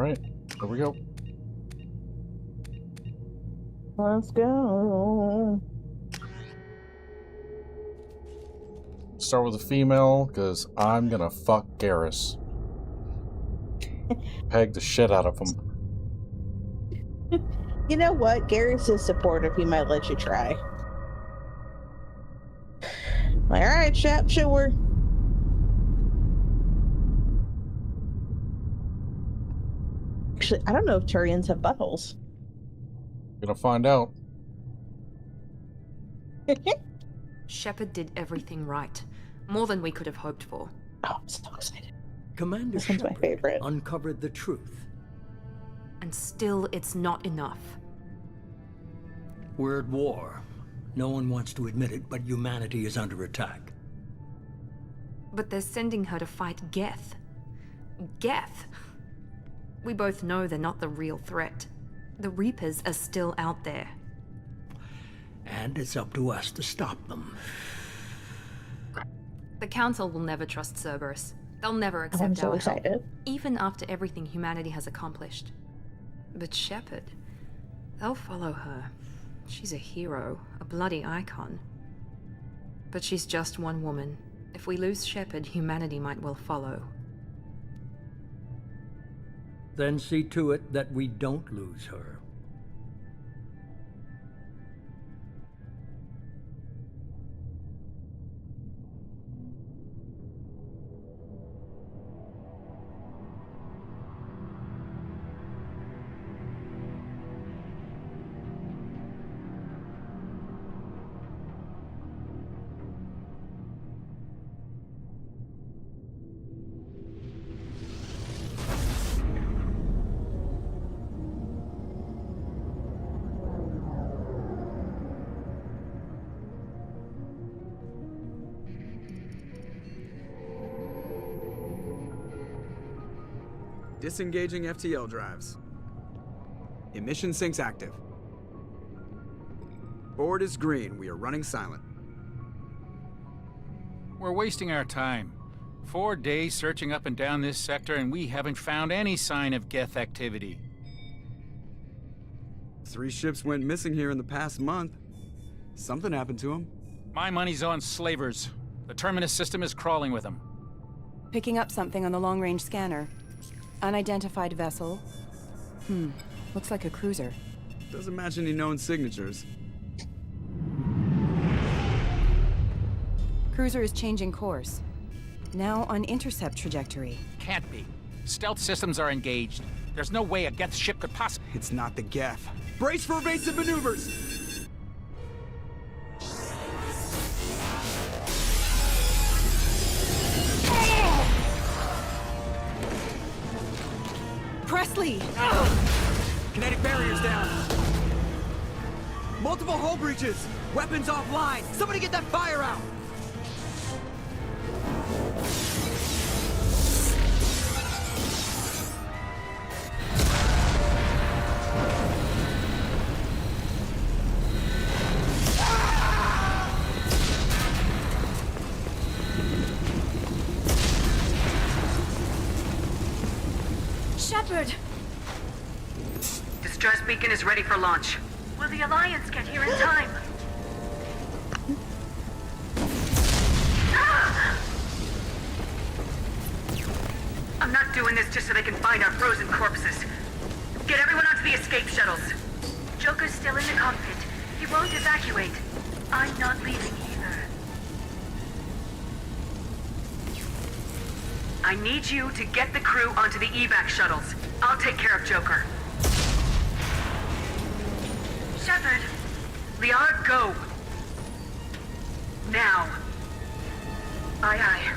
Alright, here we go. Let's go. Start with a female, because I'm gonna fuck Garrus. Peg the shit out of him. You know what? Garrus is supportive. He might let you try. Alright, Shep, sure. Actually, I don't know if Turians have buttholes. Gonna find out. Shepard did everything right. More than we could have hoped for. Oh, I'm so excited. Commander This one's my Shepard favorite. uncovered the truth. And still, it's not enough. We're at war. No one wants to admit it, but humanity is under attack. But they're sending her to fight Geth. Geth! We both know they're not the real threat. The Reapers are still out there. And it's up to us to stop them. The Council will never trust Cerberus. They'll never accept I'm so our excited. help, even after everything humanity has accomplished. But Shepard, they'll follow her. She's a hero, a bloody icon. But she's just one woman. If we lose Shepard, humanity might well follow. Then see to it that we don't lose her. Disengaging FTL drives. Emission sinks active. Board is green. We are running silent. We're wasting our time. 4 days searching up and down this sector, and we haven't found any sign of Geth activity. 3 ships went missing here in the past month. Something happened to them. My money's on slavers. The Terminus system is crawling with them. Picking up something on the long-range scanner. Unidentified vessel. Looks like a cruiser. Doesn't match any known signatures. Cruiser is changing course. Now on intercept trajectory. Can't be. Stealth systems are engaged. There's no way a Geth ship could possibly... It's not the Geth. Brace for evasive maneuvers! Presley! Kinetic barriers down. Multiple hull breaches. Weapons offline. Somebody get that fire out. Shepard! Distress beacon is ready for launch. Will the Alliance get here in time? I'm not doing this just so they can find our frozen corpses. Get everyone onto the escape shuttles. Joker's still in the cockpit. He won't evacuate. I'm not leaving either. I need you to get the crew onto the evac shuttles. I'll take care of Joker. Shepard! Liara, go! Now. Aye, aye.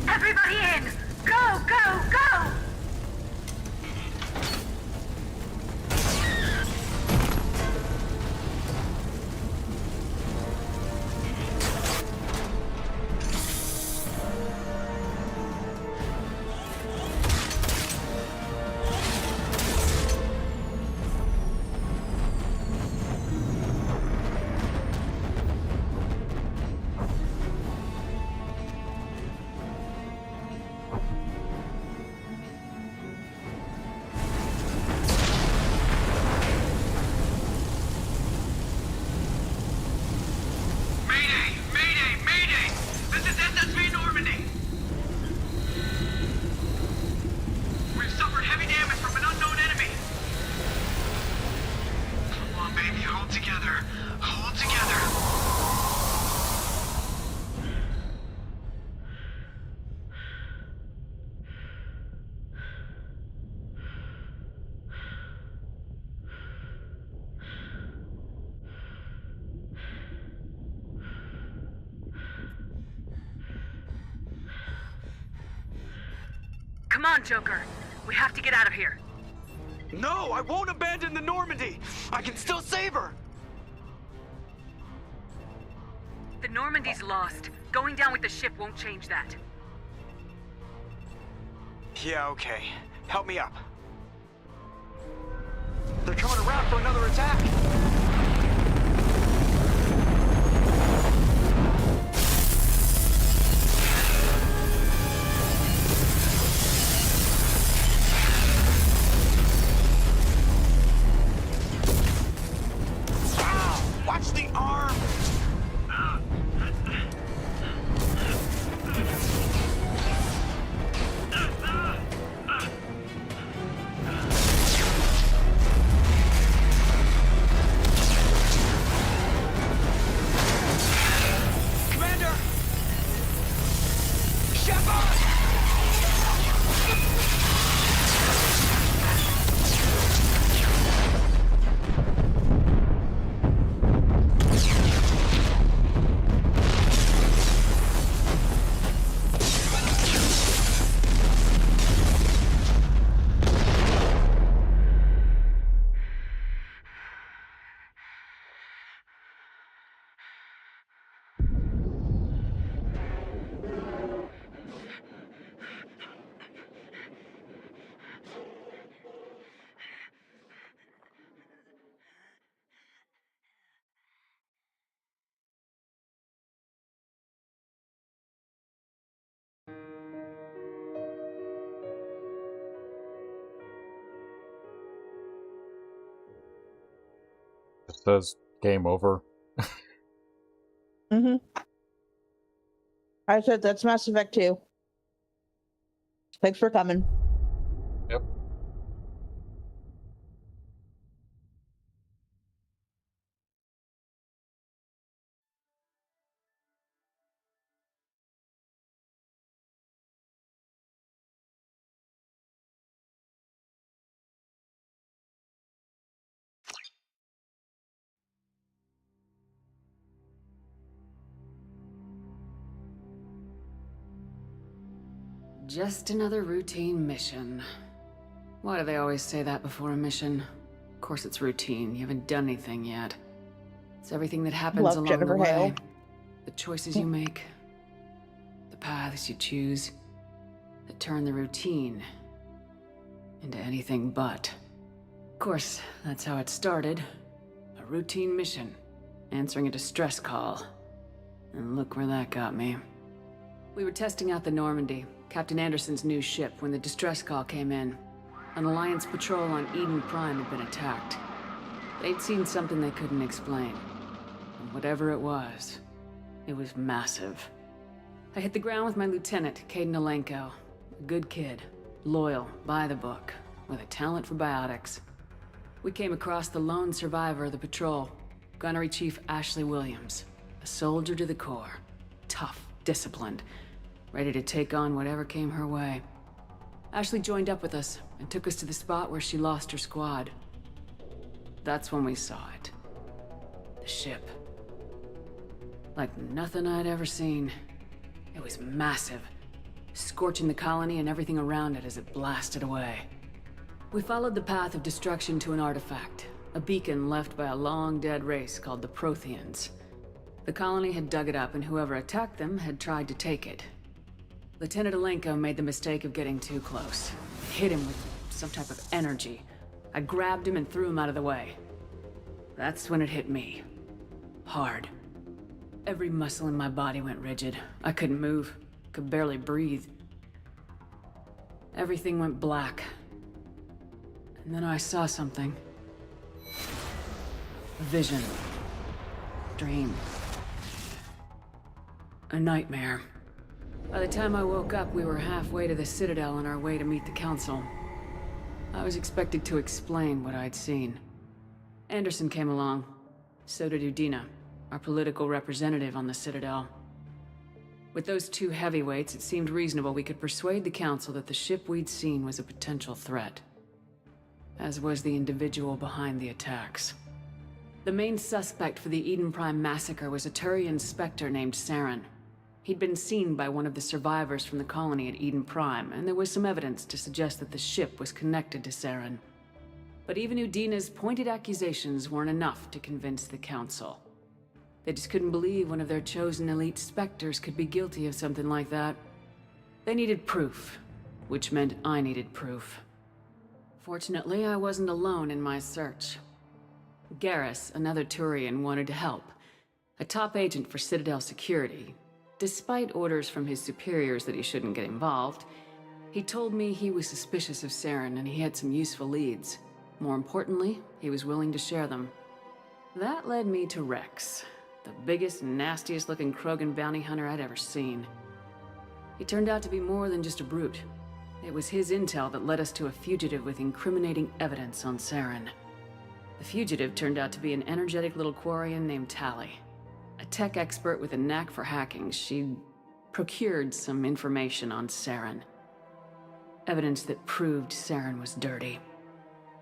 Everybody in! Go, go, go! Come on, Joker. We have to get out of here. No, I won't abandon the Normandy. I can still save her. The Normandy's lost. Going down with the ship won't change that. Yeah, okay. Help me up. They're coming around for another attack. Watch the arm! Commander! Shepard! It says game over. Mm-hmm. I said that's Mass Effect 2. Thanks for coming. Yep. Just another routine mission. Why do they always say that before a mission? Of course it's routine. You haven't done anything yet. It's everything that happens Love along Jennifer the way. Hale. The choices you make. The paths you choose. That turn the routine into anything but. Of course, that's how it started. A routine mission. Answering a distress call. And look where that got me. We were testing out the Normandy, Captain Anderson's new ship, when the distress call came in. An Alliance patrol on Eden Prime had been attacked. They'd seen something they couldn't explain. And whatever it was massive. I hit the ground with my lieutenant, Caden Alenko. A good kid, loyal, by the book, with a talent for biotics. We came across the lone survivor of the patrol, Gunnery Chief Ashley Williams. A soldier to the core. Tough, disciplined, ready to take on whatever came her way. Ashley joined up with us and took us to the spot where she lost her squad. That's when we saw it. The ship. Like nothing I'd ever seen. It was massive, scorching the colony and everything around it as it blasted away. We followed the path of destruction to an artifact, a beacon left by a long-dead race called the Protheans. The colony had dug it up, and whoever attacked them had tried to take it. Lieutenant Alenko made the mistake of getting too close. Hit him with some type of energy. I grabbed him and threw him out of the way. That's when it hit me. Hard. Every muscle in my body went rigid. I couldn't move, could barely breathe. Everything went black. And then I saw something. A vision. Dream. A nightmare. By the time I woke up, we were halfway to the Citadel on our way to meet the Council. I was expected to explain what I'd seen. Anderson came along. So did Udina, our political representative on the Citadel. With those two heavyweights, it seemed reasonable we could persuade the Council that the ship we'd seen was a potential threat. As was the individual behind the attacks. The main suspect for the Eden Prime massacre was a Turian Spectre named Saren. He'd been seen by one of the survivors from the colony at Eden Prime, and there was some evidence to suggest that the ship was connected to Saren. But even Udina's pointed accusations weren't enough to convince the Council. They just couldn't believe one of their chosen elite Spectres could be guilty of something like that. They needed proof, which meant I needed proof. Fortunately, I wasn't alone in my search. Garrus, another Turian, wanted to help. A top agent for Citadel Security. Despite orders from his superiors that he shouldn't get involved, he told me he was suspicious of Saren and he had some useful leads. More importantly, he was willing to share them. That led me to Rex, the biggest, nastiest looking Krogan bounty hunter I'd ever seen. He turned out to be more than just a brute. It was his intel that led us to a fugitive with incriminating evidence on Saren. The fugitive turned out to be an energetic little Quarian named Tali. A tech expert with a knack for hacking, she'd procured some information on Saren. Evidence that proved Saren was dirty.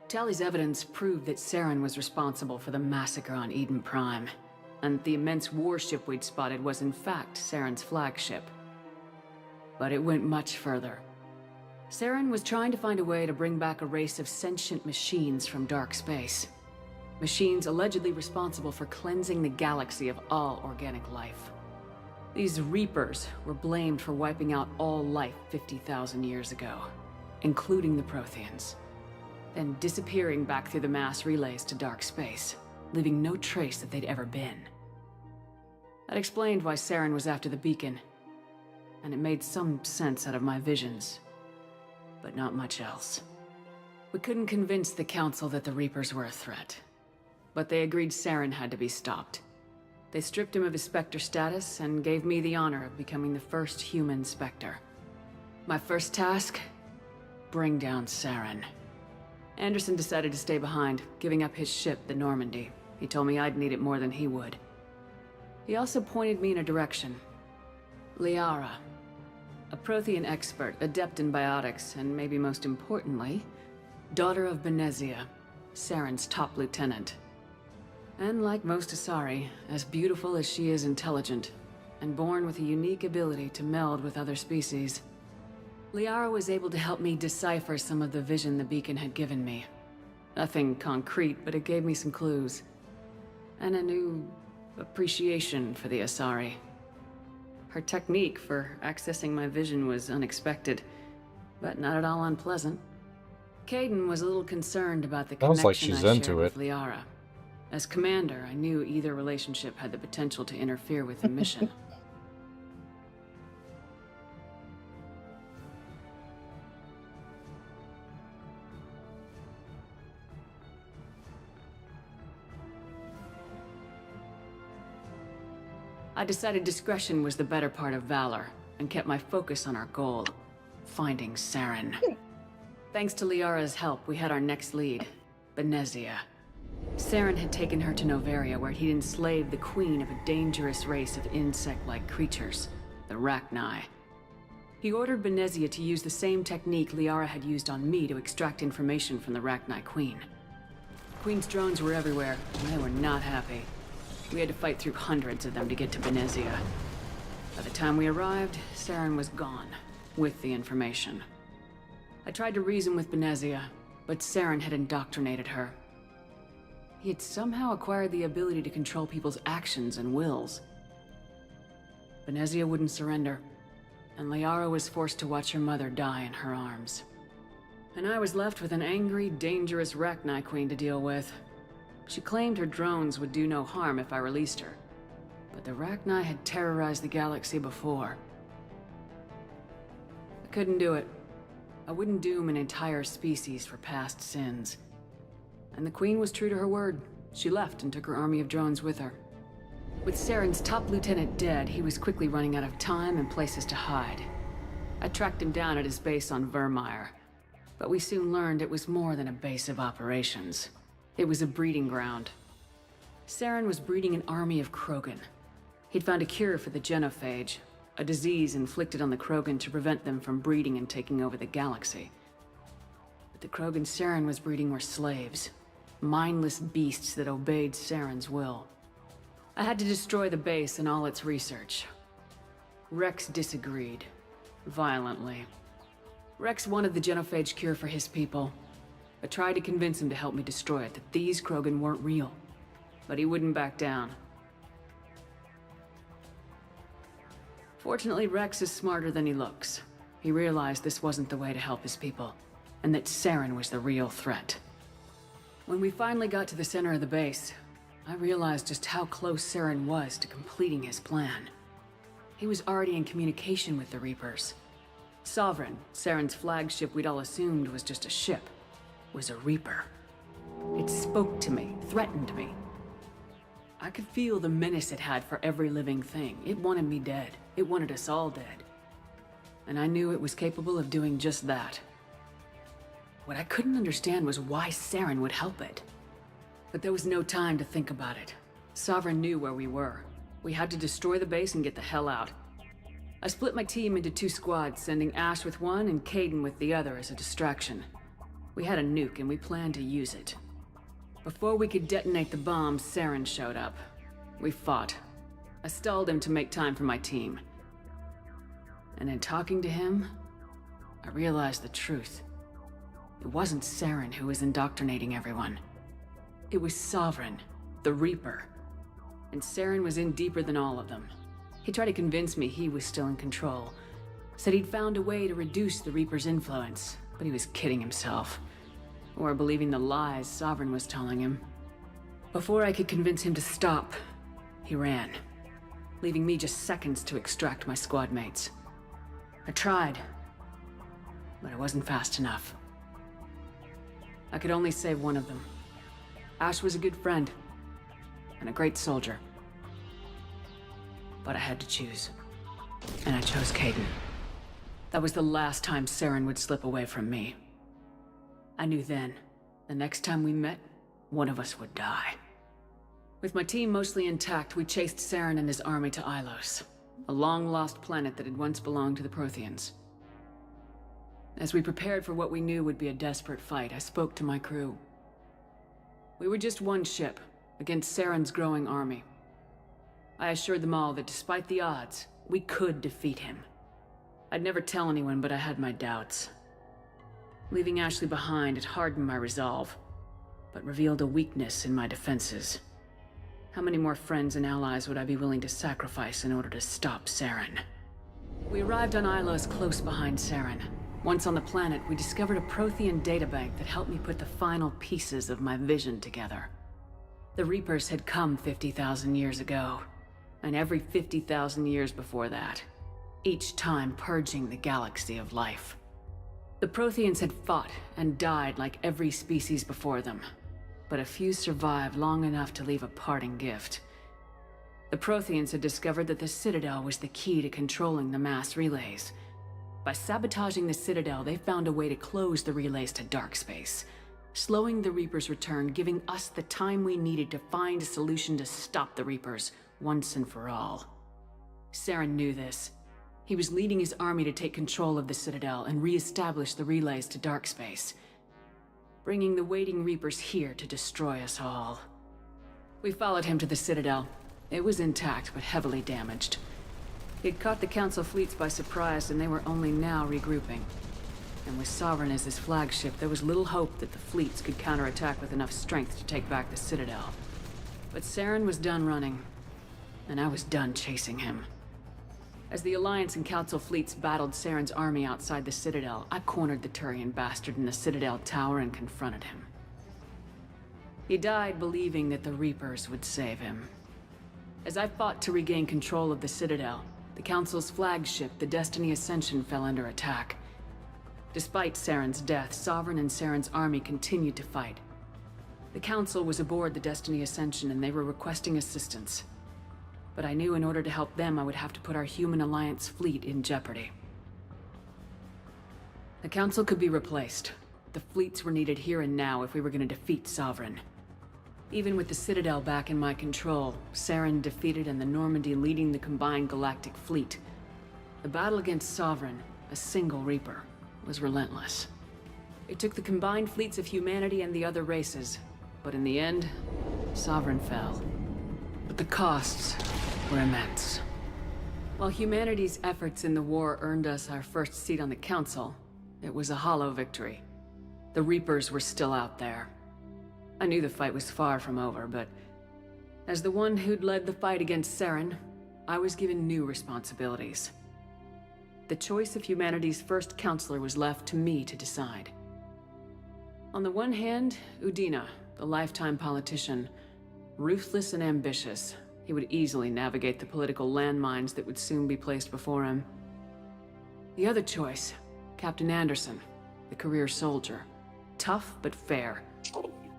Tali's evidence proved that Saren was responsible for the massacre on Eden Prime, and the immense warship we'd spotted was in fact Saren's flagship. But it went much further. Saren was trying to find a way to bring back a race of sentient machines from dark space. Machines allegedly responsible for cleansing the galaxy of all organic life. These Reapers were blamed for wiping out all life 50,000 years ago, including the Protheans, then disappearing back through the mass relays to dark space, leaving no trace that they'd ever been. That explained why Saren was after the beacon, and it made some sense out of my visions, but not much else. We couldn't convince the Council that the Reapers were a threat, but they agreed Saren had to be stopped. They stripped him of his Spectre status and gave me the honor of becoming the first human Spectre. My first task? Bring down Saren. Anderson decided to stay behind, giving up his ship, the Normandy. He told me I'd need it more than he would. He also pointed me in a direction. Liara. A Prothean expert, adept in biotics, and maybe most importantly, daughter of Benezia, Saren's top lieutenant. And like most Asari, as beautiful as she is intelligent, and born with a unique ability to meld with other species. Liara was able to help me decipher some of the vision the beacon had given me. Nothing concrete, but it gave me some clues. And a new appreciation for the Asari. Her technique for accessing my vision was unexpected, but not at all unpleasant. Kaidan was a little concerned about the Sounds connection like she's I into shared it. with Liara. As commander, I knew either relationship had the potential to interfere with the mission. I decided discretion was the better part of valor, and kept my focus on our goal, finding Saren. Thanks to Liara's help, we had our next lead, Benezia. Saren had taken her to Noveria, where he'd enslaved the queen of a dangerous race of insect-like creatures, the Rachni. He ordered Benezia to use the same technique Liara had used on me to extract information from the Rachni queen. The queen's drones were everywhere, and they were not happy. We had to fight through hundreds of them to get to Benezia. By the time we arrived, Saren was gone, with the information. I tried to reason with Benezia, but Saren had indoctrinated her. He had somehow acquired the ability to control people's actions and wills. Benezia wouldn't surrender, and Liara was forced to watch her mother die in her arms. And I was left with an angry, dangerous Rachni queen to deal with. She claimed her drones would do no harm if I released her, but the Rachni had terrorized the galaxy before. I couldn't do it. I wouldn't doom an entire species for past sins. And the Queen was true to her word. She left and took her army of drones with her. With Saren's top lieutenant dead, he was quickly running out of time and places to hide. I tracked him down at his base on Vermeer, but we soon learned it was more than a base of operations. It was a breeding ground. Saren was breeding an army of Krogan. He'd found a cure for the genophage, a disease inflicted on the Krogan to prevent them from breeding and taking over the galaxy. But the Krogan Saren was breeding were slaves. Mindless beasts that obeyed Saren's will. I had to destroy the base and all its research. Rex disagreed. Violently. Rex wanted the genophage cure for his people. I tried to convince him to help me destroy it, that these Krogan weren't real. But he wouldn't back down. Fortunately, Rex is smarter than he looks. He realized this wasn't the way to help his people, and that Saren was the real threat. When we finally got to the center of the base, I realized just how close Saren was to completing his plan. He was already in communication with the Reapers. Sovereign, Saren's flagship we'd all assumed was just a ship, was a Reaper. It spoke to me, threatened me. I could feel the menace it had for every living thing. It wanted me dead. It wanted us all dead. And I knew it was capable of doing just that. What I couldn't understand was why Saren would help it. But there was no time to think about it. Sovereign knew where we were. We had to destroy the base and get the hell out. I split my team into 2 squads, sending Ash with one and Caden with the other as a distraction. We had a nuke and we planned to use it. Before we could detonate the bomb, Saren showed up. We fought. I stalled him to make time for my team. And in talking to him, I realized the truth. It wasn't Saren who was indoctrinating everyone. It was Sovereign, the Reaper. And Saren was in deeper than all of them. He tried to convince me he was still in control. Said he'd found a way to reduce the Reaper's influence, but he was kidding himself. Or believing the lies Sovereign was telling him. Before I could convince him to stop, he ran, leaving me just seconds to extract my squad mates. I tried, but I wasn't fast enough. I could only save one of them. Ash was a good friend, and a great soldier. But I had to choose, and I chose Caden. That was the last time Saren would slip away from me. I knew then, the next time we met, one of us would die. With my team mostly intact, we chased Saren and his army to Ilos, a long-lost planet that had once belonged to the Protheans. As we prepared for what we knew would be a desperate fight, I spoke to my crew. We were just one ship, against Saren's growing army. I assured them all that despite the odds, we could defeat him. I'd never tell anyone, but I had my doubts. Leaving Ashley behind had hardened my resolve, but revealed a weakness in my defenses. How many more friends and allies would I be willing to sacrifice in order to stop Saren? We arrived on Ilos close behind Saren. Once on the planet, we discovered a Prothean databank that helped me put the final pieces of my vision together. The Reapers had come 50,000 years ago, and every 50,000 years before that, each time purging the galaxy of life. The Protheans had fought and died like every species before them, but a few survived long enough to leave a parting gift. The Protheans had discovered that the Citadel was the key to controlling the mass relays. By sabotaging the Citadel, they found a way to close the relays to dark space, slowing the Reapers' return, giving us the time we needed to find a solution to stop the Reapers once and for all. Saren knew this. He was leading his army to take control of the Citadel and re-establish the relays to dark space, bringing the waiting Reapers here to destroy us all. We followed him to the Citadel. It was intact, but heavily damaged. He'd caught the Council fleets by surprise, and they were only now regrouping. And with Sovereign as his flagship, there was little hope that the fleets could counterattack with enough strength to take back the Citadel. But Saren was done running, and I was done chasing him. As the Alliance and Council fleets battled Saren's army outside the Citadel, I cornered the Turian bastard in the Citadel tower and confronted him. He died believing that the Reapers would save him. As I fought to regain control of the Citadel, the Council's flagship, the Destiny Ascension, fell under attack. Despite Saren's death, Sovereign and Saren's army continued to fight. The Council was aboard the Destiny Ascension and they were requesting assistance. But I knew in order to help them, I would have to put our human Alliance fleet in jeopardy. The Council could be replaced. The fleets were needed here and now if we were going to defeat Sovereign. Even with the Citadel back in my control, Saren defeated and the Normandy leading the combined galactic fleet. The battle against Sovereign, a single Reaper, was relentless. It took the combined fleets of humanity and the other races, but in the end, Sovereign fell. But the costs were immense. While humanity's efforts in the war earned us our first seat on the Council, it was a hollow victory. The Reapers were still out there. I knew the fight was far from over, but as the one who'd led the fight against Saren, I was given new responsibilities. The choice of humanity's first counselor was left to me to decide. On the one hand, Udina, the lifetime politician, ruthless and ambitious. He would easily navigate the political landmines that would soon be placed before him. The other choice, Captain Anderson, the career soldier. Tough but fair,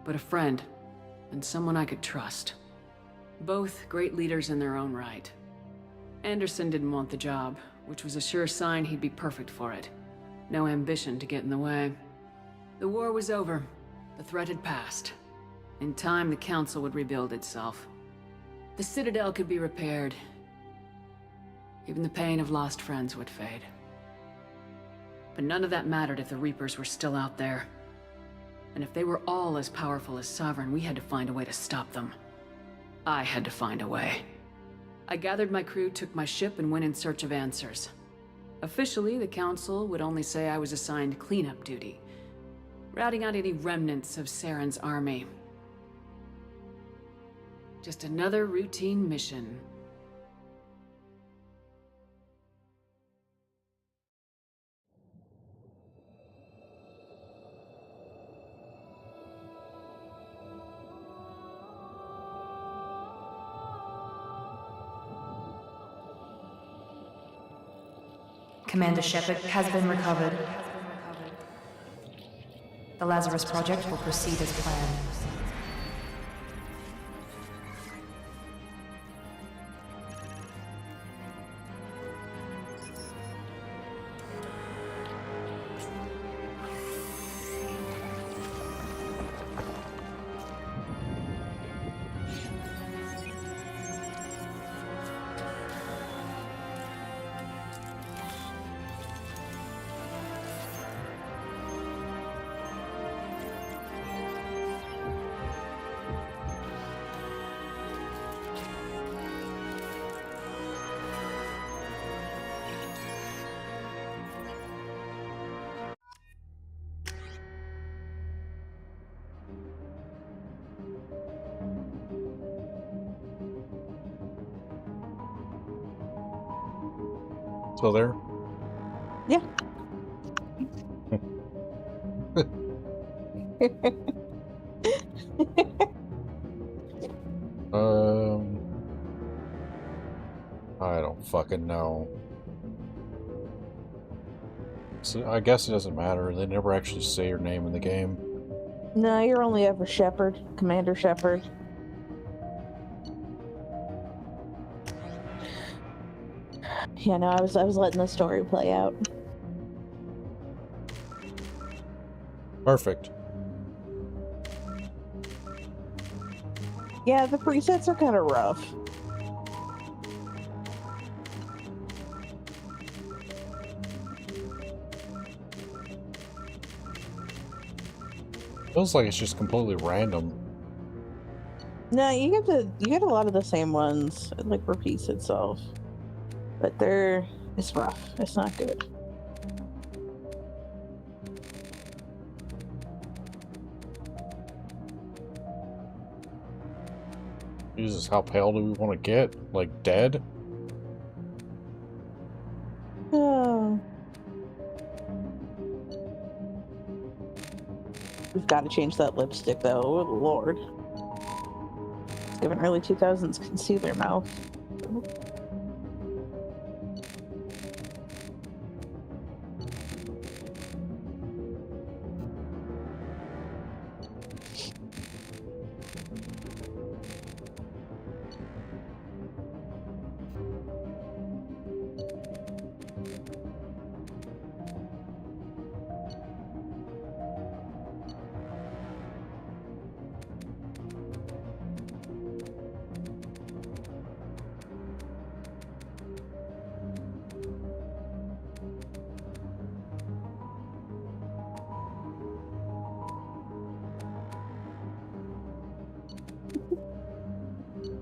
but a friend, and someone I could trust. Both great leaders in their own right. Anderson didn't want the job, which was a sure sign he'd be perfect for it. No ambition to get in the way. The war was over. The threat had passed. In time, the Council would rebuild itself. The Citadel could be repaired. Even the pain of lost friends would fade. But none of that mattered if the Reapers were still out there. And if they were all as powerful as Sovereign, we had to find a way to stop them. I had to find a way. I gathered my crew, took my ship, and went in search of answers. Officially, the Council would only say I was assigned cleanup duty, routing out any remnants of Saren's army. Just another routine mission. Commander Shepard has been recovered. The Lazarus Project will proceed as planned. Still there? Yeah. I don't fucking know. So I guess it doesn't matter. They never actually say your name in the game. No, you're only ever Shepard, Commander Shepard. Yeah, no, I was letting the story play out. Perfect. Yeah, the presets are kind of rough. Feels like it's just completely random. No, you get a lot of the same ones. It like repeats itself. But it's rough. It's not good. Jesus, how pale do we want to get? Like dead? Oh. We've got to change that lipstick though. Oh Lord. It's giving early 2000s concealer mouth.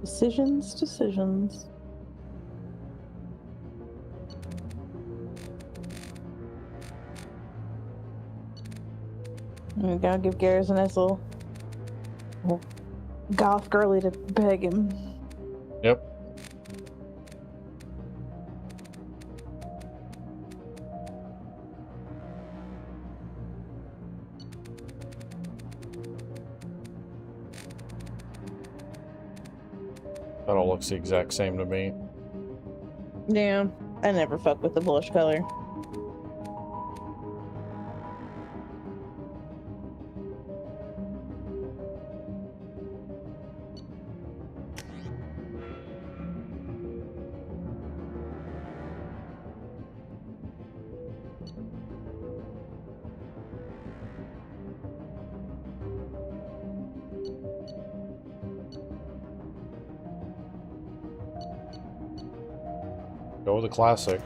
Decisions. I'm gonna give Garrus a nice little goth girly to beg him. Yep. That all looks the exact same to me. Yeah, I never fuck with the blush color. Go with the classic.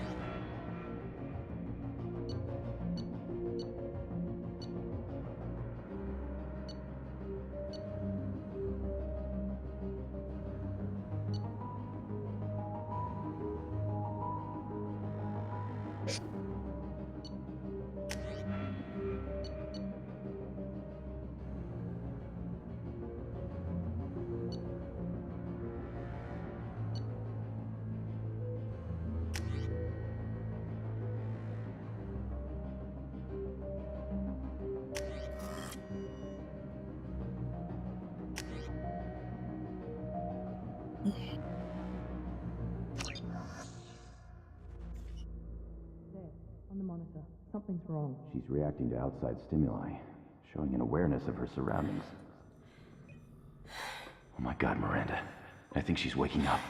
On the monitor. Something's wrong. She's reacting to outside stimuli, showing an awareness of her surroundings. Oh my God, Miranda. I think she's waking up.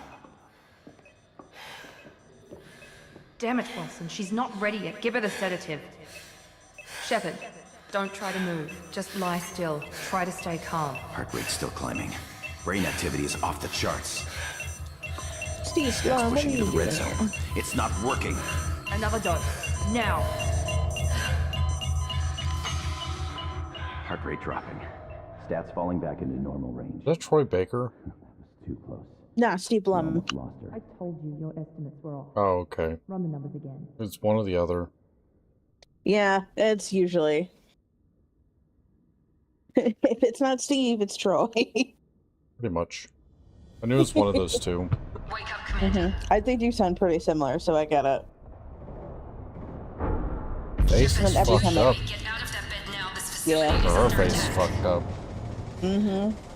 Damn it, Wilson. She's not ready yet. Give her the sedative. Shepard, don't try to move. Just lie still. Try to stay calm. Heart rate's still climbing. Brain activity is off the charts. Steve, That's what are pushing you into the red doing? zone. It's not working. Another dose. Now. Heart rate dropping. Stats falling back into normal range. Is that Troy Baker? That was too close. Nah, Steve We Blum. almost lost her. I told you your estimates were off. Oh, okay. Run the numbers again. It's one or the other. Yeah, it's usually. If it's not Steve, it's Troy. Pretty much. I knew it was one of those two. Wake up, Commander. I think you sound pretty similar, so I get it. Face is And every fucked time I- up. Get out of that bed now. This facility Yeah. is Her under face is attack. fucked up.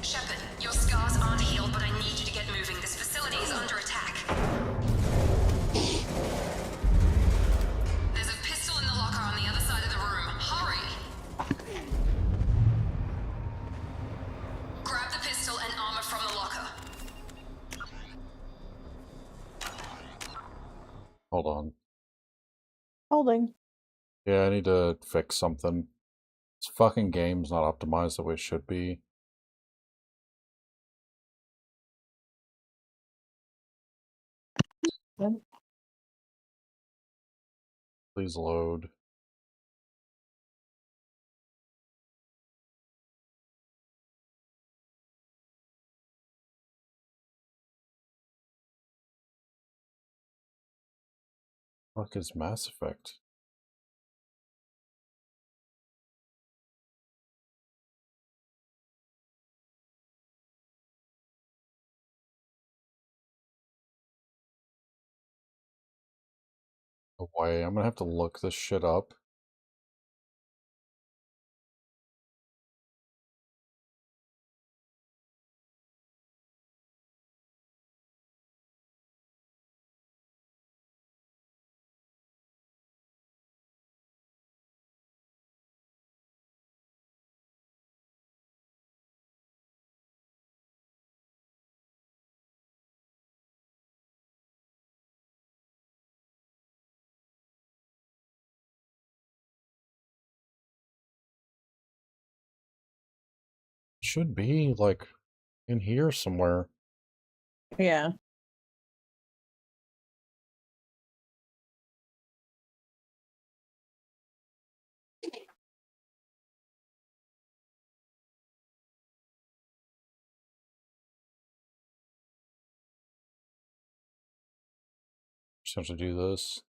Shepard, your scars aren't healed, but I need you to get moving. This facility is under attack. There's a pistol in the locker on the other side of the room. Hurry! Grab the pistol and armor from the locker. Hold on. Holding. Yeah, I need to fix something. This fucking game's not optimized the way it should be. Yep. Please load. Fuck is Mass Effect? No way, I'm gonna have to look this shit up. Should be, like, in here somewhere. Yeah. Just have to do this.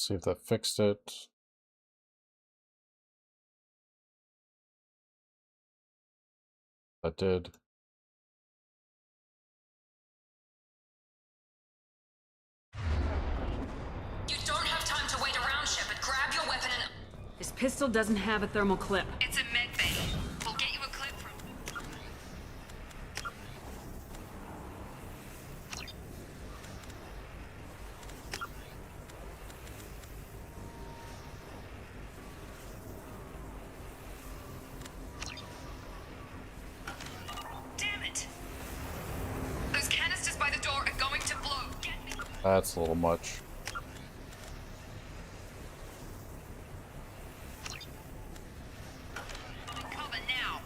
See if that fixed it. That did. You don't have time to wait around, Shepard. Grab your weapon and... This pistol doesn't have a thermal clip. It's a med bay. We'll get you a clip from... Damn it! Those canisters by the door are going to blow. Get me. That's a little much. Cover now.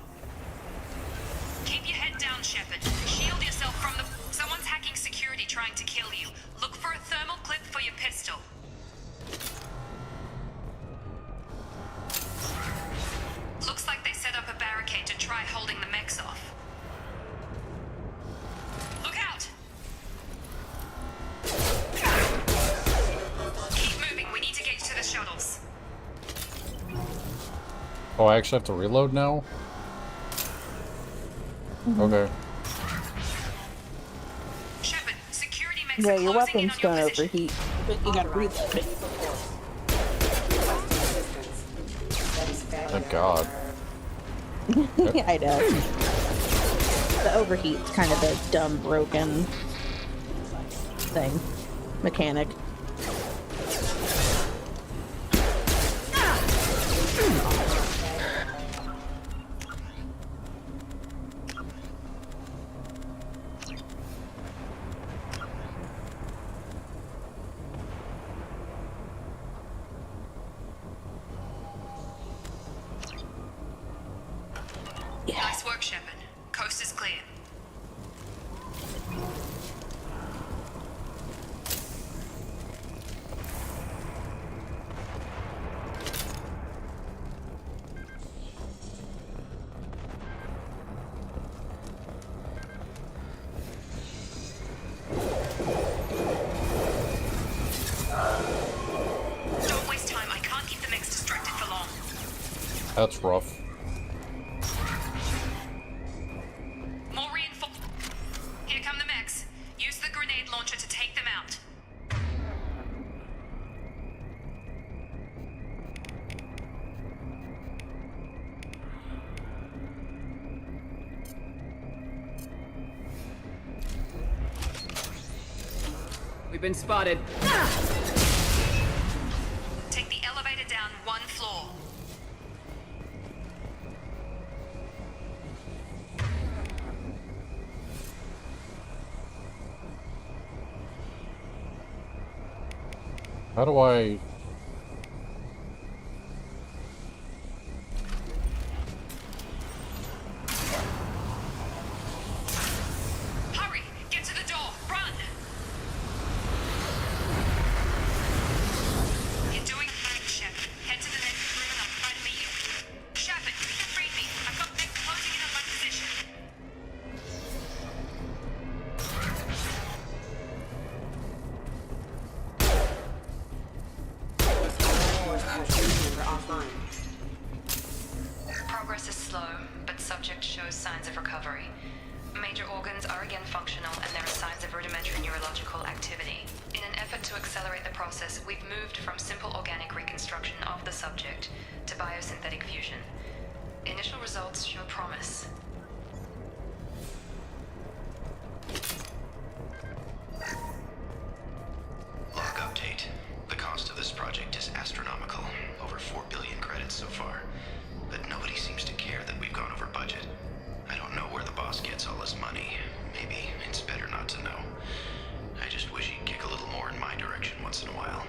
Keep your head down, Shepard. Shield yourself from the... Someone's hacking security trying to kill you. Look for a thermal clip for your pistol. Looks like they set up a barricade to try holding the mechs off. Look out! Keep moving. We need to get to the shuttles. Oh, I actually have to reload now? Okay. Shepard, security mechs Yeah, are your closing in weapons on your don't position. overheat, but you gotta reload it. Thank God. Yeah, I know. The overheat's kind of a dumb, broken thing. Mechanic. Nice work, Shepard. Coast is clear. Don't waste time. I can't keep the mechs distracted for long. That's rough. More reinforcements. Here come the mechs. Use the grenade launcher to take them out. We've been spotted. Take the elevator down one floor. How do I... Hurry! Get to the door! Run! You're doing fine, Shepard. Head to the next room and I'll try to meet you. Shepard, read me. I've got mechs closing in on my position. Progress is slow, but subject shows signs of recovery. Major organs are again functional, and there are signs of rudimentary neurological activity. In an effort to accelerate the process, we've moved from simple organic reconstruction of the subject to biosynthetic fusion. Initial results show promise. Log update. The cost of this project is astronomical. Over 4 billion credits so far. But nobody seems to care that we've gone over budget. I don't know where the boss gets all his money. Maybe it's better not to know. I just wish he'd kick a little more in my direction once in a while.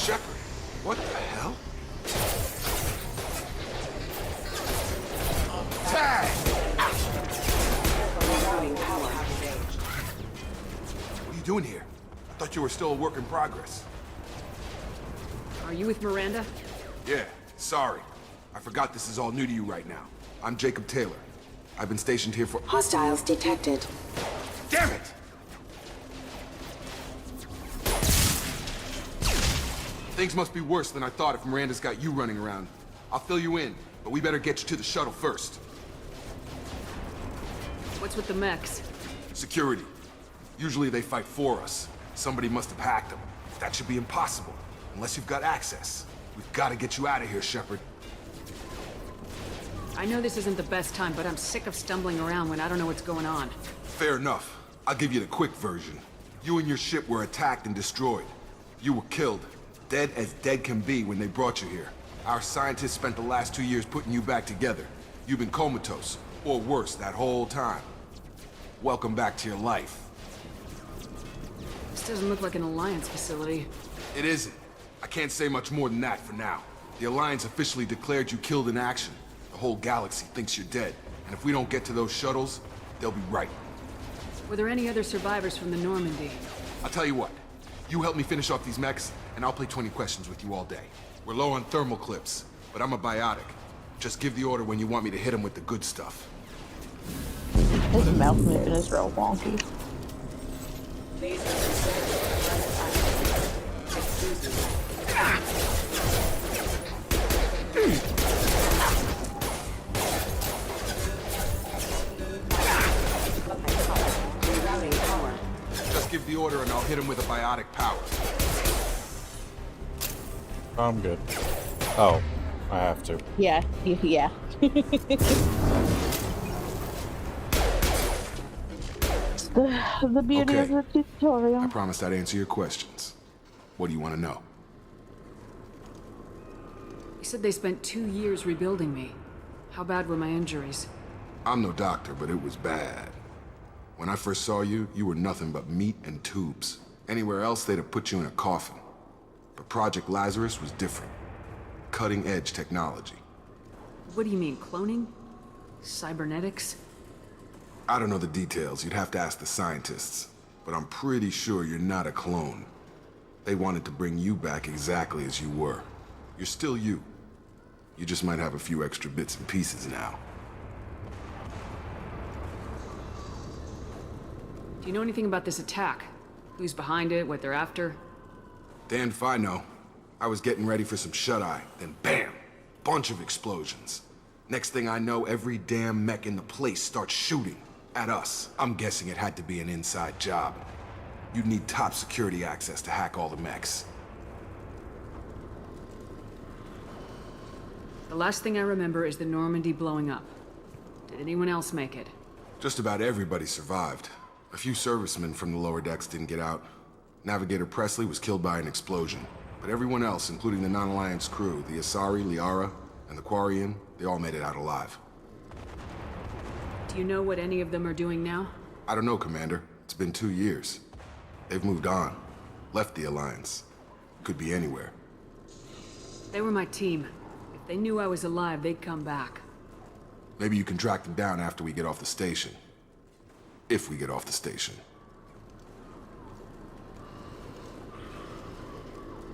Shepard, what the hell? Tag! What are you doing here? I thought you were still a work in progress. Are you with Miranda? Yeah, sorry. I forgot this is all new to you right now. I'm Jacob Taylor. I've been stationed here for— Hostiles detected. Damn it! Things must be worse than I thought if Miranda's got you running around. I'll fill you in, but we better get you to the shuttle first. What's with the mechs? Security. Usually they fight for us. Somebody must have hacked them. That should be impossible, unless you've got access. We've got to get you out of here, Shepard. I know this isn't the best time, but I'm sick of stumbling around when I don't know what's going on. Fair enough. I'll give you the quick version. You and your ship were attacked and destroyed. You were killed. Dead as dead can be when they brought you here. Our scientists spent the last 2 years putting you back together. You've been comatose, or worse, that whole time. Welcome back to your life. This doesn't look like an Alliance facility. It isn't. I can't say much more than that for now. The Alliance officially declared you killed in action. The whole galaxy thinks you're dead. And if we don't get to those shuttles, they'll be right. Were there any other survivors from the Normandy? I'll tell you what. You help me finish off these mechs, and I'll play 20 questions with you all day. We're low on thermal clips, but I'm a biotic. Just give the order when you want me to hit him with the good stuff. His mouth movement is real wonky. Just give the order and I'll hit him with a biotic power. I'm good. Oh, I have to. Yeah, yeah. the beauty of the tutorial. I promised I'd answer your questions. What do you want to know? You said they spent 2 years rebuilding me. How bad were my injuries? I'm no doctor, but it was bad. When I first saw you, you were nothing but meat and tubes. Anywhere else, they'd have put you in a coffin. But Project Lazarus was different. Cutting-edge technology. What do you mean, cloning? Cybernetics? I don't know the details. You'd have to ask the scientists. But I'm pretty sure you're not a clone. They wanted to bring you back exactly as you were. You're still you. You just might have a few extra bits and pieces now. Do you know anything about this attack? Who's behind it, what they're after? Damned if I know. I was getting ready for some shut-eye, then bam! Bunch of explosions. Next thing I know, every damn mech in the place starts shooting at us. I'm guessing it had to be an inside job. You'd need top security access to hack all the mechs. The last thing I remember is the Normandy blowing up. Did anyone else make it? Just about everybody survived. A few servicemen from the lower decks didn't get out. Navigator Presley was killed by an explosion. But everyone else, including the non-Alliance crew, the Asari, Liara, and the Quarian, they all made it out alive. Do you know what any of them are doing now? I don't know, Commander. It's been 2 years. They've moved on. Left the Alliance. Could be anywhere. They were my team. If they knew I was alive, they'd come back. Maybe you can track them down after we get off the station. If we get off the station.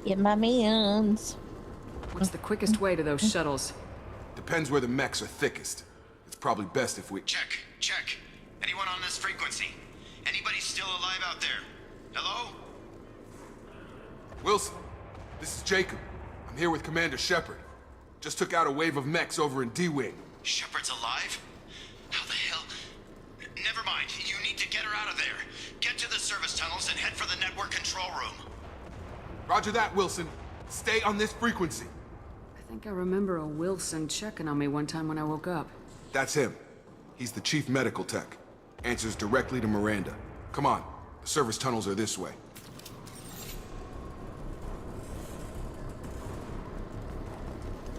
Get my mans. What's the quickest way to those shuttles? Depends where the mechs are thickest. It's probably best if we— Check. Anyone on this frequency? Anybody still alive out there? Hello? Wilson, this is Jacob. I'm here with Commander Shepard. Just took out a wave of mechs over in D-Wing. Shepard's alive? How the hell? Never mind. You need to get her out of there. Get to the service tunnels and head for the network control room. Roger that, Wilson. Stay on this frequency. I think I remember a Wilson checking on me one time when I woke up. That's him. He's the chief medical tech. Answers directly to Miranda. Come on. The service tunnels are this way.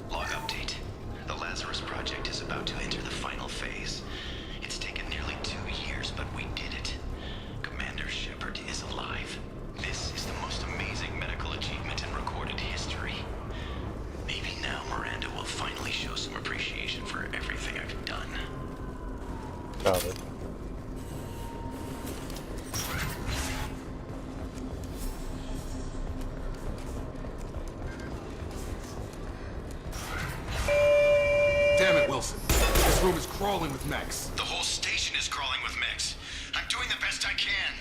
Log update. The Lazarus Project is about to enter the final phase. It's taken nearly 2 years, but we did it. Commander Shepard is alive. This is the most amazing medical achievement in recorded This room is crawling with mechs. The whole station is crawling with mechs. I'm doing the best I can.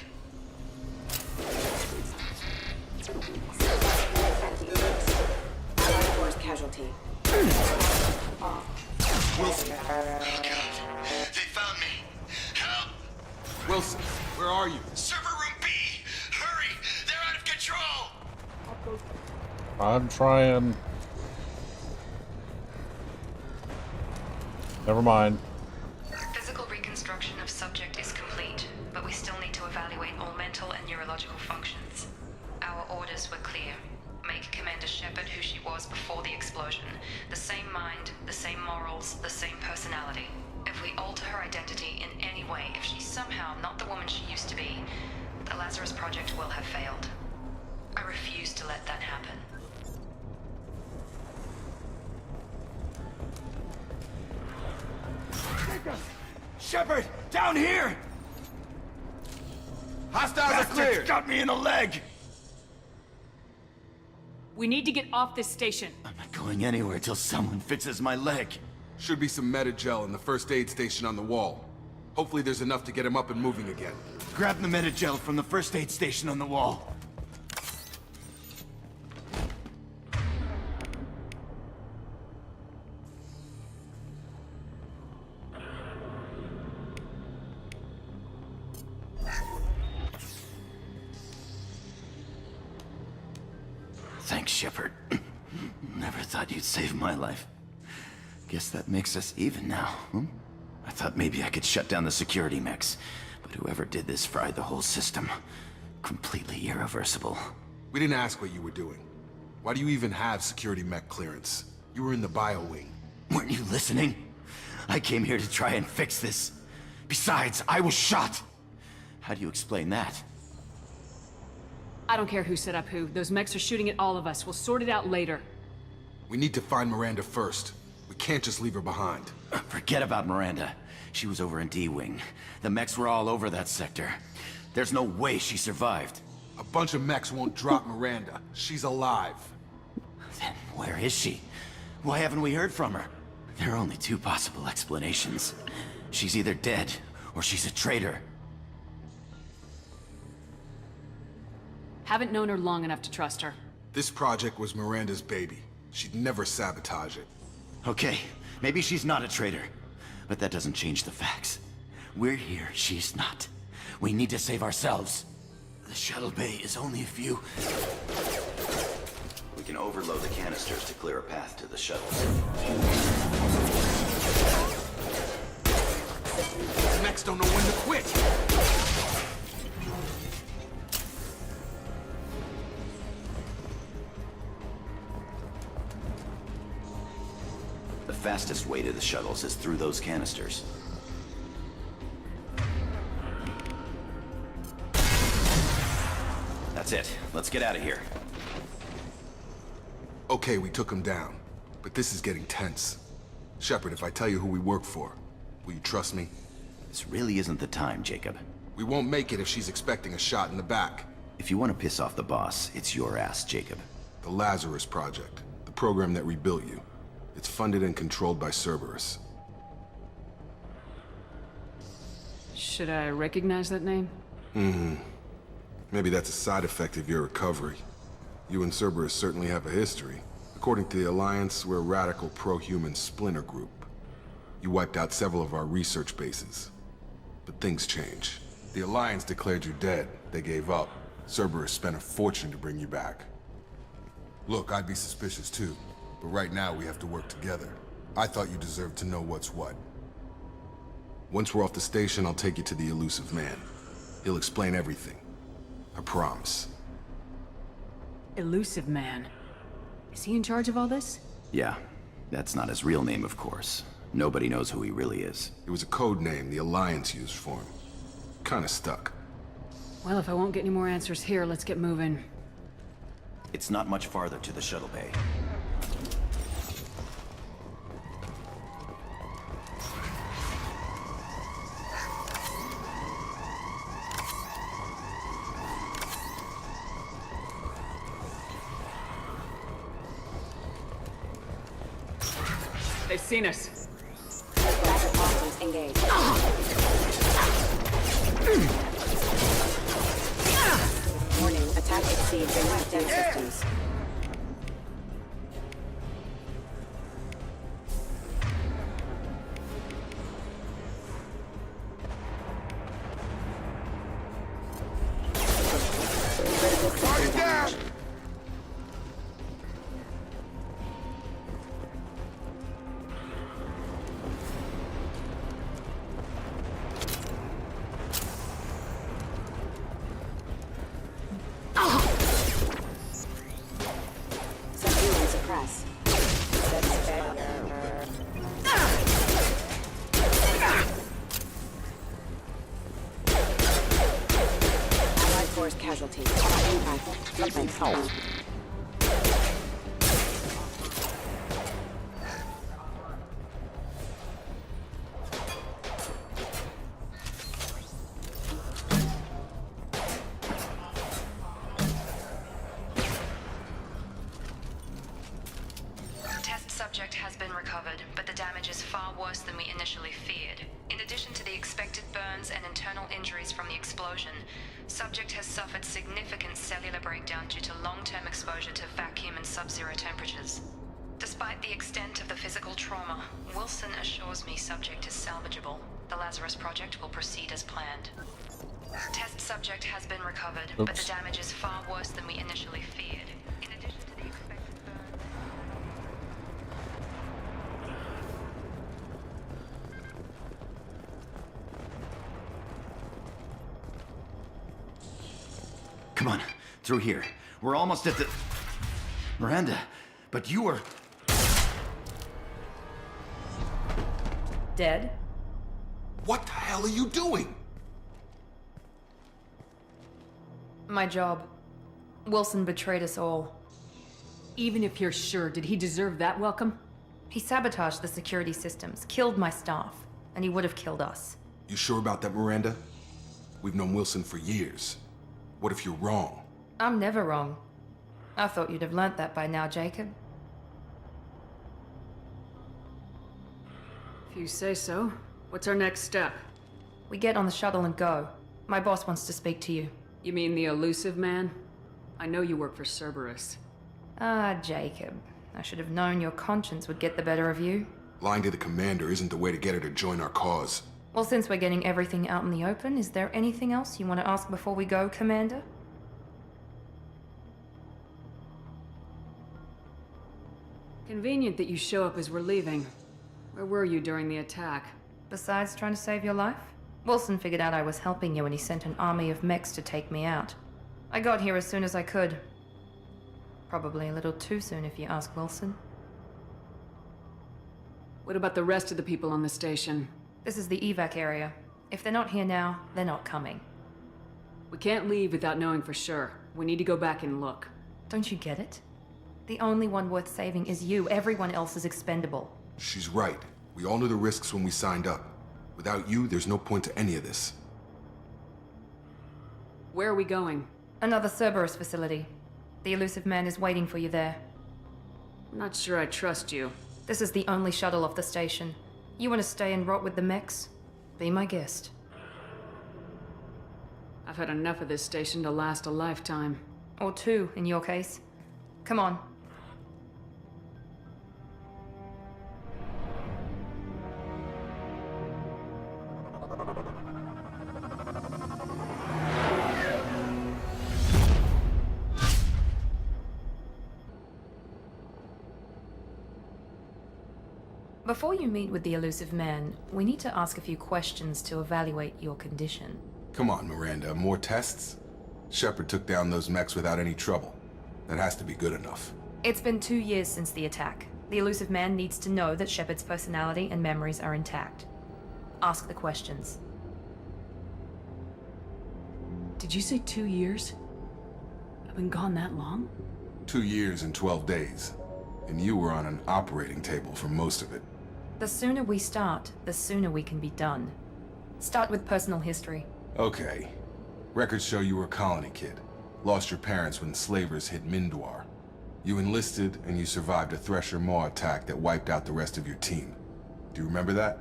Allied force casualty. Wilson. Oh God. They found me. Help! Wilson, where are you? Server room B! Hurry! They're out of control! I'm trying. Never mind. Physical reconstruction of subject is complete, but we still need to evaluate all mental and neurological functions. Our orders were clear. Make Commander Shepard who she was before the explosion. The same mind, the same morals, the same personality. If we alter her identity in any way, if she's somehow not the woman she used to be, the Lazarus Project will have failed. I refuse to let that happen. Shepard! Down here! Hostiles are cleared! Got me in the leg! We need to get off this station. I'm not going anywhere till someone fixes my leg. Should be some medi-gel in the first aid station on the wall. Hopefully there's enough to get him up and moving again. Grab the medi-gel from the first aid station on the wall. Thanks, Shepard. Never thought you'd save my life. Guess that makes us even now, hmm? I thought maybe I could shut down the security mechs, but whoever did this fried the whole system. Completely irreversible. We didn't ask what you were doing. Why do you even have security mech clearance? You were in the bio wing. Weren't you listening? I came here to try and fix this. Besides, I was shot. How do you explain that? I don't care who set up who. Those mechs are shooting at all of us. We'll sort it out later. We need to find Miranda first. We can't just leave her behind. Forget about Miranda. She was over in D-Wing. The mechs were all over that sector. There's no way she survived. A bunch of mechs won't drop Miranda. She's alive. Then where is she? Why haven't we heard from her? There are only two possible explanations. She's either dead, or she's a traitor. Haven't known her long enough to trust her. This project was Miranda's baby. She'd never sabotage it. Okay, maybe she's not a traitor. But that doesn't change the facts. We're here, she's not. We need to save ourselves. The shuttle bay is only a few... We can overload the canisters to clear a path to the shuttles. The mechs don't know when to quit. The fastest way to the shuttles is through those canisters. That's it. Let's get out of here. Okay, we took him down. But this is getting tense. Shepard, if I tell you who we work for, will you trust me? This really isn't the time, Jacob. We won't make it if she's expecting a shot in the back. If you want to piss off the boss, it's your ass, Jacob. The Lazarus Project. The program that rebuilt you. It's funded and controlled by Cerberus. Should I recognize that name? Maybe that's a side effect of your recovery. You and Cerberus certainly have a history. According to the Alliance, we're a radical pro-human splinter group. You wiped out several of our research bases. But things change. The Alliance declared you dead. They gave up. Cerberus spent a fortune to bring you back. Look, I'd be suspicious too. But right now, we have to work together. I thought you deserved to know what's what. Once we're off the station, I'll take you to the elusive man. He'll explain everything. I promise. Elusive Man. Is he in charge of all this? Yeah, that's not his real name, of course. Nobody knows who he really is. It was a code name the Alliance used for him. Kinda stuck. Well, if I won't get any more answers here, let's get moving. It's not much farther to the shuttle bay. They've seen us. Engage. Warning, attack exceeds impact dead systems. Target down! Subdue and suppress. That's failure. Allied force casualty. Impact. Impact. Test subject has been recovered, but the damage is far worse than we initially feared. In addition to the expected burns and internal injuries from the explosion, subject has suffered significant cellular breakdown due to long-term exposure to vacuum and sub-zero temperatures. Despite the extent of the physical trauma, Wilson assures me subject is salvageable. The Lazarus Project will proceed as planned. Test subject has been recovered, but the damage is far worse than we initially feared. In addition to the expected burns... Come on, through here. We're almost at the... Miranda, but you were... Dead? What the hell are you doing? My job. Wilson betrayed us all. Even if you're sure, did he deserve that welcome? He sabotaged the security systems, killed my staff, and he would have killed us. You sure about that, Miranda? We've known Wilson for years. What if you're wrong? I'm never wrong. I thought you'd have learnt that by now, Jacob. If you say so. What's our next step? We get on the shuttle and go. My boss wants to speak to you. You mean the elusive man? I know you work for Cerberus. Ah, Jacob. I should have known your conscience would get the better of you. Lying to the commander isn't the way to get her to join our cause. Well, since we're getting everything out in the open, is there anything else you want to ask before we go, Commander? Convenient that you show up as we're leaving. Where were you during the attack? Besides trying to save your life? Wilson figured out I was helping you and he sent an army of mechs to take me out. I got here as soon as I could. Probably a little too soon if you ask Wilson. What about the rest of the people on the station? This is the evac area. If they're not here now, they're not coming. We can't leave without knowing for sure. We need to go back and look. Don't you get it? The only one worth saving is you. Everyone else is expendable. She's right. We all knew the risks when we signed up. Without you, there's no point to any of this. Where are we going? Another Cerberus facility. The elusive man is waiting for you there. I'm not sure I trust you. This is the only shuttle off the station. You want to stay and rot with the mechs? Be my guest. I've had enough of this station to last a lifetime. Or two, in your case. Come on. Before you meet with the elusive man, we need to ask a few questions to evaluate your condition. Come on, Miranda. More tests? Shepard took down those mechs without any trouble. That has to be good enough. It's been 2 years since the attack. The elusive man needs to know that Shepard's personality and memories are intact. Ask the questions. Did you say 2 years? I've been gone that long? 2 years and 12 days. And you were on an operating table for most of it. The sooner we start, the sooner we can be done. Start with personal history. Okay. Records show you were a colony kid. Lost your parents when slavers hit Mindwar. You enlisted and you survived a Thresher Maw attack that wiped out the rest of your team. Do you remember that?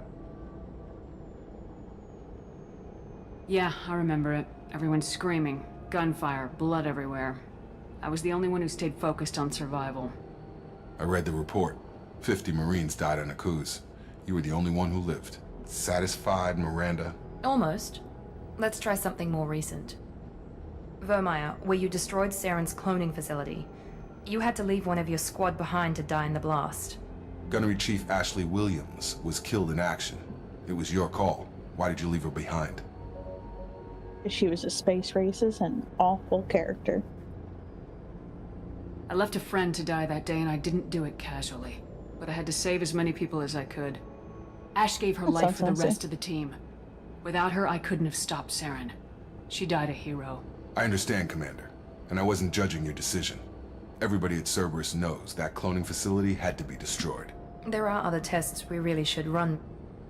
Yeah, I remember it. Everyone screaming, gunfire, blood everywhere. I was the only one who stayed focused on survival. I read the report. 50 Marines died on a cruise. You were the only one who lived. Satisfied, Miranda? Almost. Let's try something more recent. Vermeer, where you destroyed Saren's cloning facility. You had to leave one of your squad behind to die in the blast. Gunnery Chief Ashley Williams was killed in action. It was your call. Why did you leave her behind? She was a space racist and awful character. I left a friend to die that day and I didn't do it casually. But I had to save as many people as I could. Ash gave her That life sounds for the fancy. rest of the team. Without her, I couldn't have stopped Saren. She died a hero. I understand, Commander. And I wasn't judging your decision. Everybody at Cerberus knows that cloning facility had to be destroyed. There are other tests we really should run.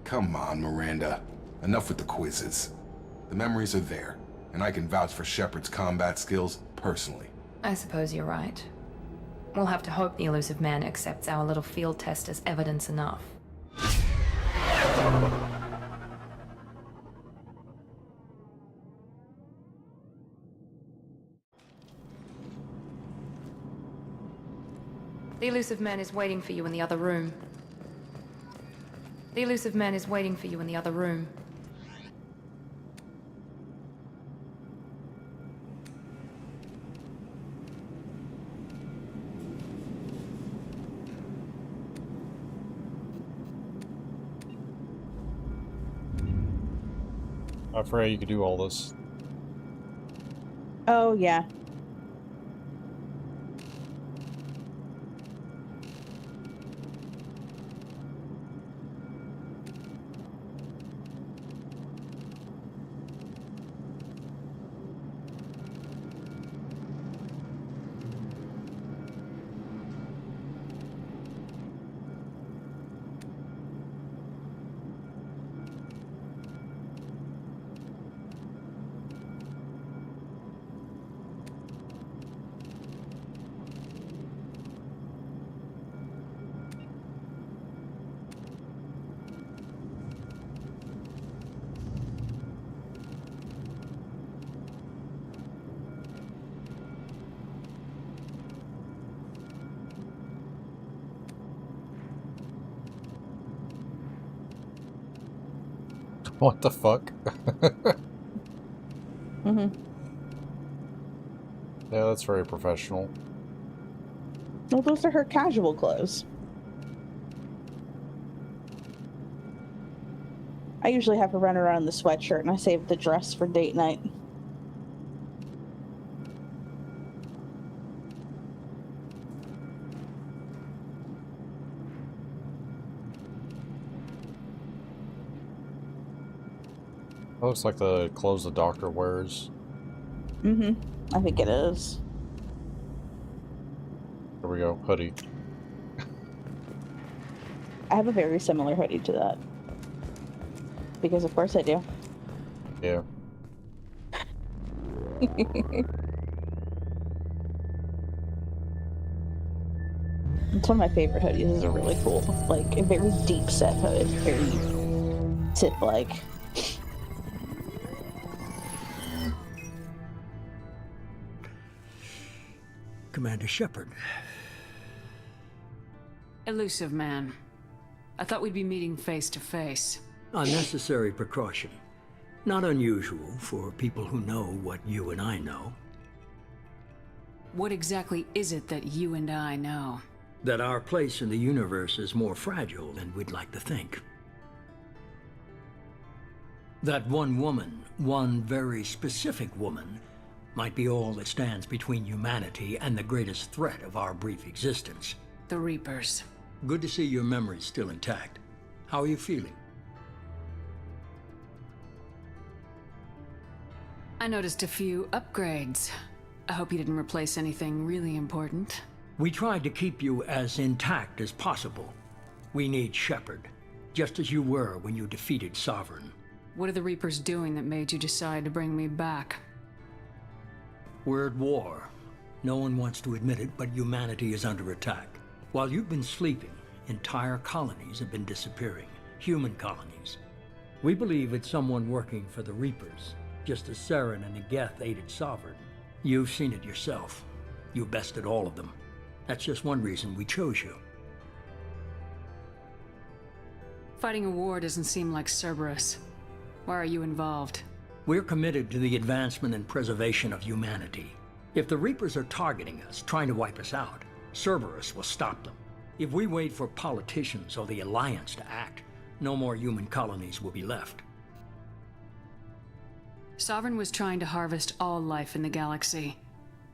Come on, Miranda. Enough with the quizzes. The memories are there, and I can vouch for Shepard's combat skills personally. I suppose you're right. We'll have to hope the elusive man accepts our little field test as evidence enough. The elusive man is waiting for you in the other room. The elusive man is waiting for you in the other room. I forgot you could do all this. Oh, yeah. What the fuck? Mm-hmm. Yeah, that's very professional. Well, those are her casual clothes. I usually have her run around in the sweatshirt, and I save the dress for date night. Looks like the clothes the doctor wears. Mm-hmm. I think it is. There we go, hoodie. I have a very similar hoodie to that. Because of course I do. Yeah. It's one of my favorite hoodies. It's a really cool, like, a very deep set hood. Very Sith-like. Commander Shepard. Elusive man. I thought we'd be meeting face to face. Unnecessary precaution. Not unusual for people who know what you and I know. What exactly is it that you and I know? That our place in the universe is more fragile than we'd like to think. That one woman, one very specific woman, might be all that stands between humanity and the greatest threat of our brief existence. The Reapers. Good to see your memory's still intact. How are you feeling? I noticed a few upgrades. I hope you didn't replace anything really important. We tried to keep you as intact as possible. We need Shepard, just as you were when you defeated Sovereign. What are the Reapers doing that made you decide to bring me back? We're at war. No one wants to admit it, but humanity is under attack. While you've been sleeping, entire colonies have been disappearing. Human colonies. We believe it's someone working for the Reapers. just as Saren and the Geth aided Sovereign. You've seen it yourself. You bested all of them. That's just one reason we chose you. Fighting a war doesn't seem like Cerberus. Why are you involved? We're committed to the advancement and preservation of humanity. If the Reapers are targeting us, trying to wipe us out, Cerberus will stop them. If we wait for politicians or the Alliance to act, no more human colonies will be left. Sovereign was trying to harvest all life in the galaxy.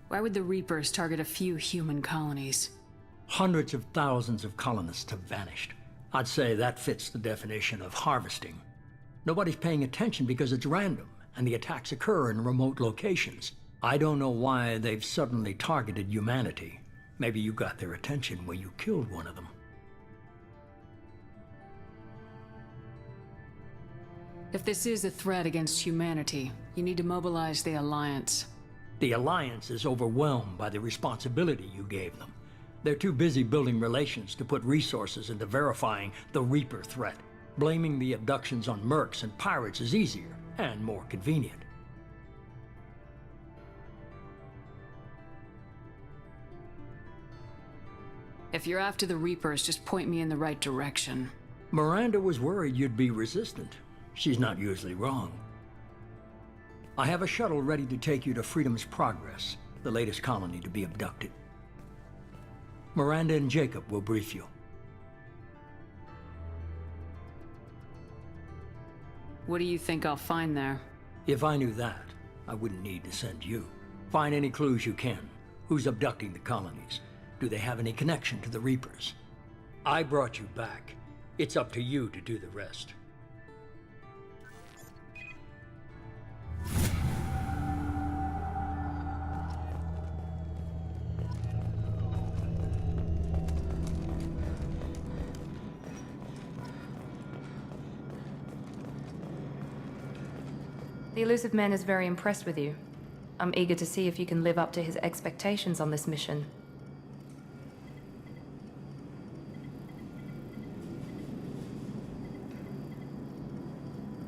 Why would the Reapers target a few human colonies? Hundreds of thousands of colonists have vanished. I'd say that fits the definition of harvesting. Nobody's paying attention because it's random, and the attacks occur in remote locations. I don't know why they've suddenly targeted humanity. Maybe you got their attention when you killed one of them. If this is a threat against humanity, you need to mobilize the Alliance. The Alliance is overwhelmed by the responsibility you gave them. They're too busy building relations to put resources into verifying the Reaper threat. Blaming the abductions on mercs and pirates is easier and more convenient. If you're after the Reapers, just point me in the right direction. Miranda was worried you'd be resistant. She's not usually wrong. I have a shuttle ready to take you to Freedom's Progress, the latest colony to be abducted. Miranda and Jacob will brief you. What do you think I'll find there? If I knew that, I wouldn't need to send you. Find any clues you can. Who's abducting the colonies? Do they have any connection to the Reapers? I brought you back. It's up to you to do the rest. The Elusive Man is very impressed with you. I'm eager to see if you can live up to his expectations on this mission.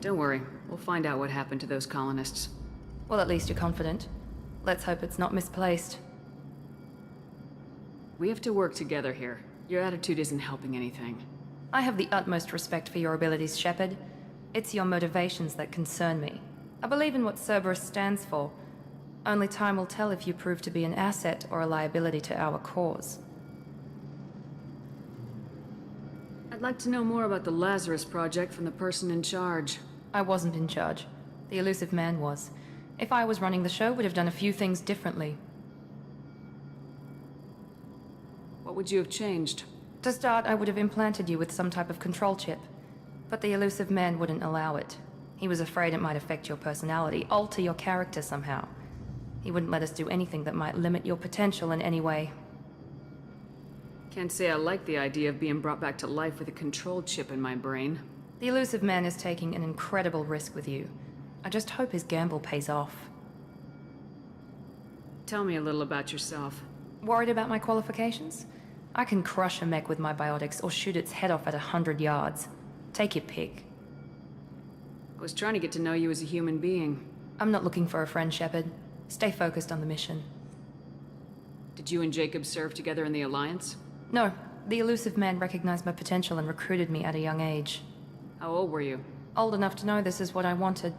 Don't worry, we'll find out what happened to those colonists. Well, at least you're confident. Let's hope it's not misplaced. We have to work together here. Your attitude isn't helping anything. I have the utmost respect for your abilities, Shepard. It's your motivations that concern me. I believe in what Cerberus stands for. Only time will tell if you prove to be an asset or a liability to our cause. I'd like to know more about the Lazarus Project from the person in charge. I wasn't in charge. The Elusive Man was. If I was running the show, would have done a few things differently. What would you have changed? To start, I would have implanted you with some type of control chip. But the Elusive Man wouldn't allow it. He was afraid it might affect your personality, alter your character somehow. He wouldn't let us do anything that might limit your potential in any way. Can't say I like the idea of being brought back to life with a control chip in my brain. The Elusive Man is taking an incredible risk with you. I just hope his gamble pays off. Tell me a little about yourself. Worried about my qualifications? I can crush a mech with my biotics or shoot its head off at 100 yards. Take your pick. I was trying to get to know you as a human being. I'm not looking for a friend, Shepard. Stay focused on the mission. Did you and Jacob serve together in the Alliance? No. The Elusive Man recognized my potential and recruited me at a young age. How old were you? Old enough to know this is what I wanted.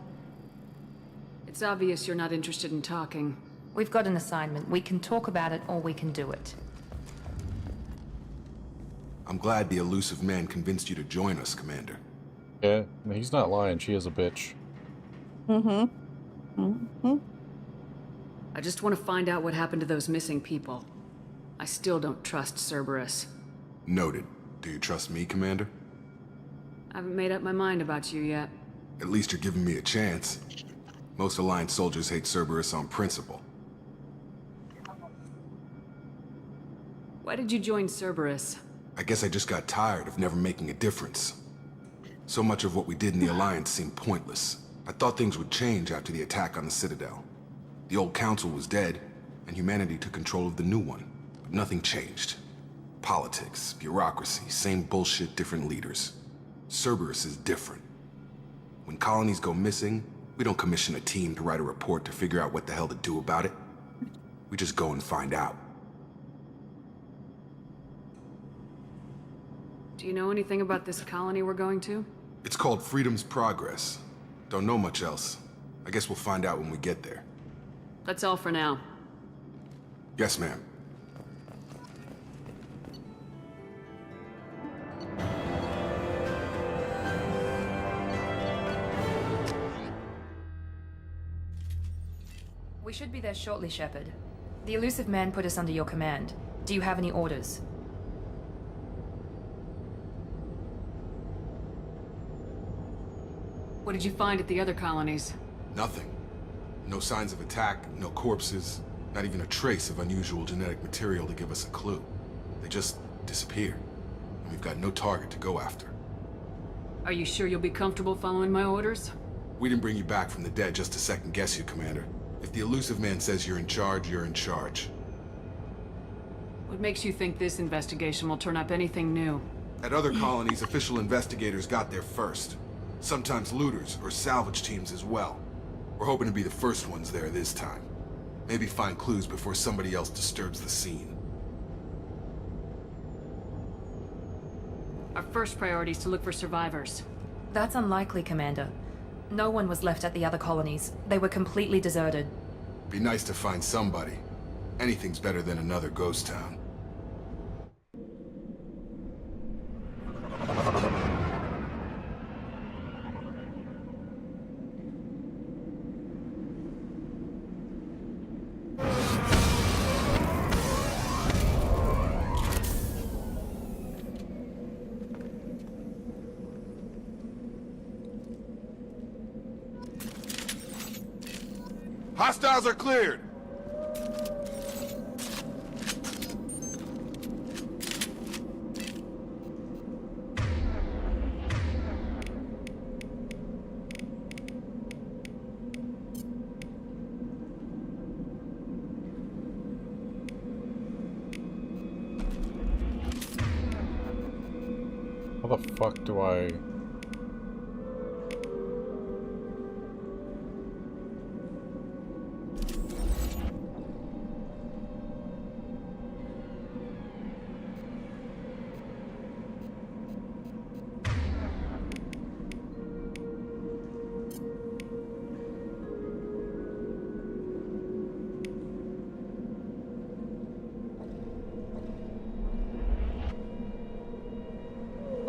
It's obvious you're not interested in talking. We've got an assignment. We can talk about it or we can do it. I'm glad the Elusive Man convinced you to join us, Commander. Yeah, he's not lying. She is a bitch. I just want to find out what happened to those missing people. I still don't trust Cerberus. Noted. Do you trust me, Commander? I haven't made up my mind about you yet. At least you're giving me a chance. Most Alliance soldiers hate Cerberus on principle. Why did you join Cerberus? I guess I just got tired of never making a difference. So much of what we did in the Alliance seemed pointless. I thought things would change after the attack on the Citadel. The old council was dead, and humanity took control of the new one. But nothing changed. Politics, bureaucracy, same bullshit, different leaders. Cerberus is different. When colonies go missing, We don't commission a team to write a report to figure out what the hell to do about it. We just go and find out. Do you know anything about this colony we're going to? It's called Freedom's Progress. Don't know much else. I guess we'll find out when we get there. That's all for now. Yes, ma'am. We should be there shortly, Shepard. The elusive man put us under your command. Do you have any orders? What did you find at the other colonies? Nothing. No signs of attack, no corpses, not even a trace of unusual genetic material to give us a clue. They just disappeared, and we've got no target to go after. Are you sure you'll be comfortable following my orders? We didn't bring you back from the dead just to second guess you, Commander. If the elusive man says you're in charge, you're in charge. What makes you think this investigation will turn up anything new? At other colonies, official investigators got there first. Sometimes looters or salvage teams as well. We're hoping to be the first ones there this time. Maybe find clues before somebody else disturbs the scene. Our first priority is to look for survivors. That's unlikely, Commander. No one was left at the other colonies. They were completely deserted. Be nice to find somebody. Anything's better than another ghost town. Hostiles are cleared! How the fuck do I...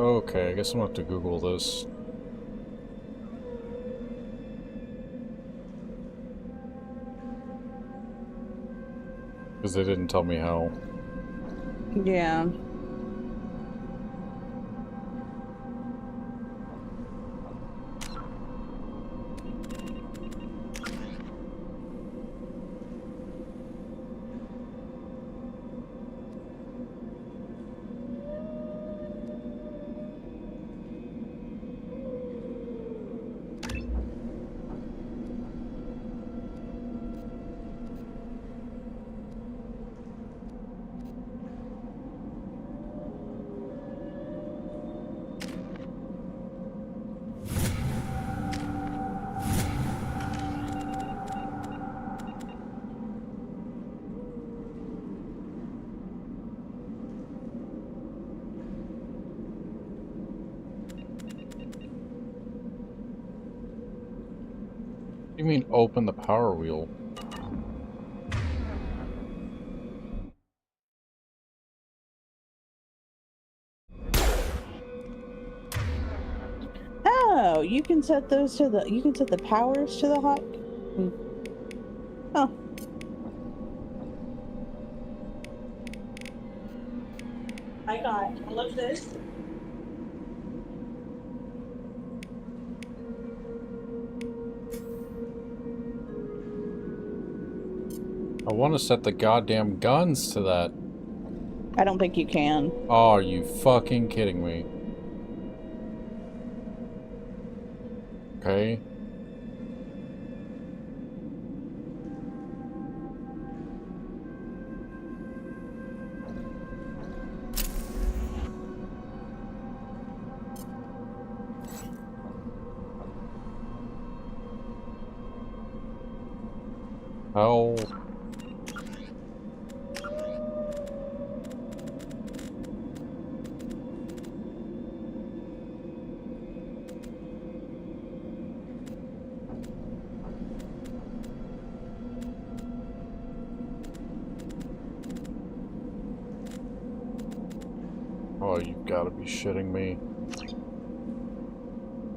Okay, I guess I'm gonna have to Google this. Because they didn't tell me how. Yeah. You mean open the power wheel? Oh, you can set those to the, you can set the powers to the hot. Oh. I got all of this. I want to set the goddamn guns to that. I don't think you can. Oh, are you fucking kidding me? Okay. hell? Oh, you gotta be shitting me.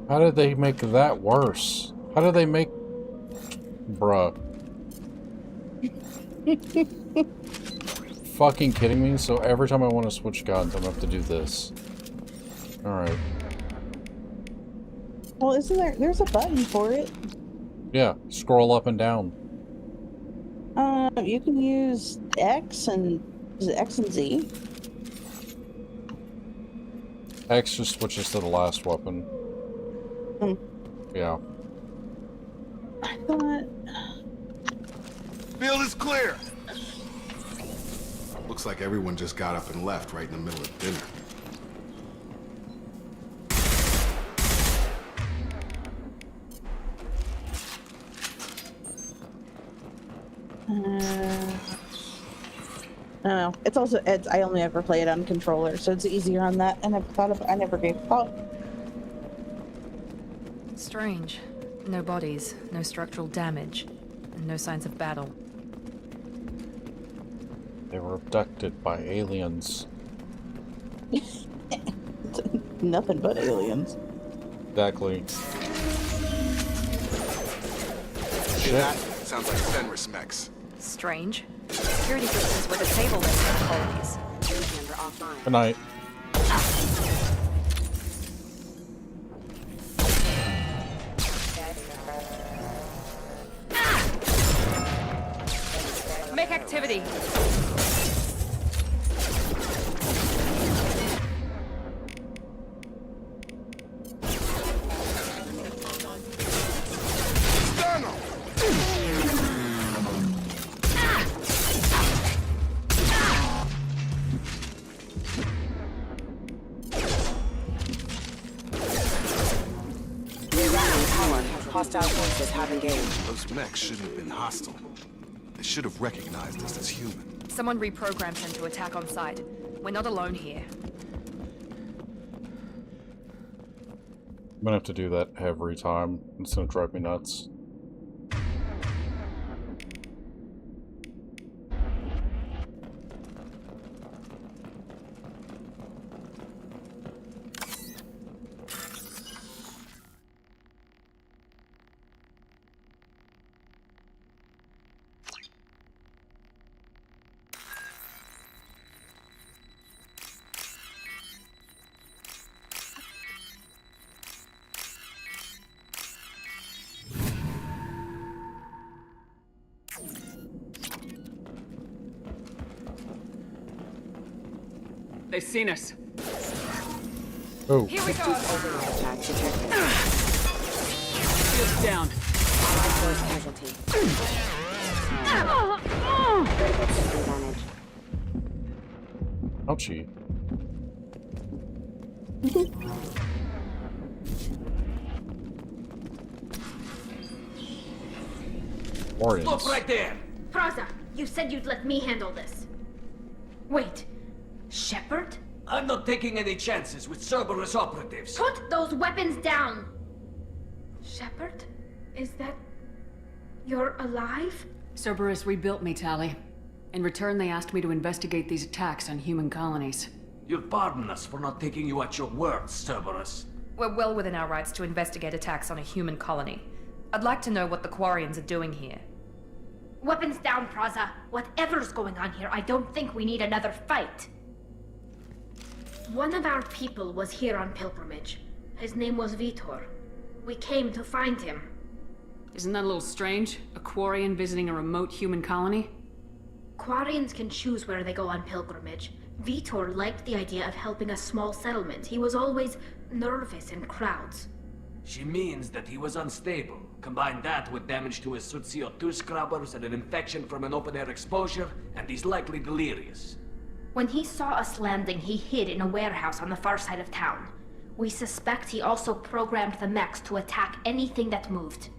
How did they make that worse? How did they make... Bruh. Fucking kidding me? So every time I want to switch guns, I'm gonna have to do this. Alright. Well, isn't there's a button for it? Yeah, scroll up and down. You can use X and... Is it X and Z? X just switches to the last weapon. Yeah. I thought... Field is clear! Looks like everyone just got up and left right in the middle of dinner. I don't know. It's also I only ever play it on controller, so it's easier on that. And I never gave thought. Strange. No bodies, no structural damage, and no signs of battle. They were abducted by aliens. Nothing but aliens. Exactly. Hear that? Sounds like Fenris mechs. Strange. Security systems were disabled in some colonies. Member offline. Good night. Make activity. Hostile forces have engaged. Those mechs shouldn't have been hostile. They should have recognized us as human. Someone reprogrammed him to attack on sight. We're not alone here. I'm gonna have to do that every time. It's gonna drive me nuts. They've seen us. Oh. Here we go. Shields down. First casualty. Critical system damage. Ouchie. Warriors. Right there. Praza, you said you'd let me handle this. Wait, Shepard? I'm not taking any chances with Cerberus operatives. Put those weapons down! Shepard? Is that... you're alive? Cerberus rebuilt me, Tali. In return, they asked me to investigate these attacks on human colonies. You'll pardon us for not taking you at your word, Cerberus. We're well within our rights to investigate attacks on a human colony. I'd like to know what the Quarians are doing here. Weapons down, Praza. Whatever's going on here, I don't think we need another fight. One of our people was here on pilgrimage. His name was Vitor. We came to find him. Isn't that a little strange? A Quarian visiting a remote human colony? Quarians can choose where they go on pilgrimage. Vitor liked the idea of helping a small settlement. He was always nervous in crowds. She means that he was unstable. Combine that with damage to his CO2 scrubbers and an infection from an open-air exposure, and he's likely delirious. When he saw us landing, he hid in a warehouse on the far side of town. We suspect he also programmed the mechs to attack anything that moved.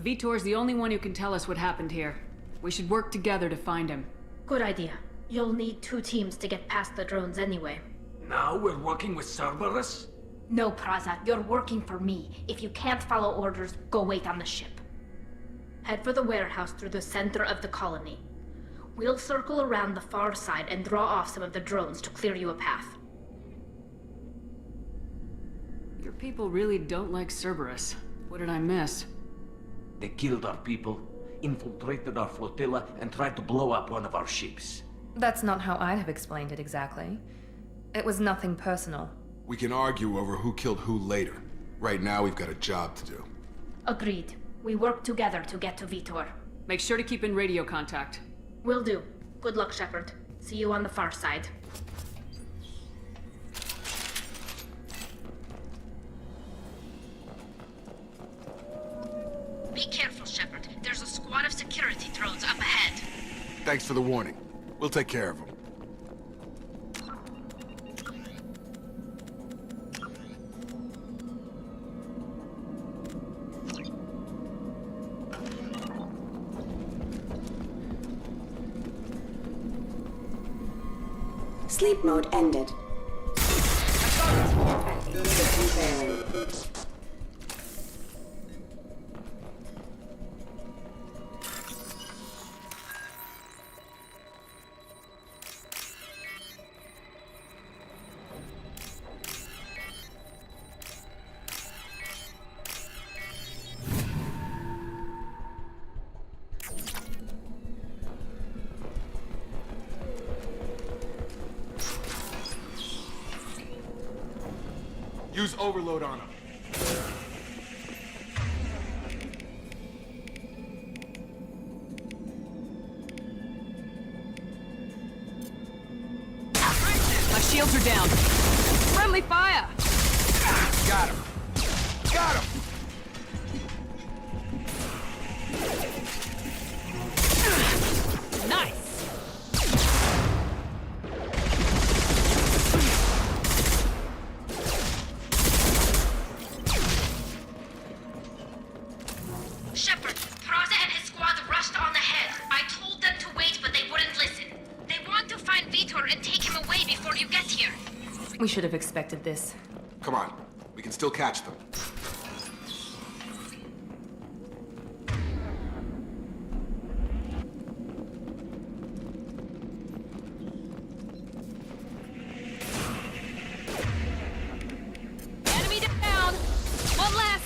Vitor's the only one who can tell us what happened here. We should work together to find him. Good idea. You'll need 2 teams to get past the drones anyway. Now we're working with Cerberus? No, Praza, you're working for me. If you can't follow orders, go wait on the ship. Head for the warehouse through the center of the colony. We'll circle around the far side and draw off some of the drones to clear you a path. Your people really don't like Cerberus. What did I miss? They killed our people, infiltrated our flotilla, and tried to blow up one of our ships. That's not how I'd have explained it exactly. It was nothing personal. We can argue over who killed who later. Right now, we've got a job to do. Agreed. We work together to get to Vitor. Make sure to keep in radio contact. Will do. Good luck, Shepard. See you on the far side. Be careful, Shepard. There's a squad of security drones up ahead. Thanks for the warning. We'll take care of them. Sleep mode ended. Use overload on him. My shields are down. Friendly fire! Got him. Got him! Nice! Shepard, Praza and his squad rushed on ahead. I told them to wait, but they wouldn't listen. They want to find Vitor and take him away before you get here. We should have expected this. Come on. We can still catch them. Enemy down! One less!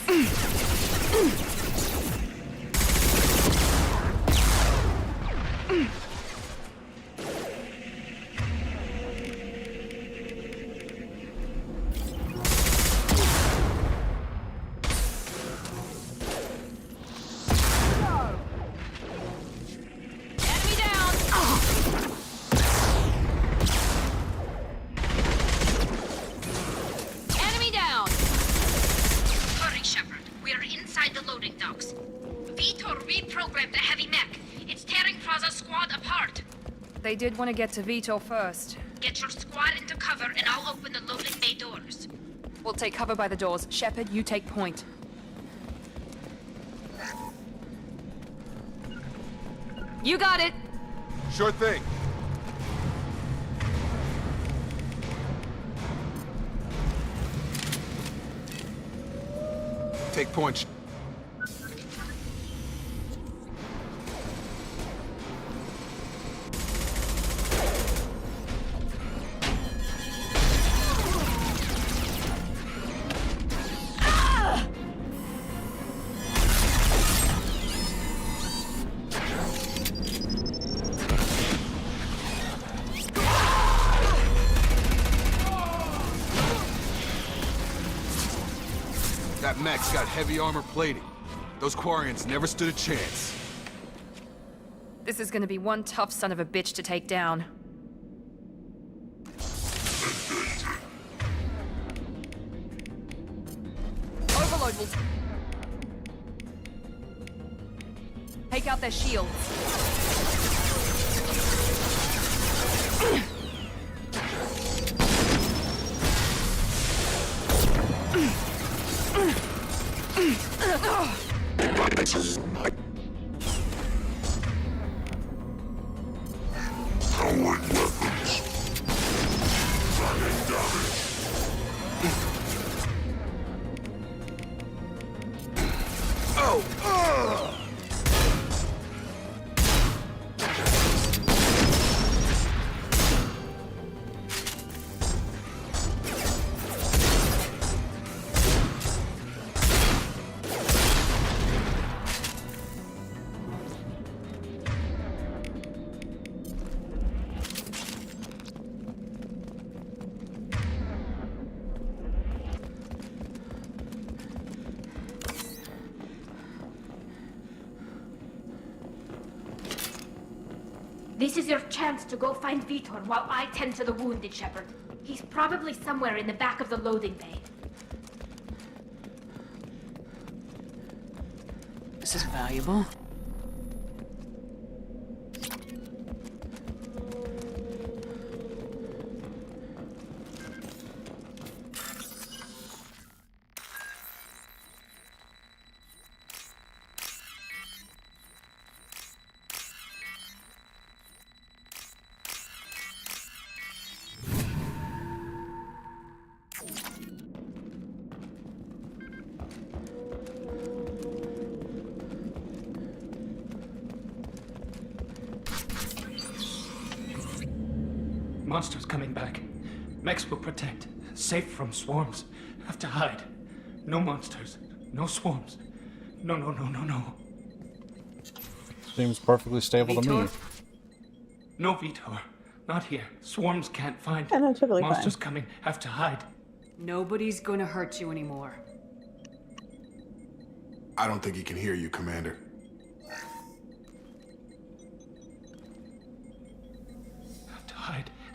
Enemy down! Enemy down! Hurry, Shepard. We are inside the loading docks. Vitor reprogrammed the heavy mech. It's tearing Praza's squad apart. They did want to get to Vitor first. Get your squad into cover and I'll open the loading bay doors. We'll take cover by the doors. Shepard, you take point. You got it! Sure thing. Take point. That mech's got heavy armor plating. Those Quarians never stood a chance. This is gonna be one tough son of a bitch to take down. Overload will take out their shields. This is your chance to go find Vitor while I tend to the wounded, Shepard. He's probably somewhere in the back of the loading bay. This is valuable. Monsters coming back. Mechs will protect. Safe from swarms. Have to hide. No monsters. No swarms. No. Seems perfectly stable to me. No Vitor. Not here. Swarms can't find. Yeah, no, totally Monsters fine. coming. Have to hide. Nobody's gonna hurt you anymore. I don't think he can hear you, Commander.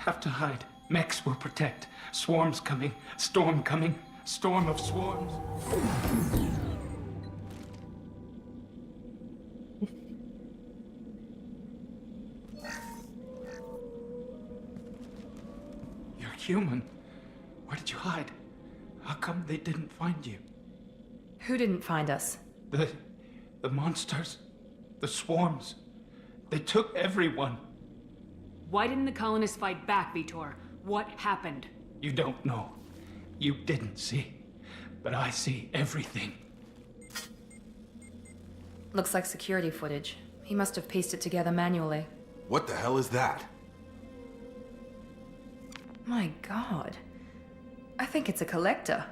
Have to hide. Mechs will protect. Swarms coming. Storm coming. Storm of swarms. You're human. Where did you hide? How come they didn't find you? Who didn't find us? The monsters. The swarms. They took everyone. Why didn't the colonists fight back, Vitor? What happened? You don't know. You didn't see. But I see everything. Looks like security footage. He must have pieced it together manually. What the hell is that? My god. I think it's a collector.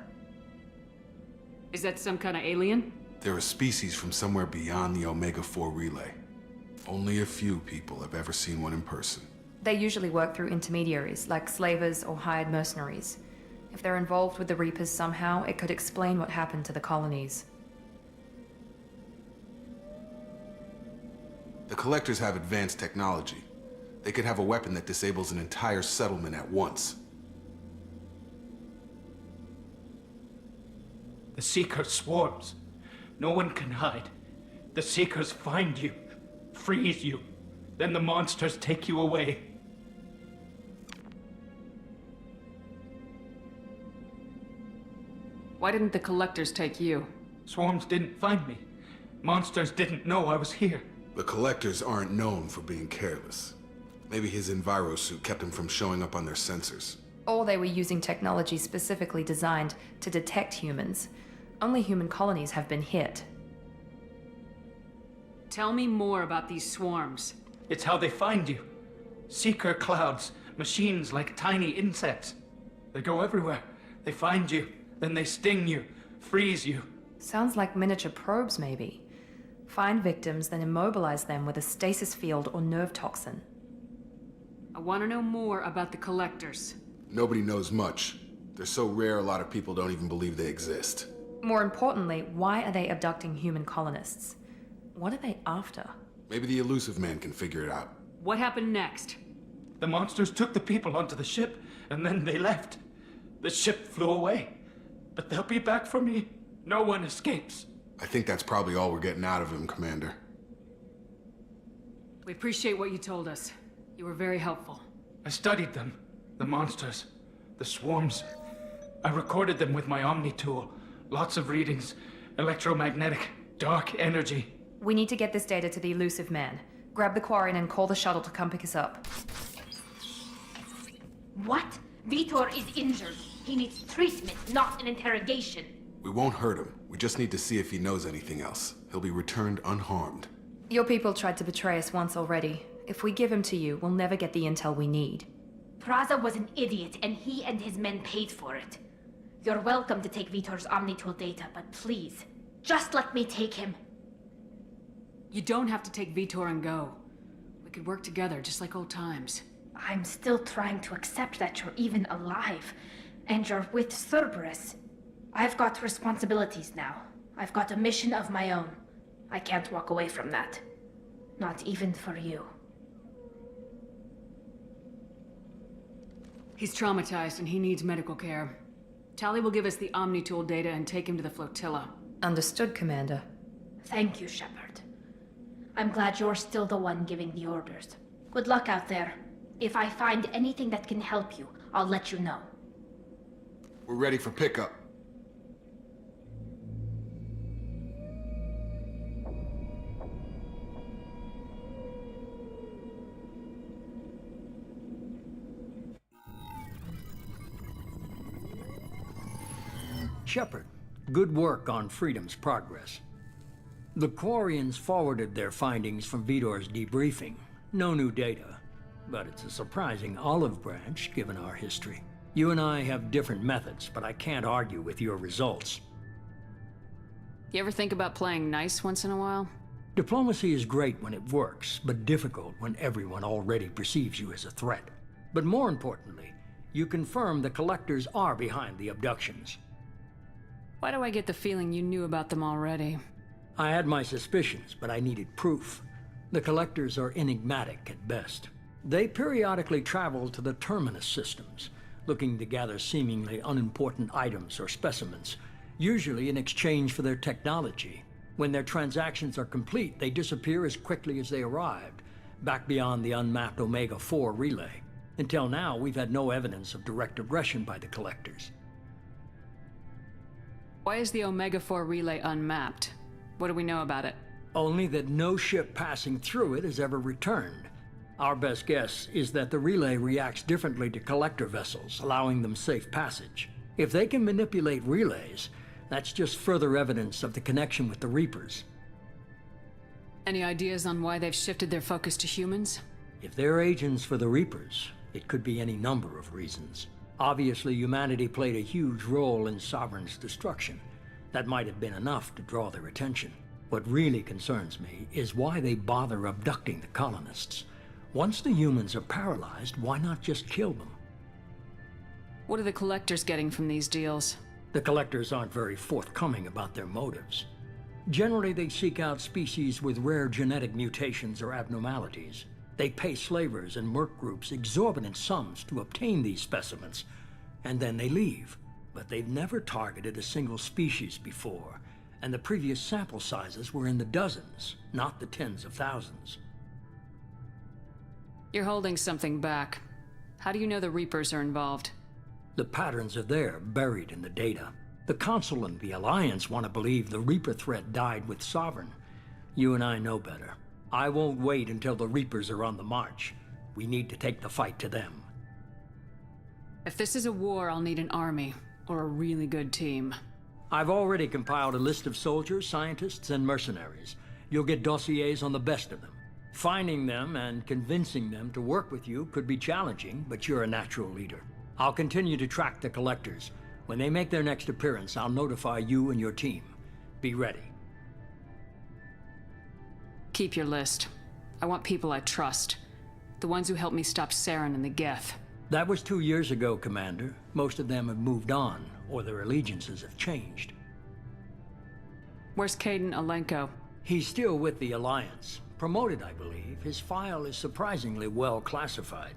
Is that some kind of alien? They're a species from somewhere beyond the Omega-4 relay. Only a few people have ever seen one in person. They usually work through intermediaries, like slavers or hired mercenaries. If they're involved with the Reapers somehow, it could explain what happened to the colonies. The Collectors have advanced technology. They could have a weapon that disables an entire settlement at once. The Seeker swarms. No one can hide. The Seekers find you, freeze you. Then the monsters take you away. Why didn't the collectors take you? Swarms didn't find me. Monsters didn't know I was here. The Collectors aren't known for being careless. Maybe his enviro suit kept him from showing up on their sensors. Or they were using technology specifically designed to detect humans. Only human colonies have been hit. Tell me more about these swarms. It's how they find you. Seeker clouds, machines like tiny insects. They go everywhere. They find you, then they sting you, freeze you. Sounds like miniature probes, maybe. Find victims, then immobilize them with a stasis field or nerve toxin. I want to know more about the collectors. Nobody knows much. They're so rare a lot of people don't even believe they exist. More importantly, why are they abducting human colonists? What are they after? Maybe the Elusive Man can figure it out. What happened next? The monsters took the people onto the ship, and then they left. The ship flew away. But they'll be back for me. No one escapes. I think that's probably all we're getting out of him, Commander. We appreciate what you told us. You were very helpful. I studied them. The monsters. The swarms. I recorded them with my Omni tool. Lots of readings. Electromagnetic. Dark energy. We need to get this data to the Elusive Man. Grab the Quarian and call the shuttle to come pick us up. What? Vitor is injured. He needs treatment, not an interrogation. We won't hurt him. We just need to see if he knows anything else. He'll be returned unharmed. Your people tried to betray us once already. If we give him to you, we'll never get the intel we need. Praza was an idiot, and he and his men paid for it. You're welcome to take Vitor's Omnitool data, but please, just let me take him. You don't have to take Vitor and go. We could work together, just like old times. I'm still trying to accept that you're even alive, and you're with Cerberus. I've got responsibilities now. I've got a mission of my own. I can't walk away from that. Not even for you. He's traumatized and he needs medical care. Tali will give us the Omni Tool data and take him to the flotilla. Understood, Commander. Thank you, Shepard. I'm glad you're still the one giving the orders. Good luck out there. If I find anything that can help you, I'll let you know. We're ready for pickup. Shepard, good work on Freedom's progress. The Quarians forwarded their findings from Vidor's debriefing. No new data, but it's a surprising olive branch given our history. You and I have different methods, but I can't argue with your results. You ever think about playing nice once in a while? Diplomacy is great when it works, but difficult when everyone already perceives you as a threat. But more importantly, you confirm the Collectors are behind the abductions. Why do I get the feeling you knew about them already? I had my suspicions, but I needed proof. The Collectors are enigmatic at best. They periodically travel to the Terminus systems, looking to gather seemingly unimportant items or specimens, usually in exchange for their technology. When their transactions are complete, they disappear as quickly as they arrived, back beyond the unmapped Omega-4 relay. Until now, we've had no evidence of direct aggression by the Collectors. Why is the Omega-4 relay unmapped? What do we know about it? Only that no ship passing through it has ever returned. Our best guess is that the relay reacts differently to Collector vessels, allowing them safe passage. If they can manipulate relays, that's just further evidence of the connection with the Reapers. Any ideas on why they've shifted their focus to humans? If they're agents for the Reapers, it could be any number of reasons. Obviously, humanity played a huge role in Sovereign's destruction. That might have been enough to draw their attention. What really concerns me is why they bother abducting the colonists. Once the humans are paralyzed, why not just kill them? What are the Collectors getting from these deals? The Collectors aren't very forthcoming about their motives. Generally, they seek out species with rare genetic mutations or abnormalities. They pay slavers and merc groups exorbitant sums to obtain these specimens, and then they leave. But they've never targeted a single species before, and the previous sample sizes were in the dozens, not the tens of thousands. You're holding something back. How do you know the Reapers are involved? The patterns are there, buried in the data. The Council and the Alliance want to believe the Reaper threat died with Sovereign. You and I know better. I won't wait until the Reapers are on the march. We need to take the fight to them. If this is a war, I'll need an army, or a really good team. I've already compiled a list of soldiers, scientists, and mercenaries. You'll get dossiers on the best of them. Finding them and convincing them to work with you could be challenging, but you're a natural leader. I'll continue to track the Collectors. When they make their next appearance, I'll notify you and your team. Be ready. Keep your list. I want people I trust. The ones who helped me stop Saren and the Geth. That was 2 years ago, Commander. Most of them have moved on, or their allegiances have changed. Where's Caden Alenko? He's still with the Alliance. Promoted, I believe. His file is surprisingly well classified.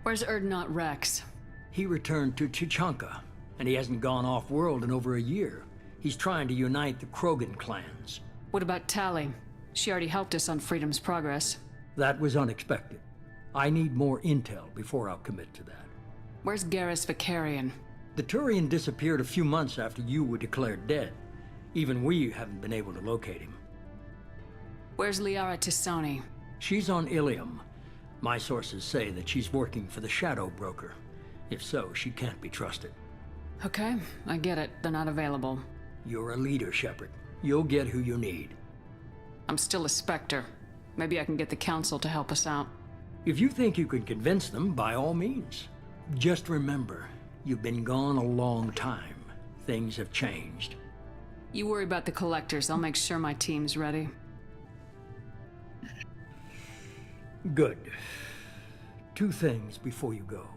Where's Erdnot Rex? He returned to Chichanka, and he hasn't gone off-world in over a year. He's trying to unite the Krogan clans. What about Tali? She already helped us on Freedom's progress. That was unexpected. I need more intel before I'll commit to that. Where's Garrus Vicarian? The Turian disappeared a few months after you were declared dead. Even we haven't been able to locate him. Where's Liara Tisoni? She's on Ilium. My sources say that she's working for the Shadow Broker. If so, she can't be trusted. Okay, I get it. They're not available. You're a leader, Shepard. You'll get who you need. I'm still a Spectre. Maybe I can get the Council to help us out. If you think you can convince them, by all means. Just remember, you've been gone a long time. Things have changed. You worry about the Collectors. I'll make sure my team's ready. Good. 2 things before you go.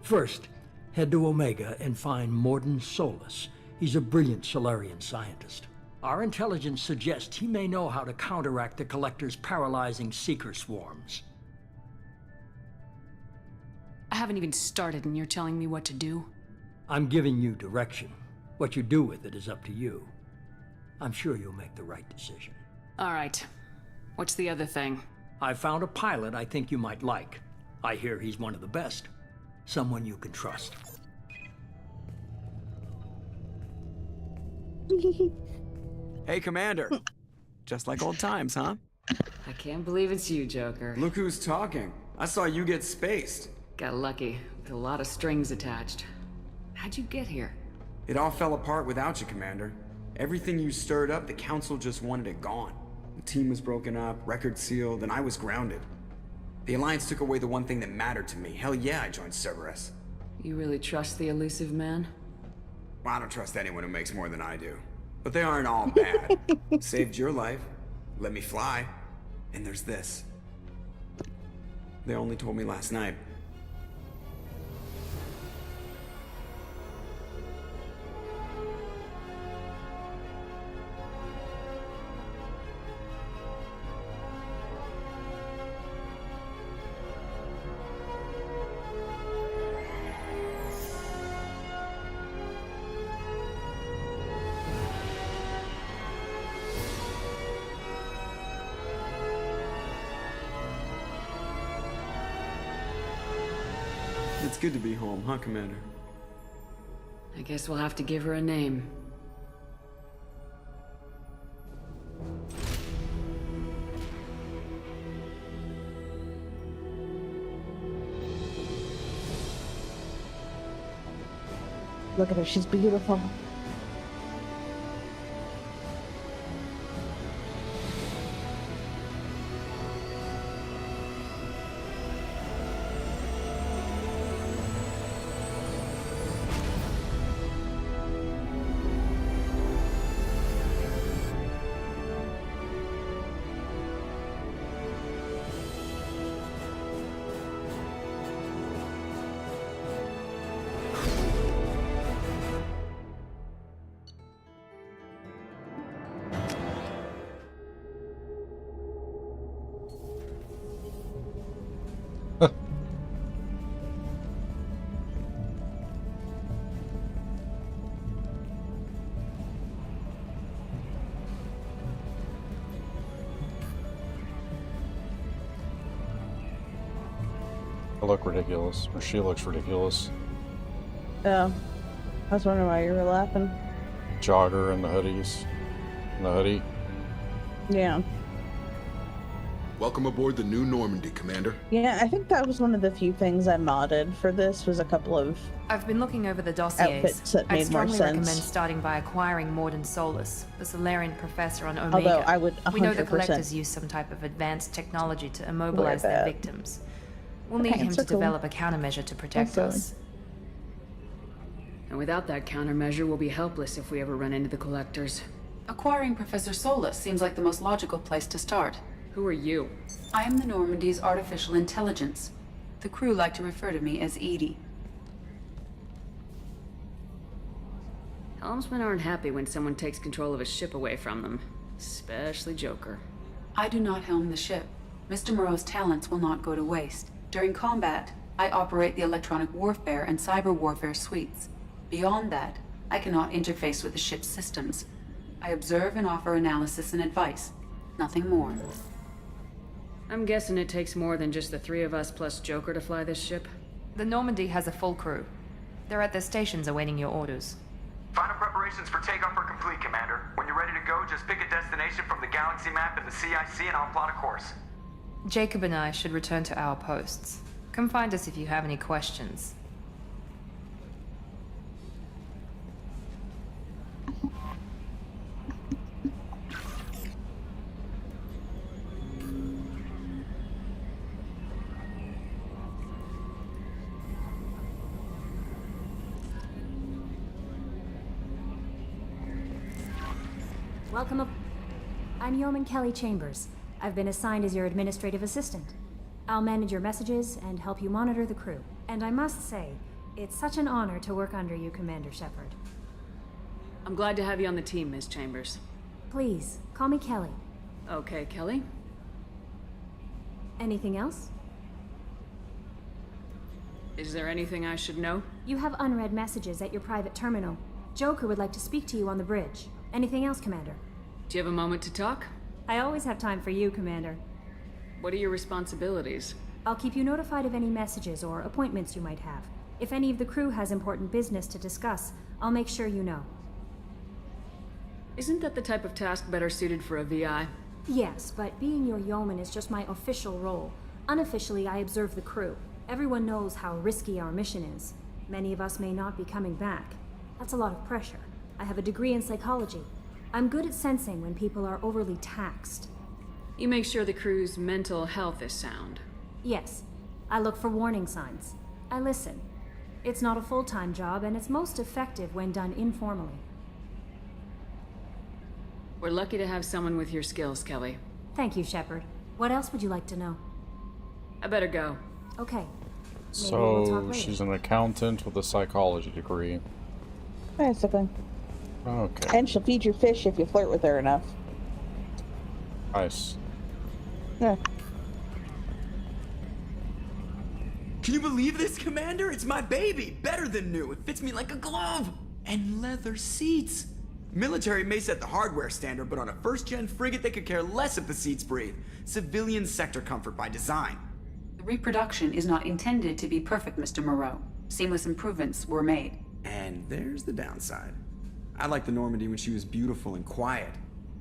First, head to Omega and find Morden Solus. He's a brilliant Solarian scientist. Our intelligence suggests he may know how to counteract the Collector's paralyzing Seeker swarms. I haven't even started and you're telling me what to do? I'm giving you direction. What you do with it is up to you. I'm sure you'll make the right decision. All right. What's the other thing? I found a pilot I think you might like. I hear he's one of the best. Someone you can trust. Hey, Commander. Just like old times, huh? I can't believe it's you, Joker. Look who's talking. I saw you get spaced. Got lucky, with a lot of strings attached. How'd you get here? It all fell apart without you, Commander. Everything you stirred up, the Council just wanted it gone. The team was broken up, record sealed, and I was grounded. The Alliance took away the one thing that mattered to me. Hell yeah, I joined Cerberus. You really trust the elusive man? Well, I don't trust anyone who makes more than I do. But they aren't all bad. Saved your life, let me fly, and there's this. They only told me last night. It's good to be home, huh, Commander? I guess we'll have to give her a name. Look at her, she's beautiful. I look ridiculous, or she looks ridiculous. Oh, I was wondering why you were laughing. Jogger and the hoodies, and the hoodie. Yeah. Welcome aboard the new Normandy, Commander. Yeah, I think that was one of the few things I modded for this, was a couple of I've been looking over the dossiers. outfits that I'd made more strongly sense. recommend starting by acquiring Morden Solus, the Solarian professor on Omega. Although I would We know the 100% collectors use some type of advanced technology to immobilize wear their that. victims. We'll need him Pants to are cool. develop a countermeasure to protect Also- us. And without that countermeasure, we'll be helpless if we ever run into the collectors. Acquiring Professor Solus seems like the most logical place to start. Who are you? I am the Normandy's artificial intelligence. The crew like to refer to me as Edie. Helmsmen aren't happy when someone takes control of a ship away from them. Especially Joker. I do not helm the ship. Mr. Moreau's talents will not go to waste. During combat, I operate the electronic warfare and cyber warfare suites. Beyond that, I cannot interface with the ship's systems. I observe and offer analysis and advice. Nothing more. I'm guessing it takes more than just the three of us plus Joker to fly this ship. The Normandy has a full crew. They're at their stations awaiting your orders. Final preparations for takeoff are complete, Commander. When you're ready to go, just pick a destination from the galaxy map and the CIC and I'll plot a course. Jacob and I should return to our posts. Come find us if you have any questions. Welcome up. I'm Yeoman Kelly Chambers. I've been assigned as your administrative assistant. I'll manage your messages and help you monitor the crew. And I must say, it's such an honor to work under you, Commander Shepard. I'm glad to have you on the team, Ms. Chambers. Please, call me Kelly. Okay, Kelly. Anything else? Is there anything I should know? You have unread messages at your private terminal. Joker would like to speak to you on the bridge. Anything else, Commander? Do you have a moment to talk? I always have time for you, Commander. What are your responsibilities? I'll keep you notified of any messages or appointments you might have. If any of the crew has important business to discuss, I'll make sure you know. Isn't that the type of task better suited for a VI? Yes, but being your yeoman is just my official role. Unofficially, I observe the crew. Everyone knows how risky our mission is. Many of us may not be coming back. That's a lot of pressure. I have a degree in psychology. I'm good at sensing when people are overly taxed. You make sure the crew's mental health is sound. Yes. I look for warning signs. I listen. It's not a full-time job, and it's most effective when done informally. We're lucky to have someone with your skills, Kelly. Thank you, Shepard. What else would you like to know? I better go. Okay. So, she's an accountant with a psychology degree. Basically. Okay. And she'll feed your fish if you flirt with her enough. Nice. Yeah. Can you believe this, Commander? It's my baby! Better than new. It fits me like a glove! And leather seats! Military may set the hardware standard, but on a first-gen frigate, they could care less if the seats breathe. Civilian sector comfort by design. The reproduction is not intended to be perfect, Mr. Moreau. Seamless improvements were made. And there's the downside. I liked the Normandy when she was beautiful and quiet.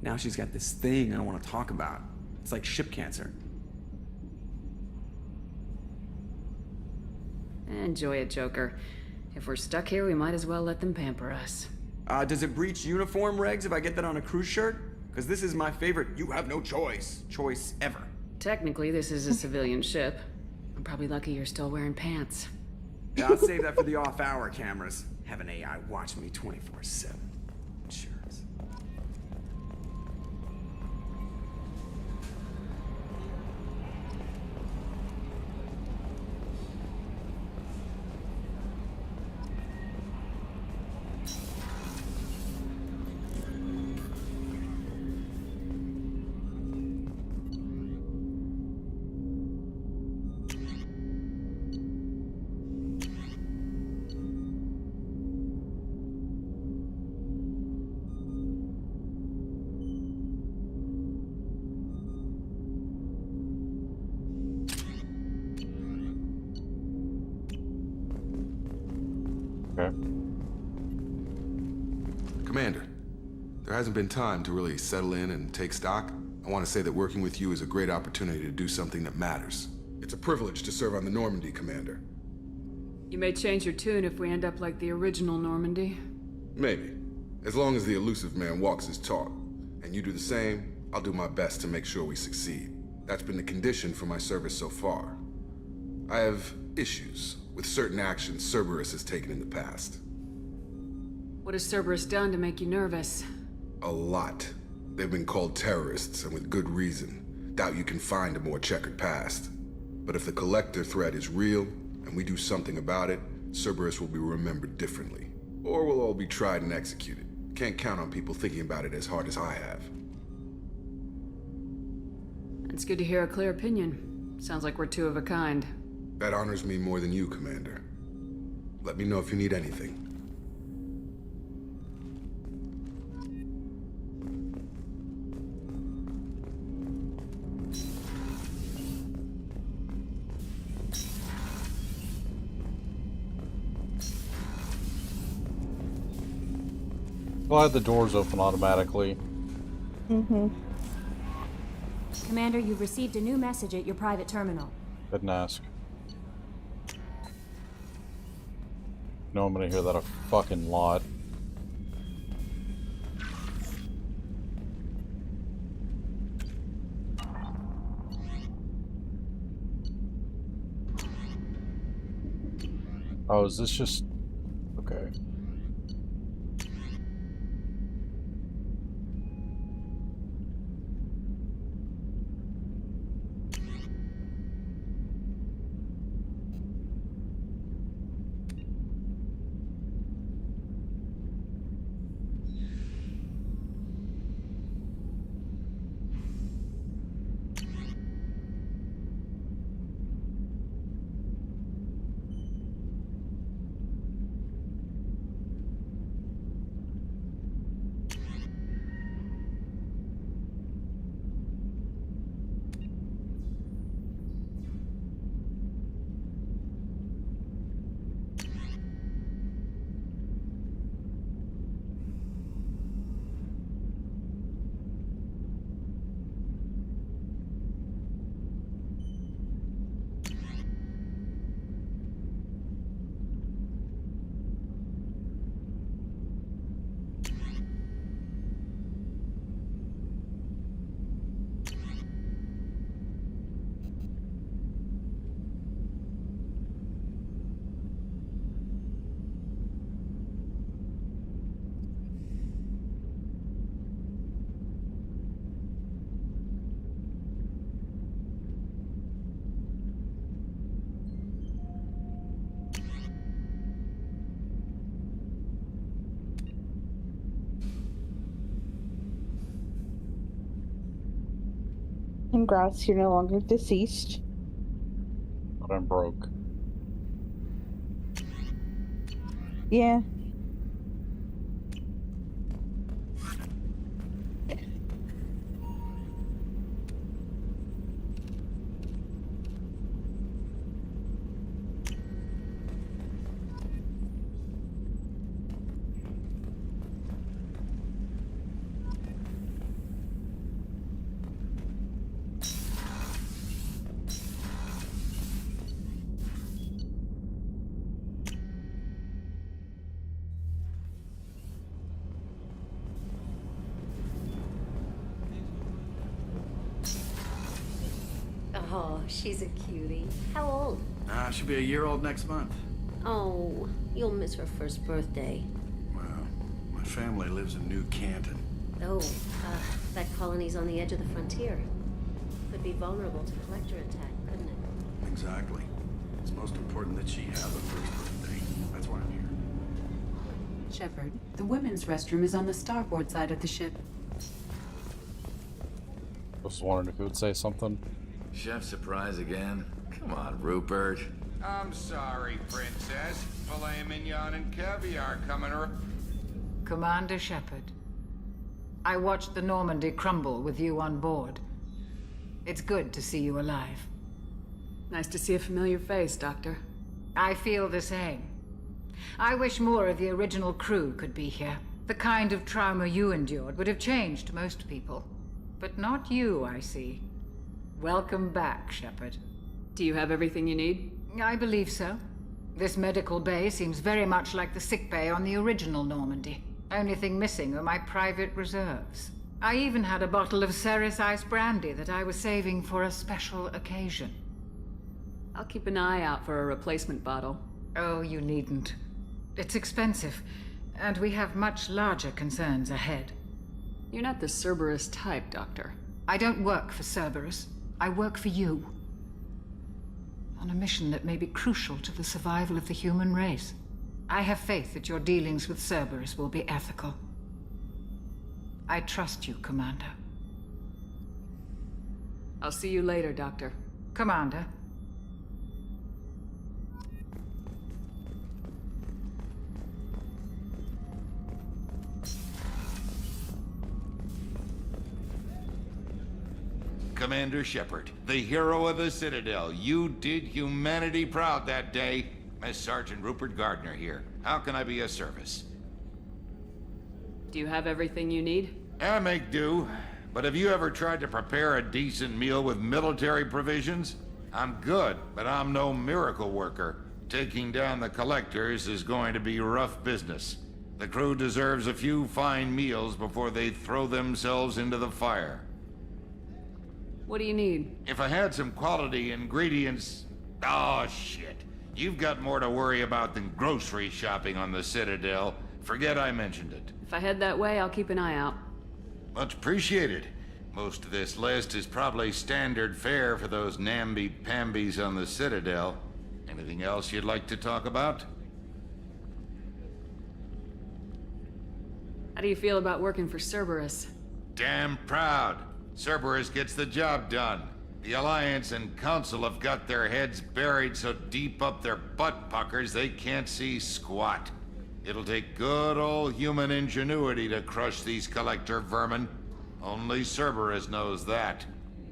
Now she's got this thing I don't want to talk about. It's like ship cancer. Enjoy it, Joker. If we're stuck here, we might as well let them pamper us. Does it breach uniform regs if I get that on a cruise shirt? Because this is my favorite you have no choice ever. Technically, this is a civilian ship. I'm probably lucky you're still wearing pants. Yeah, I'll save that for the off-hour cameras. Have an AI watch me 24/7. Sure. Okay. Commander, there hasn't been time to really settle in and take stock. I want to say that working with you is a great opportunity to do something that matters. It's a privilege to serve on the Normandy, Commander. You may change your tune if we end up like the original Normandy. Maybe. As long as the elusive man walks his talk, and you do the same, I'll do my best to make sure we succeed. That's been the condition for my service so far. I have issues with certain actions Cerberus has taken in the past. What has Cerberus done to make you nervous? A lot. They've been called terrorists, and with good reason. Doubt you can find a more checkered past. But if the Collector threat is real, and we do something about it, Cerberus will be remembered differently. Or we'll all be tried and executed. Can't count on people thinking about it as hard as I have. It's good to hear a clear opinion. Sounds like we're two of a kind. That honors me more than you, Commander. Let me know if you need anything. Glad the doors open automatically. Mm-hmm. Commander, you've received a new message at your private terminal. Didn't ask. No, I'm gonna hear that a fucking lot. Oh, is this just... okay. Congrats, you're no longer deceased. But I'm broke. Yeah. Oh, she's a cutie. How old? She'll be a year old next month. Oh, you'll miss her first birthday. Well, my family lives in New Canton. Oh, that colony's on the edge of the frontier. Could be vulnerable to collector attack, couldn't it? Exactly. It's most important that she have a first birthday. That's why I'm here. Shepard, the women's restroom is on the starboard side of the ship. Just wondering if you would say something. Chef surprise again? Come on, Rupert. I'm sorry, Princess. Filet mignon and caviar coming Commander Shepard, I watched the Normandy crumble with you on board. It's good to see you alive. Nice to see a familiar face, Doctor. I feel the same. I wish more of the original crew could be here. The kind of trauma you endured would have changed most people. But not you, I see. Welcome back, Shepard. Do you have everything you need? I believe so. This medical bay seems very much like the sick bay on the original Normandy. Only thing missing are my private reserves. I even had a bottle of Ceres Ice brandy that I was saving for a special occasion. I'll keep an eye out for a replacement bottle. Oh, you needn't. It's expensive, and we have much larger concerns ahead. You're not the Cerberus type, Doctor. I don't work for Cerberus. I work for you. On a mission that may be crucial to the survival of the human race. I have faith that your dealings with Cerberus will be ethical. I trust you, Commander. I'll see you later, Doctor. Commander. Commander Shepard, the hero of the Citadel. You did humanity proud that day. Miss Sergeant Rupert Gardner here. How can I be of service? Do you have everything you need? I make do. But have you ever tried to prepare a decent meal with military provisions? I'm good, but I'm no miracle worker. Taking down the collectors is going to be rough business. The crew deserves a few fine meals before they throw themselves into the fire. What do you need? If I had some quality ingredients... Oh, shit. You've got more to worry about than grocery shopping on the Citadel. Forget I mentioned it. If I head that way, I'll keep an eye out. Much appreciated. Most of this list is probably standard fare for those namby-pambies on the Citadel. Anything else you'd like to talk about? How do you feel about working for Cerberus? Damn proud. Cerberus gets the job done. The Alliance and Council have got their heads buried so deep up their butt puckers they can't see squat. It'll take good old human ingenuity to crush these collector vermin. Only Cerberus knows that.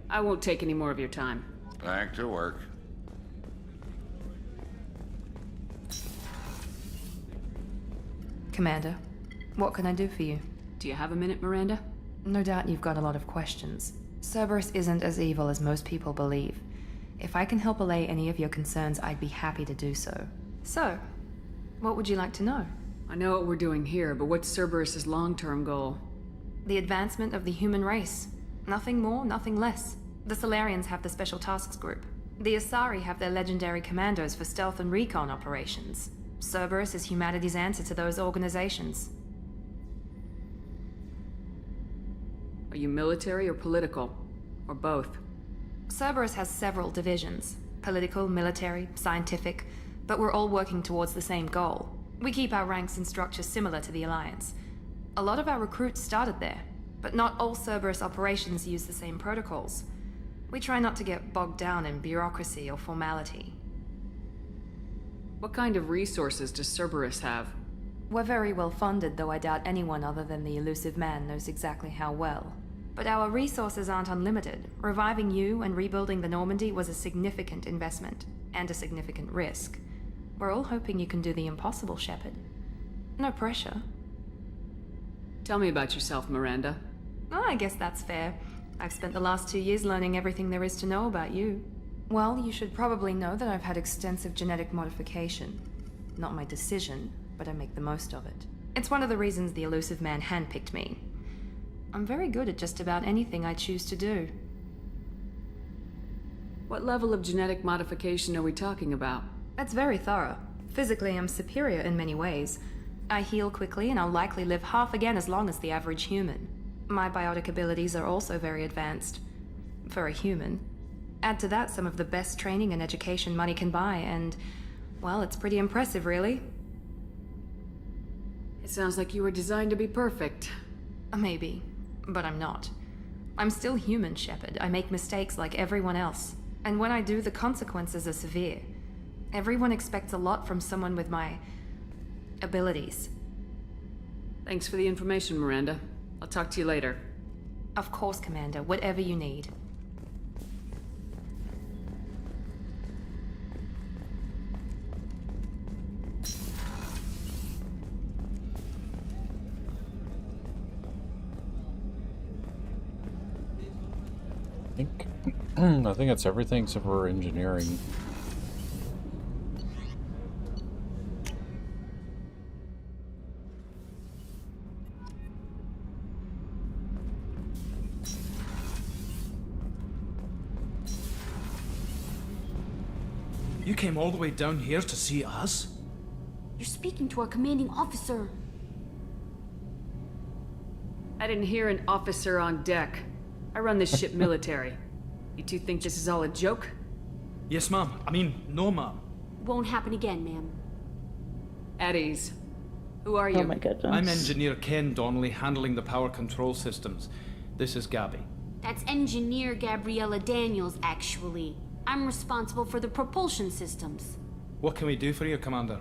I won't take any more of your time. Back to work. Commander, what can I do for you? Do you have a minute, Miranda? No doubt you've got a lot of questions. Cerberus isn't as evil as most people believe. If I can help allay any of your concerns, I'd be happy to do so. So, what would you like to know? I know what we're doing here, but what's Cerberus's long-term goal? The advancement of the human race. Nothing more, nothing less. The Solarians have the Special Tasks Group. The Asari have their legendary commandos for stealth and recon operations. Cerberus is humanity's answer to those organizations. Are you military or political? Or both? Cerberus has several divisions. Political, military, scientific, but we're all working towards the same goal. We keep our ranks and structure similar to the Alliance. A lot of our recruits started there, but not all Cerberus operations use the same protocols. We try not to get bogged down in bureaucracy or formality. What kind of resources does Cerberus have? We're very well funded, though I doubt anyone other than the elusive man knows exactly how well. But our resources aren't unlimited. Reviving you and rebuilding the Normandy was a significant investment, and a significant risk. We're all hoping you can do the impossible, Shepard. No pressure. Tell me about yourself, Miranda. Oh, I guess that's fair. I've spent the last 2 years learning everything there is to know about you. Well, you should probably know that I've had extensive genetic modification. Not my decision, but I make the most of it. It's one of the reasons the elusive man handpicked me. I'm very good at just about anything I choose to do. What level of genetic modification are we talking about? That's very thorough. Physically, I'm superior in many ways. I heal quickly, and I'll likely live half again as long as the average human. My biotic abilities are also very advanced. For a human. Add to that some of the best training and education money can buy, and, well, it's pretty impressive, really. It sounds like you were designed to be perfect. Maybe, but I'm not. I'm still human, Shepard. I make mistakes like everyone else. And when I do, the consequences are severe. Everyone expects a lot from someone with my abilities. Thanks for the information, Miranda. I'll talk to you later. Of course, Commander. Whatever you need. I think it's everything except for engineering. You came all the way down here to see us? You're speaking to our commanding officer. I didn't hear an officer on deck. I run this ship military. You two think this is all a joke? Yes, ma'am. I mean, no, ma'am. Won't happen again, ma'am. At ease. Who are you? Oh my goodness. I'm Engineer Ken Donnelly, handling the power control systems. This is Gabby. That's Engineer Gabriella Daniels, actually. I'm responsible for the propulsion systems. What can we do for you, Commander?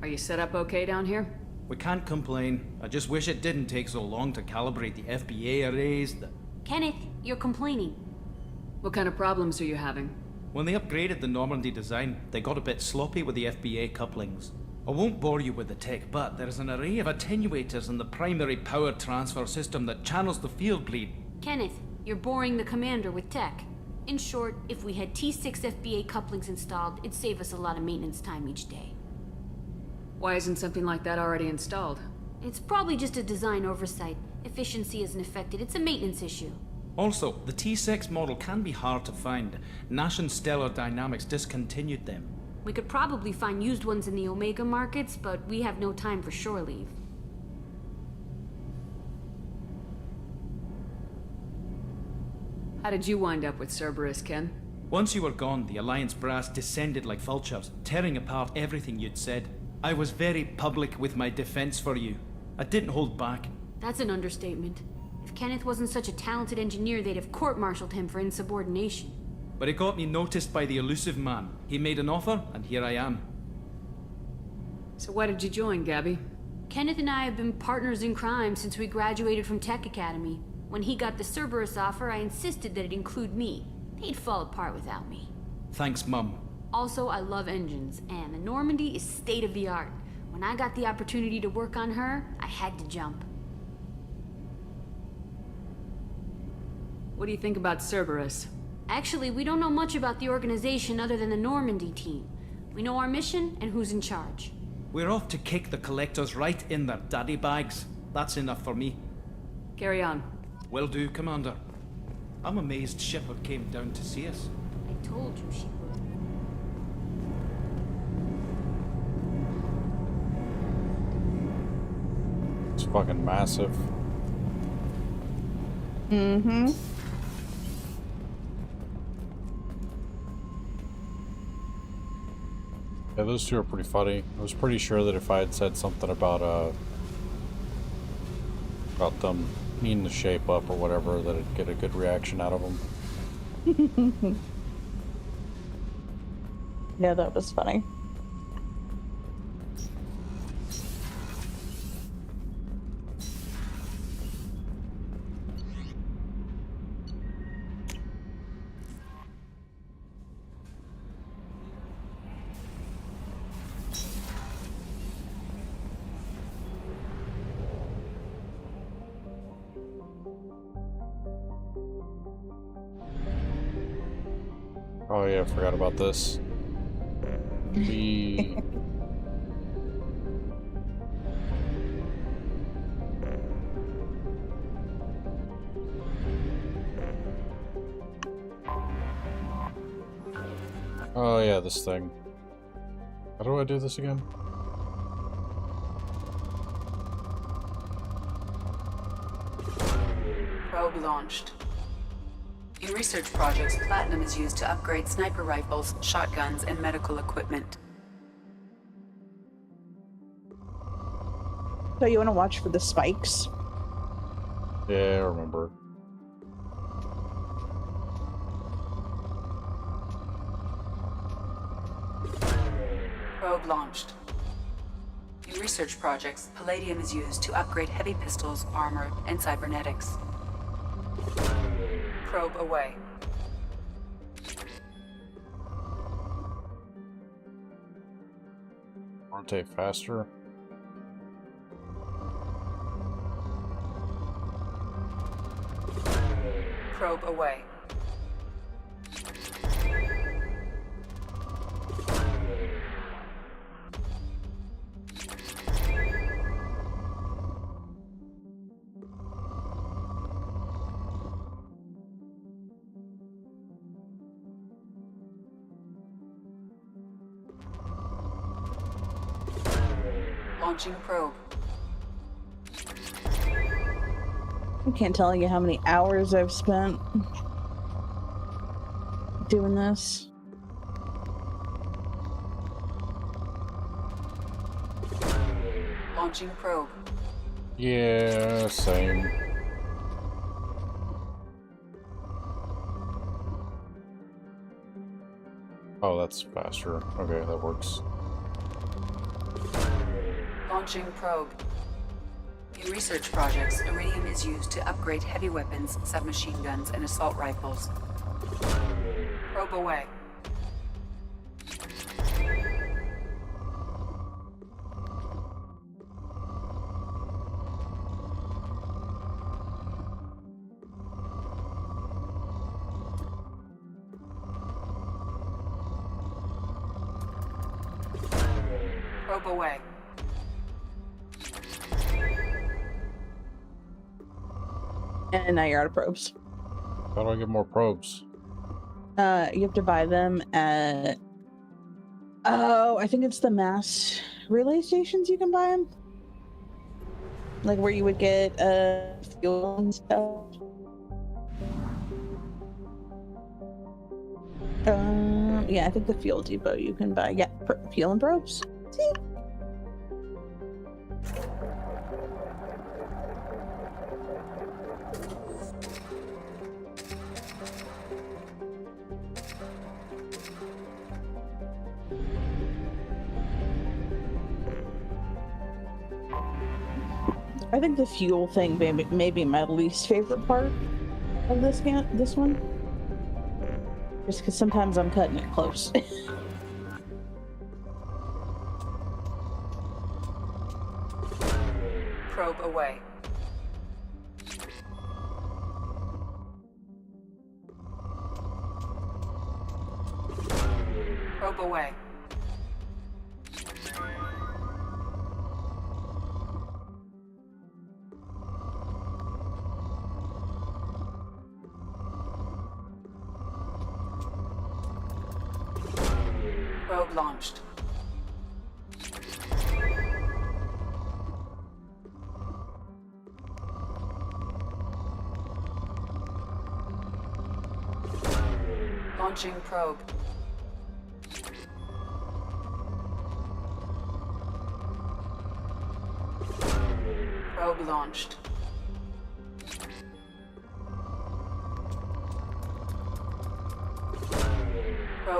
Are you set up okay down here? We can't complain. I just wish it didn't take so long to calibrate the FBA arrays. Kenneth, you're complaining. What kind of problems are you having? When they upgraded the Normandy design, they got a bit sloppy with the FBA couplings. I won't bore you with the tech, but there's an array of attenuators in the primary power transfer system that channels the field bleed. Kenneth, you're boring the commander with tech. In short, if we had T6 FBA couplings installed, it'd save us a lot of maintenance time each day. Why isn't something like that already installed? It's probably just a design oversight. Efficiency isn't affected, it's a maintenance issue. Also, the T6 model can be hard to find. Nash and Stellar Dynamics discontinued them. We could probably find used ones in the Omega markets, but we have no time for shore leave. How did you wind up with Cerberus, Ken? Once you were gone, the Alliance brass descended like vultures, tearing apart everything you'd said. I was very public with my defense for you. I didn't hold back. That's an understatement. If Kenneth wasn't such a talented engineer, they'd have court-martialed him for insubordination. But it got me noticed by the elusive man. He made an offer, and here I am. So why did you join, Gabby? Kenneth and I have been partners in crime since we graduated from Tech Academy. When he got the Cerberus offer, I insisted that it include me. They'd fall apart without me. Thanks, Mum. Also, I love engines, and the Normandy is state-of-the-art. When I got the opportunity to work on her, I had to jump. What do you think about Cerberus? Actually, we don't know much about the organization other than the Normandy team. We know our mission and who's in charge. We're off to kick the collectors right in their daddy bags. That's enough for me. Carry on. Will do, Commander. I'm amazed Shepard came down to see us. I told you she would. It's fucking massive. Mm-hmm. Yeah, those two are pretty funny. I was pretty sure that if I had said something about them needing to shape up or whatever, that I'd get a good reaction out of them. Yeah, that was funny. Oh yeah, I forgot about this. We... Oh yeah, this thing. How do I do this again? Probe launched. In research projects, platinum is used to upgrade sniper rifles, shotguns, and medical equipment. So you want to watch for the spikes? Yeah, I remember. Probe launched. In research projects, palladium is used to upgrade heavy pistols, armor, and cybernetics. Probe away. Aren't they faster? Probe away. Launching probe. I can't tell you how many hours I've spent doing this. Launching probe. Yeah, same. Oh, that's faster. Okay, that works. Launching probe. In research projects, iridium is used to upgrade heavy weapons, submachine guns, and assault rifles. Probe away. Probe away. And now you're out of probes. How do I get more probes? You have to buy them at... Oh, I think it's the mass relay stations you can buy them. Like where you would get fuel and stuff. Yeah, I think the fuel depot you can buy. Yeah, fuel and probes. See? I think the fuel thing may be my least favorite part of this one. Just because sometimes I'm cutting it close. Probe away. Probe away. Probe launched. Launching probe. Probe launched.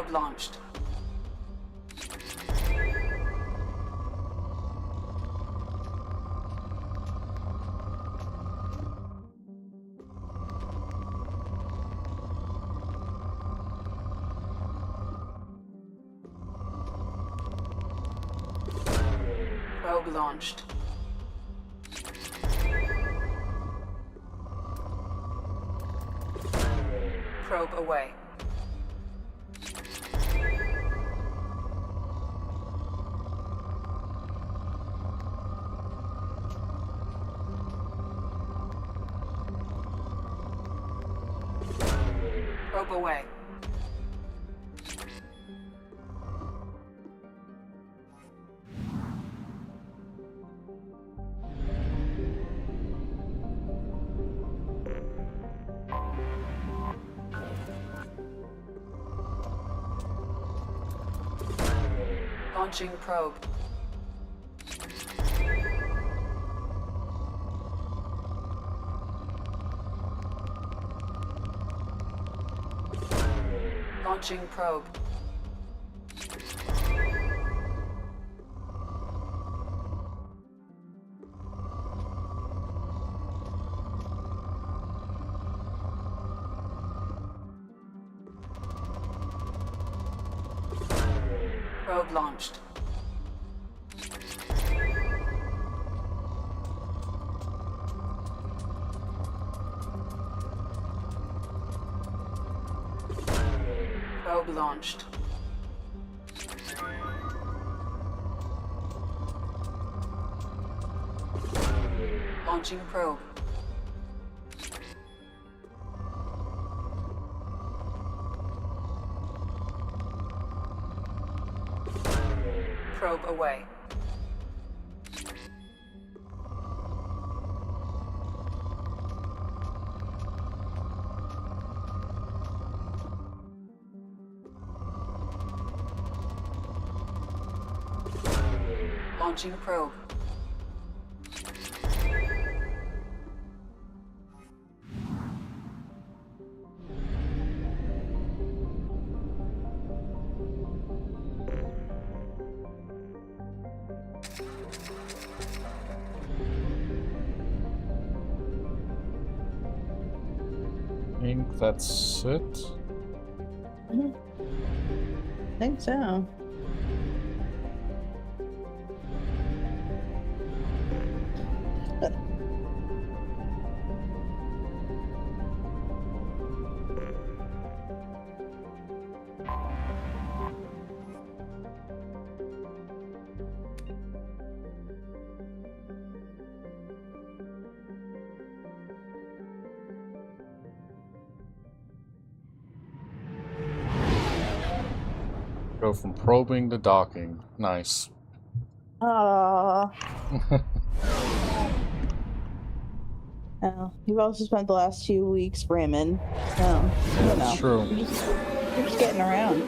Probe launched. Probe launched. Probe away. Probe away. Launching probe. Launching probe. Probe launched. Probe launched. Launching probe. Probe away. Launching probe. I think that's it. I think so. Go from probing to docking. Nice. Oh, you've also spent the last 2 weeks ramming. So, you That's know, true. you're just getting around.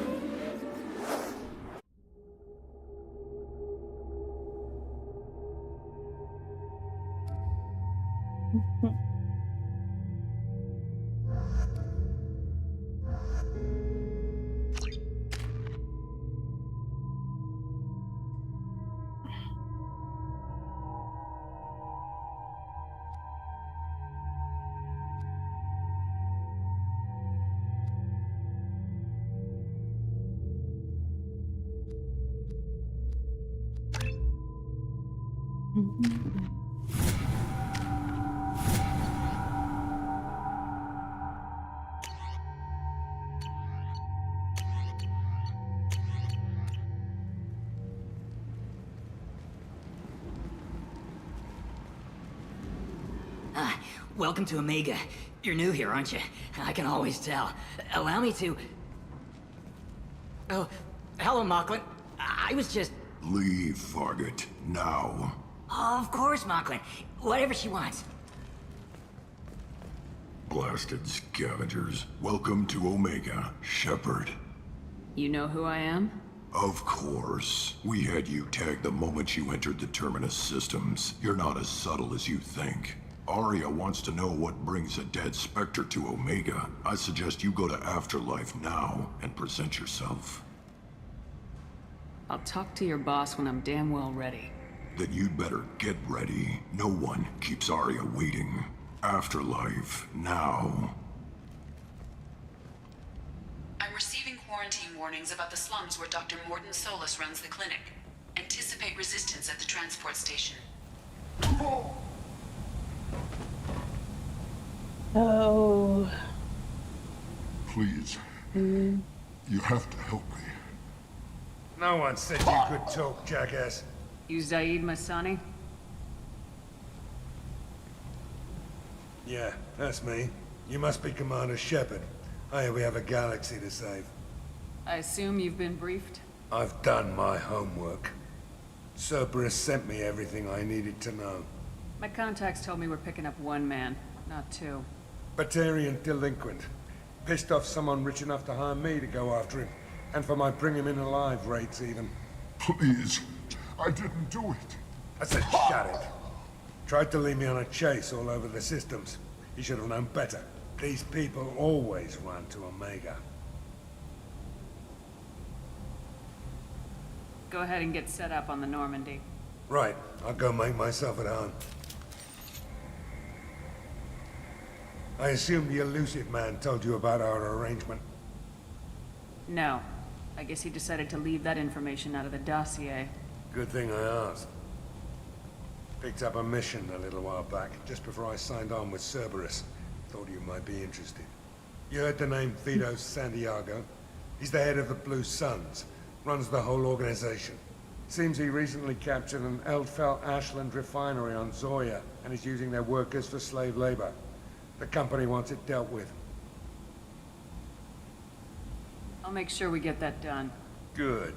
Welcome to Omega. You're new here, aren't you? I can always tell. Allow me to... Oh, hello, Mocklin. I was just... Leave, Fargate. Now. Oh, of course, Mocklin. Whatever she wants. Blasted scavengers. Welcome to Omega, Shepard. You know who I am? Of course. We had you tagged the moment you entered the Terminus systems. You're not as subtle as you think. Arya wants to know what brings a dead Spectre to Omega. I suggest you go to Afterlife now and present yourself. I'll talk to your boss when I'm damn well ready. Then you'd better get ready. No one keeps Arya waiting. Afterlife now. I'm receiving quarantine warnings about the slums where Dr. Morton Solus runs the clinic. Anticipate resistance at the transport station. Oh. Please. You have to help me. No one said you could talk, jackass. You Zaid Masani? Yeah, that's me. You must be Commander Shepard. Hey, we have a galaxy to save. I assume you've been briefed? I've done my homework. Cerberus sent me everything I needed to know. My contacts told me we're picking up one man, not two. Batarian delinquent. Pissed off someone rich enough to hire me to go after him. And for my bring him in alive rates even. Please. I didn't do it. I said shut it. Tried to lead me on a chase all over the systems. He should have known better. These people always run to Omega. Go ahead and get set up on the Normandy. Right, I'll go make myself at home. I assume the elusive man told you about our arrangement. No. I guess he decided to leave that information out of the dossier. Good thing I asked. Picked up a mission a little while back, just before I signed on with Cerberus. Thought you might be interested. You heard the name Vito Santiago? He's the head of the Blue Suns. Runs the whole organization. Seems he recently captured an Eldfell Ashland refinery on Zoya, and is using their workers for slave labor. The company wants it dealt with. I'll make sure we get that done. Good.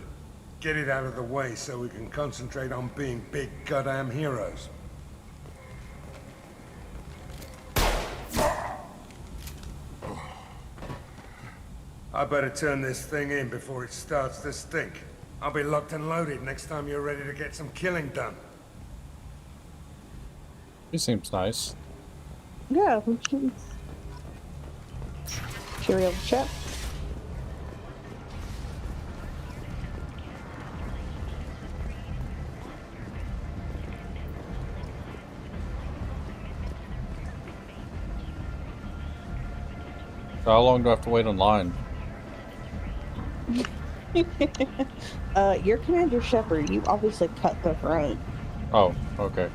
Get it out of the way so we can concentrate on being big goddamn heroes. I better turn this thing in before it starts to stink. I'll be locked and loaded next time you're ready to get some killing done. He seems nice. Yeah, cheery old chap. So how long do I have to wait in line? You're Commander Shepard. You obviously cut the front. Oh, okay.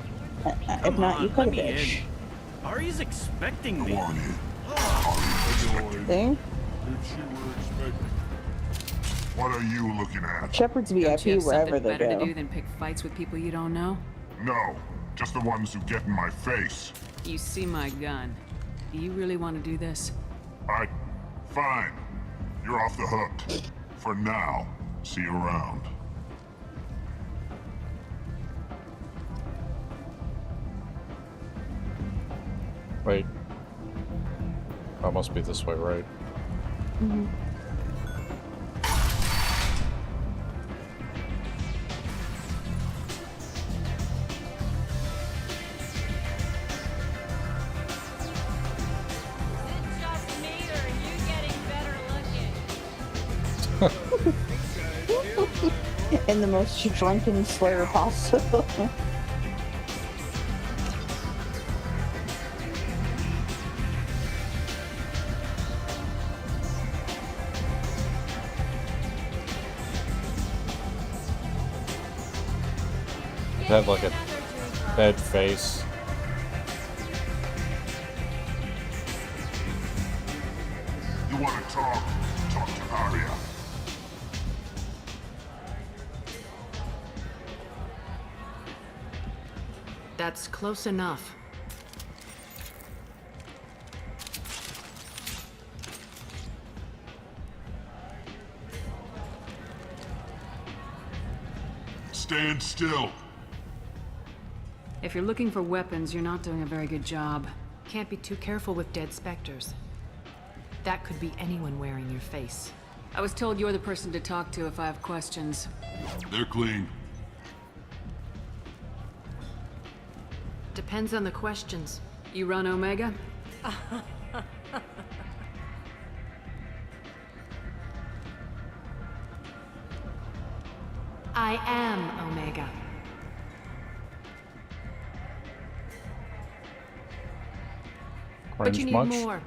If not, you cut a bitch. Ari's expecting me. Thing? What are you looking at? Shepard's Don't you VIP have wherever something they better go. to do than pick fights with people you don't know? No, just the ones who get in my face. You see my gun. Do you really want to do this? Fine. You're off the hook. For now. See you around. Wait. That must be this way, right? Mm-hmm. In the most drunken slur possible. It had like a dead face. You want to talk? Talk to Arya. That's close enough. Stand still. If you're looking for weapons, you're not doing a very good job. Can't be too careful with dead specters. That could be anyone wearing your face. I was told you're the person to talk to if I have questions. They're clean. Depends on the questions. You run Omega? I am Omega. But you need more.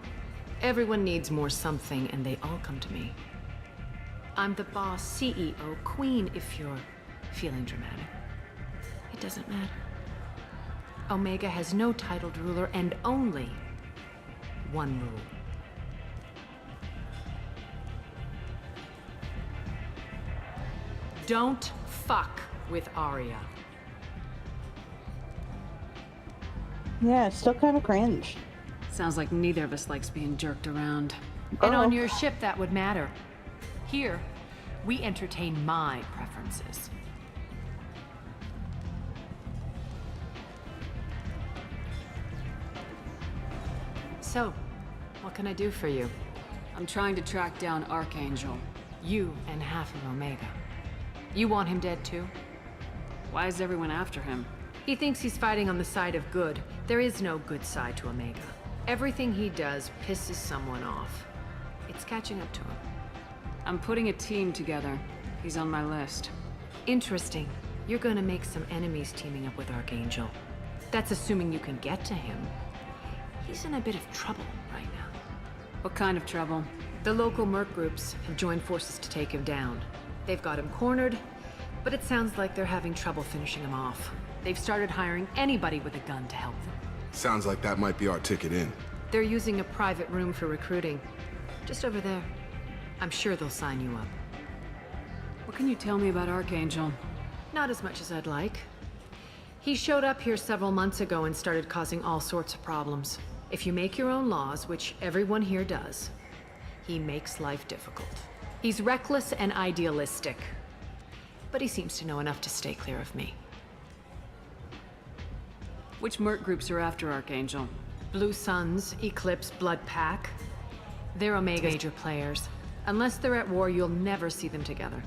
Everyone needs more something, and they all come to me. I'm the boss, CEO, queen, if you're feeling dramatic. It doesn't matter. Omega has no titled ruler and only one rule. Don't fuck with Arya. Yeah, it's still kind of cringe. Sounds like neither of us likes being jerked around. And on your ship, that would matter. Here, we entertain my preferences. So, what can I do for you? I'm trying to track down Archangel. You and half of Omega. You want him dead too? Why is everyone after him? He thinks he's fighting on the side of good. There is no good side to Omega. Everything he does pisses someone off. It's catching up to him. I'm putting a team together. He's on my list. Interesting. You're gonna make some enemies teaming up with Archangel. That's assuming you can get to him. He's in a bit of trouble right now. What kind of trouble? The local merc groups have joined forces to take him down. They've got him cornered, but it sounds like they're having trouble finishing him off. They've started hiring anybody with a gun to help them. Sounds like that might be our ticket in. They're using a private room for recruiting. Just over there. I'm sure they'll sign you up. What can you tell me about Archangel? Not as much as I'd like. He showed up here several months ago and started causing all sorts of problems. If you make your own laws, which everyone here does, he makes life difficult. He's reckless and idealistic, but he seems to know enough to stay clear of me. Which merc groups are after Archangel? Blue Suns, Eclipse, Blood Pack. They're Omega's major players. Unless they're at war, you'll never see them together.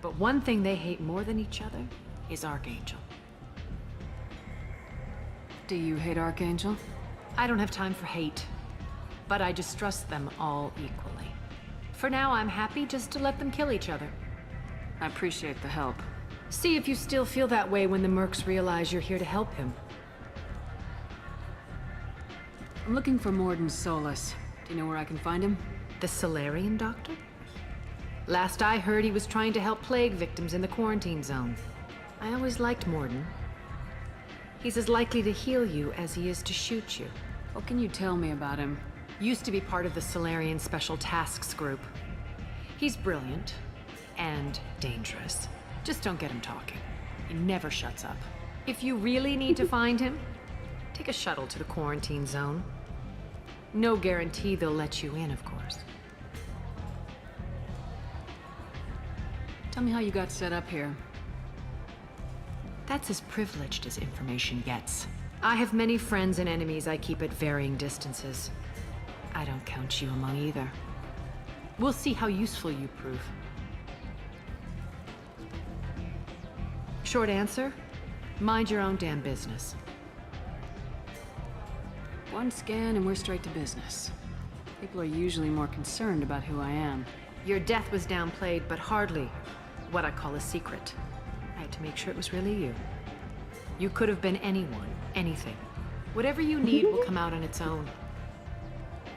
But one thing they hate more than each other is Archangel. Do you hate Archangel? I don't have time for hate, but I distrust them all equally. For now, I'm happy just to let them kill each other. I appreciate the help. See if you still feel that way when the mercs realize you're here to help him. I'm looking for Morden Solus. Do you know where I can find him? The Solarian doctor? Last I heard, he was trying to help plague victims in the quarantine zone. I always liked Morden. He's as likely to heal you as he is to shoot you. What can you tell me about him? Used to be part of the Solarian Special Tasks Group. He's brilliant and dangerous. Just don't get him talking. He never shuts up. If you really need to find him, take a shuttle to the quarantine zone. No guarantee they'll let you in, of course. Tell me how you got set up here. That's as privileged as information gets. I have many friends and enemies I keep at varying distances. I don't count you among either. We'll see how useful you prove. Short answer, mind your own damn business. One scan and we're straight to business. People are usually more concerned about who I am. Your death was downplayed, but hardly what I call a secret. I had to make sure it was really you. You could have been anyone, anything. Whatever you need will come out on its own.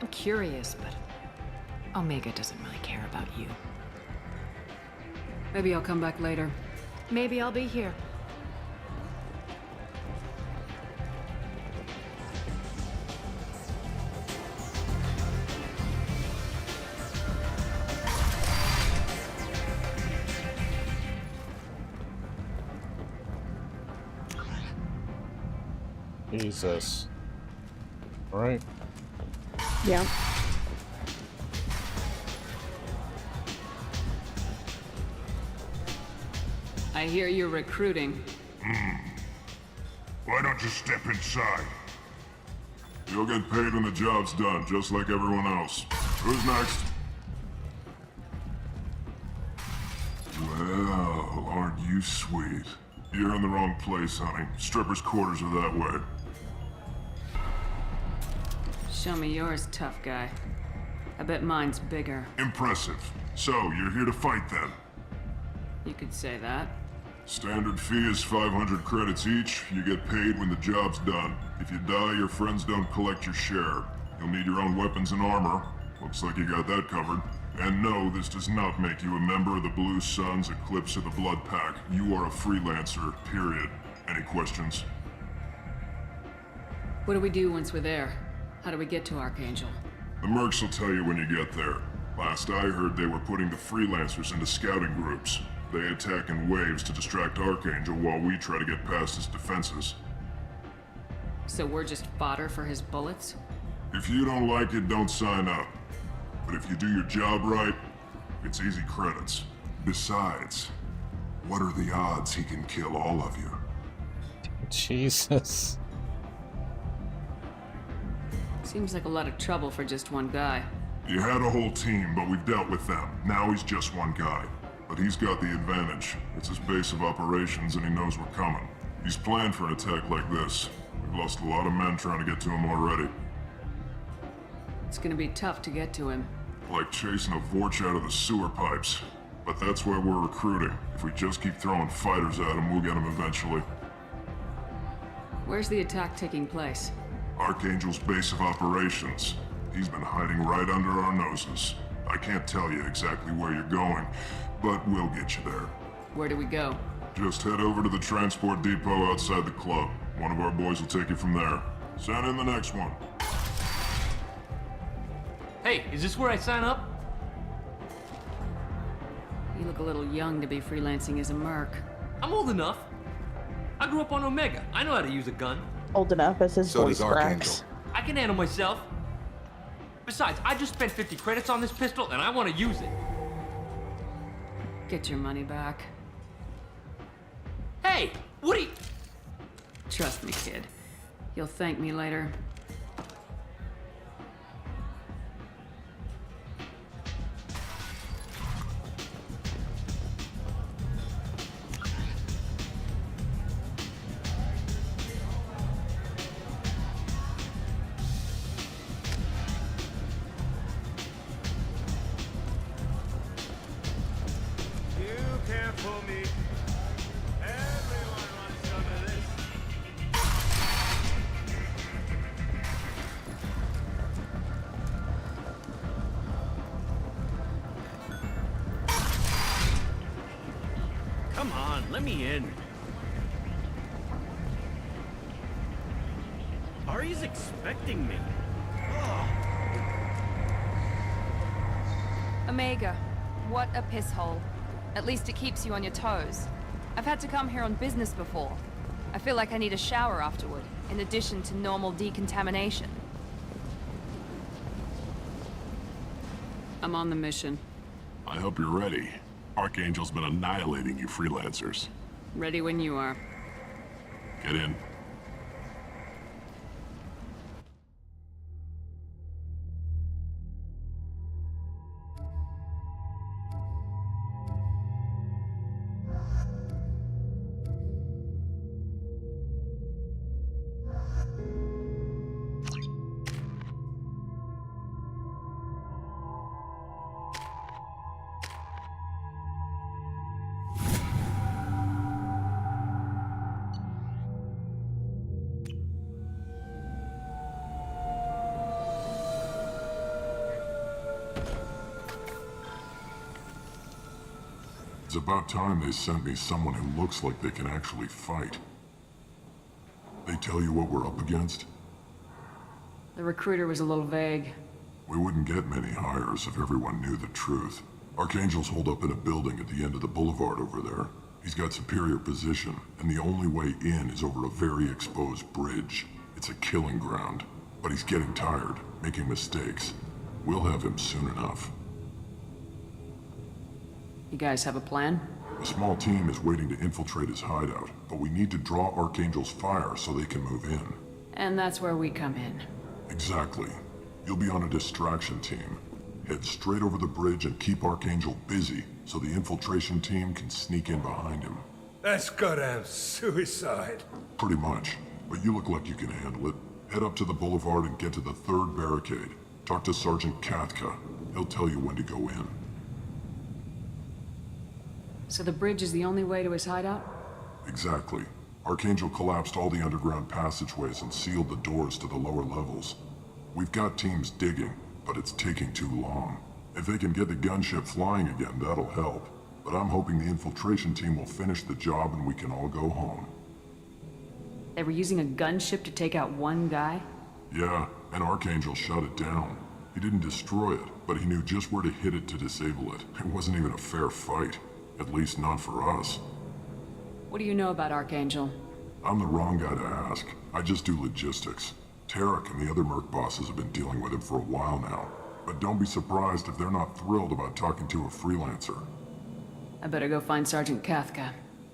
I'm curious, but Omega doesn't really care about you. Maybe I'll come back later. Maybe I'll be here. Jesus. All right. Yeah. I hear you're recruiting. Why don't you step inside? You'll get paid when the job's done, just like everyone else. Who's next? Well, aren't you sweet? You're in the wrong place, honey. Strippers' quarters are that way. Show me yours, tough guy. I bet mine's bigger. Impressive. So, you're here to fight then? You could say that. Standard fee is 500 credits each. You get paid when the job's done. If you die, your friends don't collect your share. You'll need your own weapons and armor. Looks like you got that covered. And no, this does not make you a member of the Blue Suns, Eclipse, or the Blood Pack. You are a freelancer, period. Any questions? What do we do once we're there? How do we get to Archangel? The mercs will tell you when you get there. Last I heard, they were putting the freelancers into scouting groups. They attack in waves to distract Archangel while we try to get past his defenses. So we're just fodder for his bullets? If you don't like it, don't sign up. But if you do your job right, it's easy credits. Besides, what are the odds he can kill all of you? Jesus. Seems like a lot of trouble for just one guy. You had a whole team, but we've dealt with them. Now he's just one guy. But he's got the advantage. It's his base of operations and he knows we're coming. He's planned for an attack like this. We've lost a lot of men trying to get to him already. It's gonna be tough to get to him. Like chasing a Vorch out of the sewer pipes. But that's why we're recruiting. If we just keep throwing fighters at him, we'll get him eventually. Where's the attack taking place? Archangel's base of operations. He's been hiding right under our noses. I can't tell you exactly where you're going, but we'll get you there. Where do we go? Just head over to the transport depot outside the club. One of our boys will take you from there. Send in the next one. Hey, is this where I sign up? You look a little young to be freelancing as a merc. I'm old enough. I grew up on Omega. I know how to use a gun. Old enough as his voice cracks. I can handle myself. Besides, I just spent 50 credits on this pistol and I want to use it. Get your money back. Hey, what are you... Trust me, kid. You'll thank me later. Come on, let me in. Ari's expecting me. Omega, what a piss hole. At least it keeps you on your toes. I've had to come here on business before. I feel like I need a shower afterward, in addition to normal decontamination. I'm on the mission. I hope you're ready. Archangel's been annihilating you freelancers. Ready when you are. Get in. It's about time they sent me someone who looks like they can actually fight. They tell you what we're up against? The recruiter was a little vague. We wouldn't get many hires if everyone knew the truth. Archangel's holed up in a building at the end of the boulevard over there. He's got superior position, and the only way in is over a very exposed bridge. It's a killing ground, but he's getting tired, making mistakes. We'll have him soon enough. You guys have a plan? A small team is waiting to infiltrate his hideout, but we need to draw Archangel's fire so they can move in. And that's where we come in. Exactly. You'll be on a distraction team. Head straight over the bridge and keep Archangel busy so the infiltration team can sneak in behind him. That's goddamn suicide. Pretty much, but you look like you can handle it. Head up to the boulevard and get to the 3rd barricade. Talk to Sergeant Katka. He'll tell you when to go in. So the bridge is the only way to his hideout? Exactly. Archangel collapsed all the underground passageways and sealed the doors to the lower levels. We've got teams digging, but it's taking too long. If they can get the gunship flying again, that'll help. But I'm hoping the infiltration team will finish the job and we can all go home. They were using a gunship to take out one guy? Yeah, and Archangel shut it down. He didn't destroy it, but he knew just where to hit it to disable it. It wasn't even a fair fight. At least not for us. What do you know about Archangel? I'm the wrong guy to ask. I just do logistics. Tarek and the other Merc bosses have been dealing with him for a while now. But don't be surprised if they're not thrilled about talking to a freelancer. I better go find Sergeant Katka.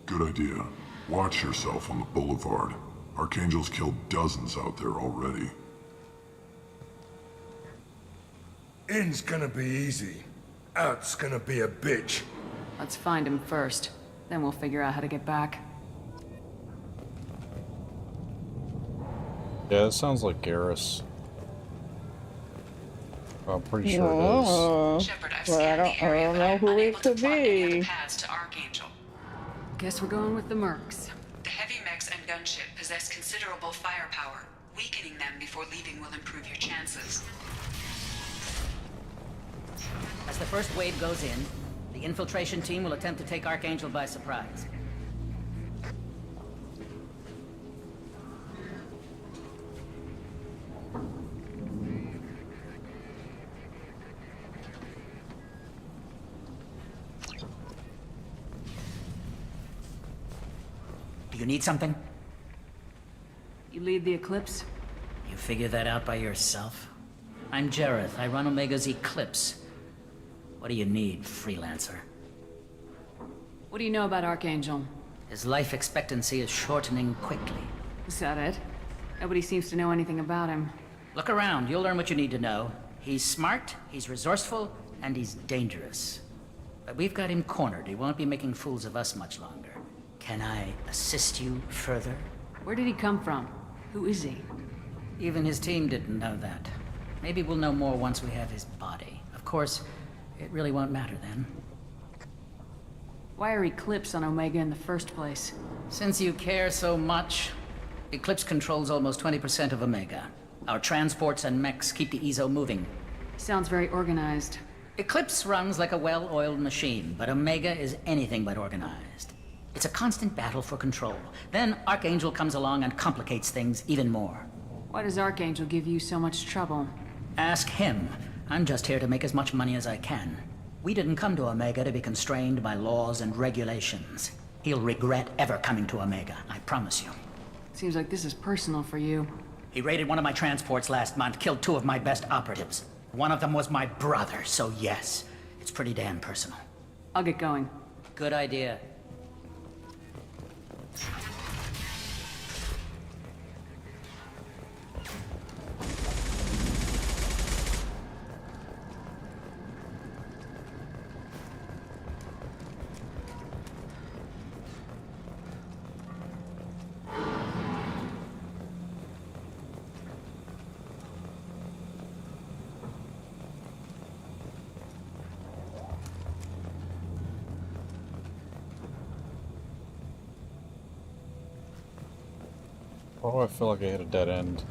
Good idea. Watch yourself on the boulevard. Archangel's killed dozens out there already. In's gonna be easy. Out's gonna be a bitch. Let's find him first. Then we'll figure out how to get back. Yeah, it sounds like Garrus. I'm pretty sure it is. Shepard, I don't know who it could be. Paths to Archangel. Guess we're going with the Mercs. The heavy mechs and gunship possess considerable firepower. Weakening them before leaving will improve your chances. As the first wave goes in, the infiltration team will attempt to take Archangel by surprise. Do you need something? You lead the Eclipse? You figure that out by yourself? I'm Jareth. I run Omega's Eclipse. What do you need, freelancer? What do you know about Archangel? His life expectancy is shortening quickly. Is that it? Nobody seems to know anything about him. Look around, you'll learn what you need to know. He's smart, he's resourceful, and he's dangerous. But we've got him cornered. He won't be making fools of us much longer. Can I assist you further? Where did he come from? Who is he? Even his team didn't know that. Maybe we'll know more once we have his body. Of course, it really won't matter then. Why are Eclipse on Omega in the first place? Since you care so much, Eclipse controls almost 20% of Omega. Our transports and mechs keep the EZO moving. Sounds very organized. Eclipse runs like a well-oiled machine, but Omega is anything but organized. It's a constant battle for control. Then Archangel comes along and complicates things even more. Why does Archangel give you so much trouble? Ask him. I'm just here to make as much money as I can. We didn't come to Omega to be constrained by laws and regulations. He'll regret ever coming to Omega, I promise you. Seems like this is personal for you. He raided one of my transports last month, killed 2 of my best operatives. One of them was my brother, so yes, it's pretty damn personal. I'll get going. Good idea. Why do I feel like I hit a dead end?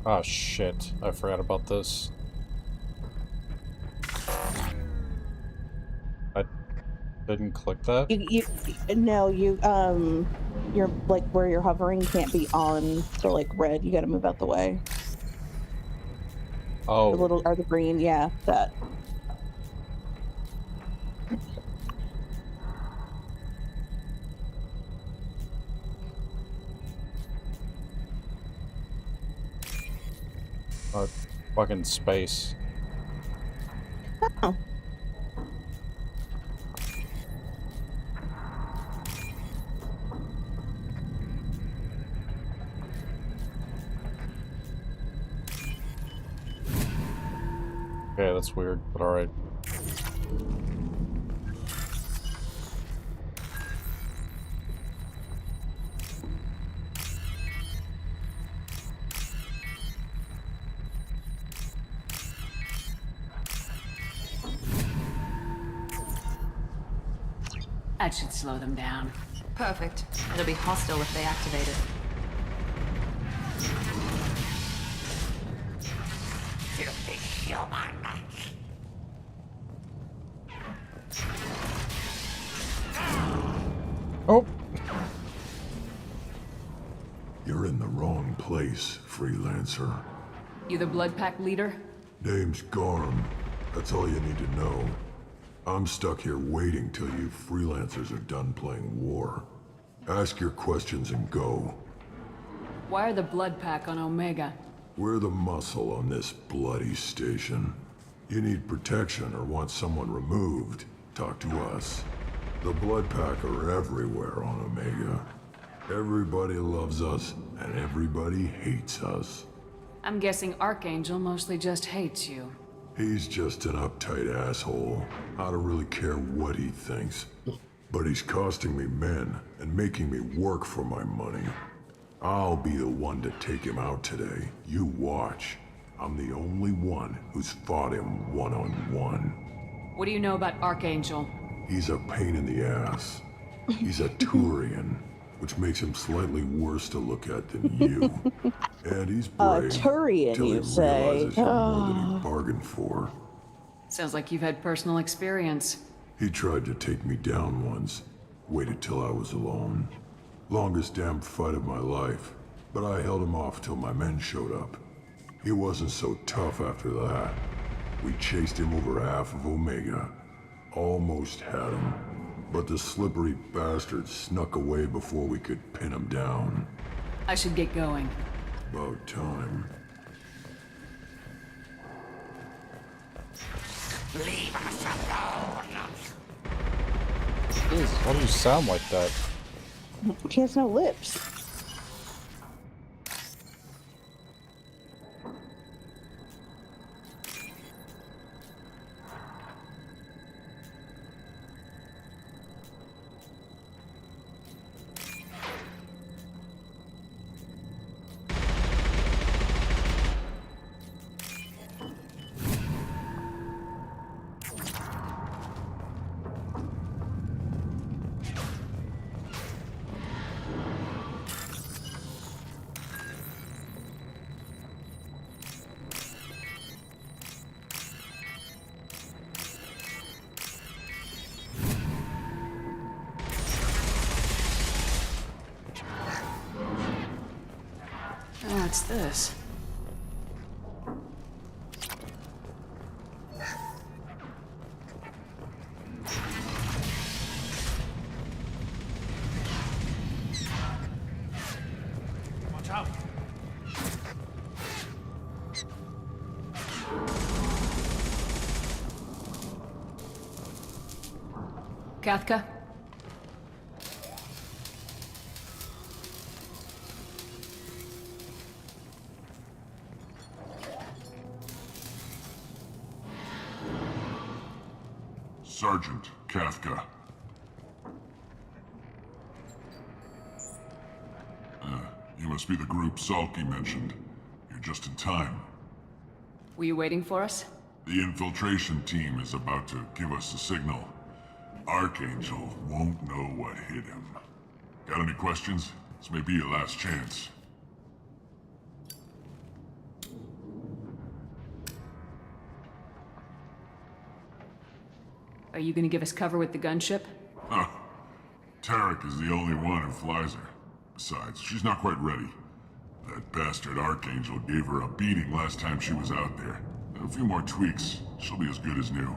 Oh shit, I forgot about this. I didn't click that? No, You're like where you're hovering can't be on the like red. You got to move out the way. Oh. The little or the green, yeah, that. Fucking space. Oh. Okay, that's weird, but alright. That should slow them down. Perfect. It'll be hostile if they activate it. Oh! You're in the wrong place, freelancer. You the Blood Pack leader? Name's Garm. That's all you need to know. I'm stuck here waiting till you freelancers are done playing war. Ask your questions and go. Why are the Blood Pack on Omega? We're the muscle on this bloody station. You need protection or want someone removed, talk to us. The Blood Pack are everywhere on Omega. Everybody loves us, and everybody hates us. I'm guessing Archangel mostly just hates you. He's just an uptight asshole. I don't really care what he thinks. But he's costing me men and making me work for my money. I'll be the one to take him out today. You watch. I'm the only one who's fought him one-on-one. What do you know about Archangel? He's a pain in the ass. He's a Turian, which makes him slightly worse to look at than you. And he's brave. Turian, till he you say? realizes you're more than he bargained for. Sounds like you've had personal experience. He tried to take me down once. Waited till I was alone. Longest damn fight of my life. But I held him off till my men showed up. He wasn't so tough after that. We chased him over half of Omega. Almost had him. But the slippery bastard snuck away before we could pin him down. I should get going. About time. Leave us alone. Jeez, why do you sound like that? He has no lips. What's this? Watch out! Kathka? Sergeant Kathka. You must be the group Salky mentioned. You're just in time. Were you waiting for us? The infiltration team is about to give us a signal. Archangel won't know what hit him. Got any questions? This may be your last chance. Are you gonna give us cover with the gunship? Huh. Tarek is the only one who flies her. Besides, she's not quite ready. That bastard Archangel gave her a beating last time she was out there. A few more tweaks, she'll be as good as new.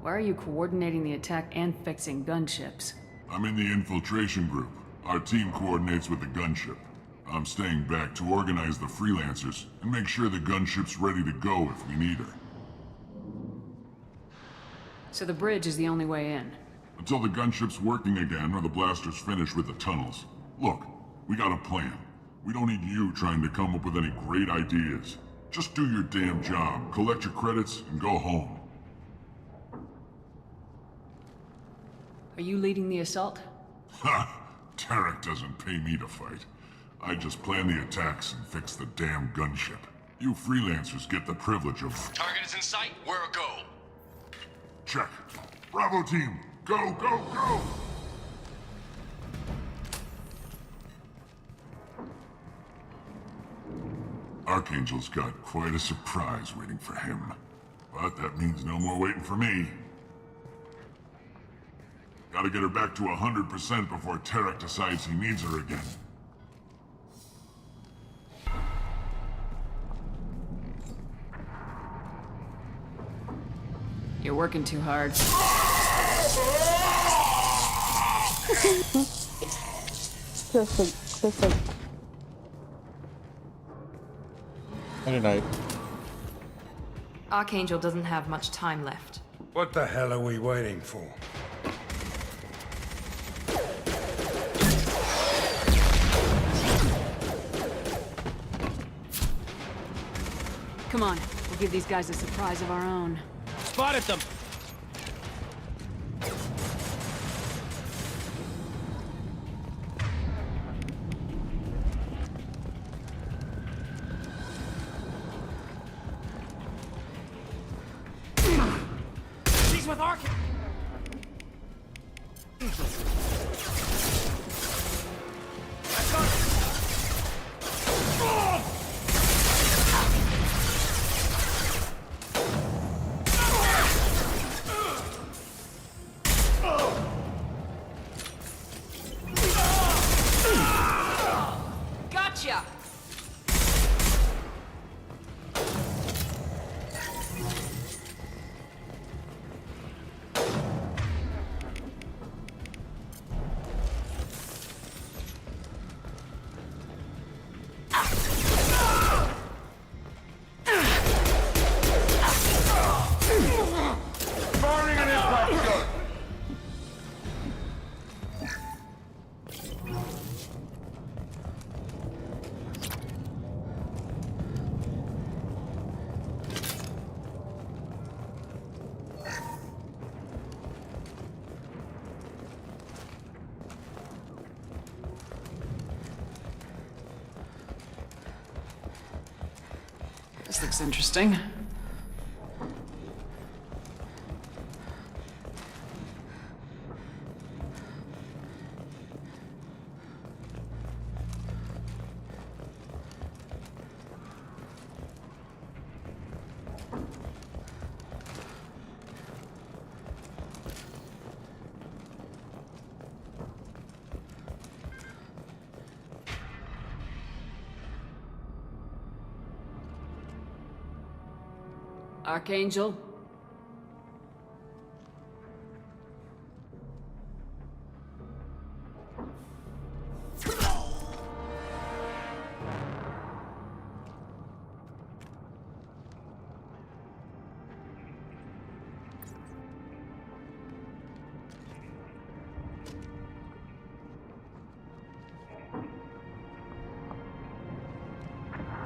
Why are you coordinating the attack and fixing gunships? I'm in the infiltration group. Our team coordinates with the gunship. I'm staying back to organize the freelancers and make sure the gunship's ready to go if we need her. So the bridge is the only way in. Until the gunship's working again or the blasters finish with the tunnels. Look, we got a plan. We don't need you trying to come up with any great ideas. Just do your damn job, collect your credits, and go home. Are you leading the assault? Ha! Tarek doesn't pay me to fight. I just plan the attacks and fix the damn gunship. You freelancers get the privilege of... Target is in sight. Where a go? Check. Bravo team, go, go, go! Archangel's got quite a surprise waiting for him. But that means no more waiting for me. Gotta get her back to 100% before Tarek decides he needs her again. You're working too hard. Good night. Archangel doesn't have much time left. What the hell are we waiting for? Come on, we'll give these guys a surprise of our own. Spotted them! She's with Archangel! Gotcha! Firing an impact gun! This looks interesting. Archangel?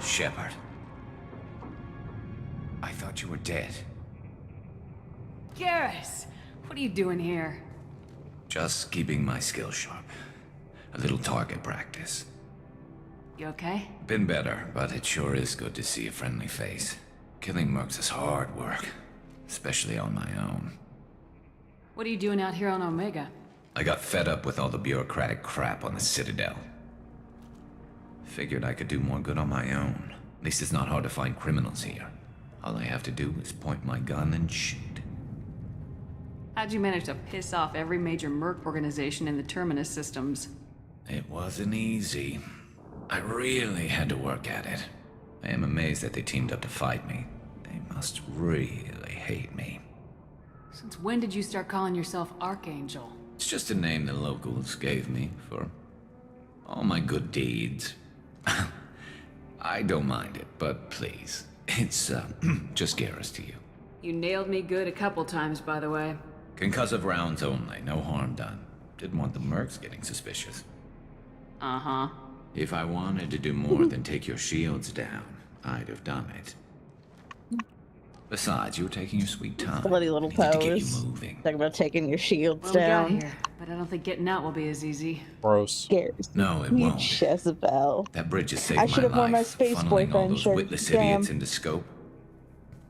Shepard. I thought you were dead. Garrus! What are you doing here? Just keeping my skills sharp. A little target practice. You okay? Been better, but it sure is good to see a friendly face. Killing mercs is hard work, especially on my own. What are you doing out here on Omega? I got fed up with all the bureaucratic crap on the Citadel. Figured I could do more good on my own. At least it's not hard to find criminals here. All I have to do is point my gun and shoot. How'd you manage to piss off every major merc organization in the Terminus systems? It wasn't easy. I really had to work at it. I am amazed that they teamed up to fight me. They must really hate me. Since when did you start calling yourself Archangel? It's just a name the locals gave me for all my good deeds. I don't mind it, but please, it's just Garrus to you. You nailed me good a couple times, by the way. Concussive rounds only, no harm done. Didn't want the mercs getting suspicious. Uh-huh. If I wanted to do more than take your shields down, I'd have done it. Besides, you were taking your sweet time. Bloody little Needed to get you toes. moving. Talking about taking your shields Well, we got down. here, but I don't think getting out will be as easy. Gross. Scares No, it you, won't. Jezebel. That bridge has saved I should my have worn my life, space funneling all boyfriend those shirt. witless Damn. idiots into scope.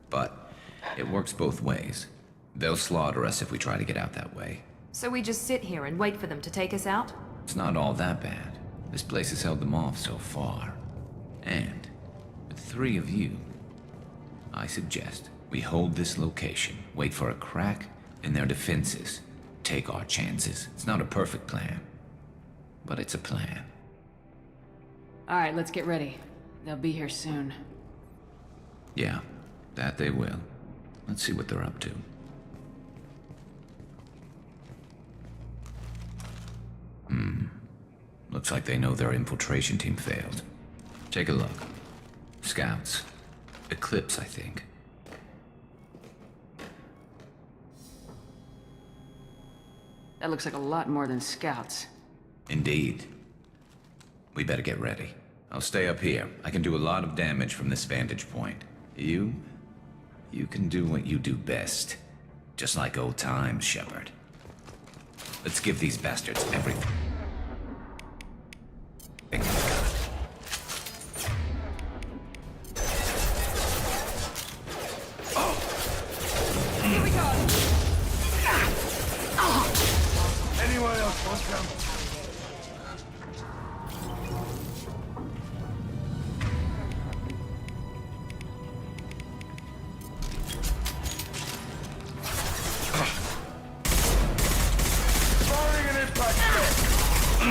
But it works both ways. They'll slaughter us if we try to get out that way. So we just sit here and wait for them to take us out? It's not all that bad. This place has held them off so far. And with 3 of you, I suggest we hold this location, wait for a crack in their defenses, take our chances. It's not a perfect plan, but it's a plan. All right, let's get ready. They'll be here soon. Yeah, that they will. Let's see what they're up to. Looks like they know their infiltration team failed. Take a look. Scouts. Eclipse, I think. That looks like a lot more than scouts. Indeed. We better get ready. I'll stay up here. I can do a lot of damage from this vantage point. You can do what you do best. Just like old times, Shepard. Let's give these bastards everything. Here we go. Anyone else want some? Firing an impact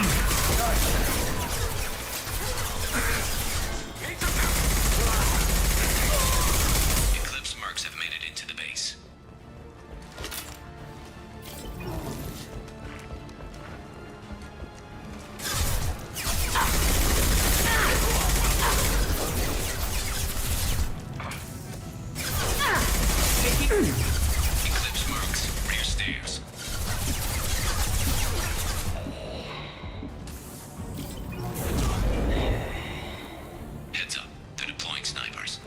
Eclipse mercs have made it into the base. Eclipse mercs, rear stairs. Heads up, they're deploying snipers.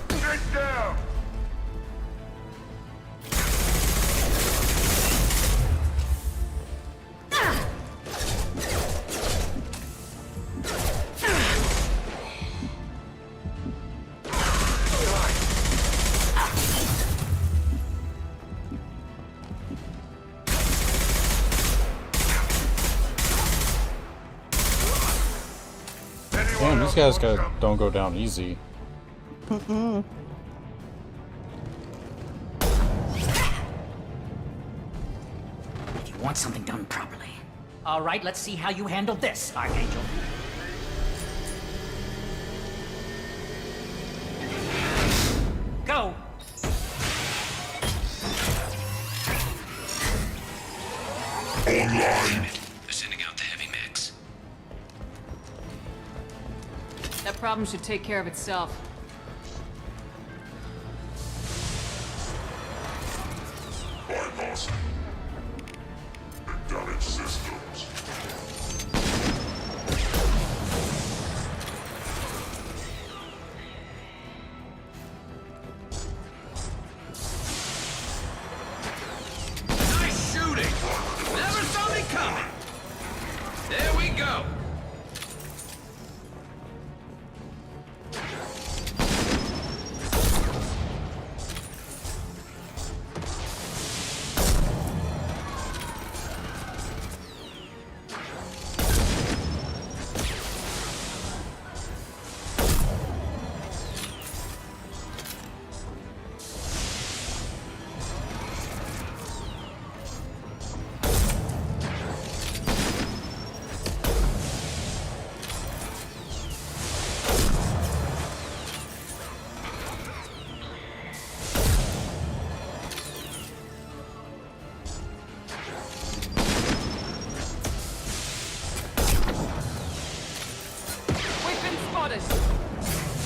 Get down! Damn, these guys don't go down easy. Mm-mm. You want something done properly. All right, let's see how you handle this, Archangel. Go! Online. They're sending out the heavy mix. That problem should take care of itself. Bypass. Damage systems. Nice shooting! Never saw me coming! There we go!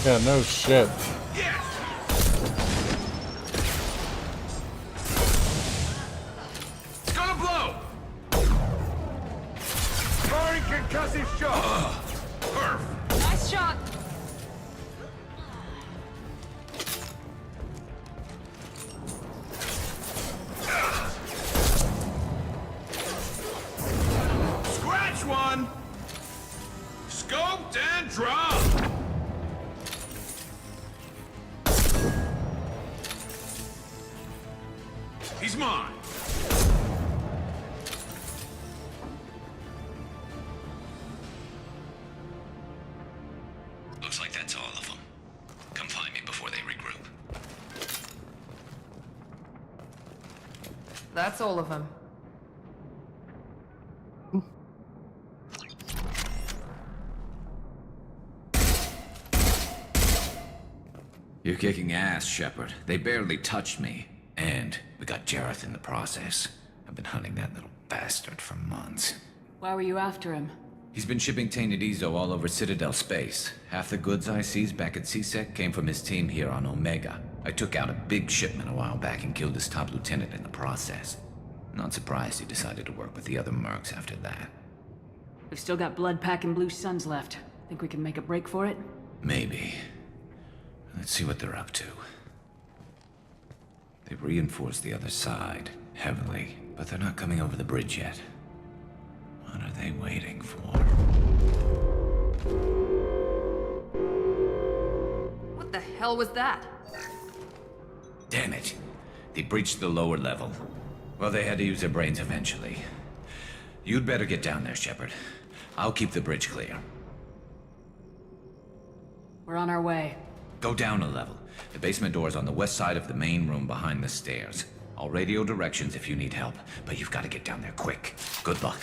Yeah, no shit. It's gonna blow! Firing concussive shot! Perf! Nice shot! Scratch one! Scoped and dropped! He's mine! Looks like that's all of them. Come find me before they regroup. That's all of them. You're kicking ass, Shepard. They barely touched me. And we got Jareth in the process. I've been hunting that little bastard for months. Why were you after him? He's been shipping tainted Ezo all over Citadel space. Half the goods I seized back at CSEC came from his team here on Omega. I took out a big shipment a while back and killed his top lieutenant in the process. Not surprised he decided to work with the other mercs after that. We've still got blood pack and blue suns left. Think we can make a break for it? Maybe. Let's see what they're up to. They've reinforced the other side, heavily, but they're not coming over the bridge yet. What are they waiting for? What the hell was that? Damn it. They breached the lower level. Well, they had to use their brains eventually. You'd better get down there, Shepard. I'll keep the bridge clear. We're on our way. Go down a level. The basement door's on the west side of the main room behind the stairs. I'll radio directions if you need help, but you've got to get down there quick. Good luck.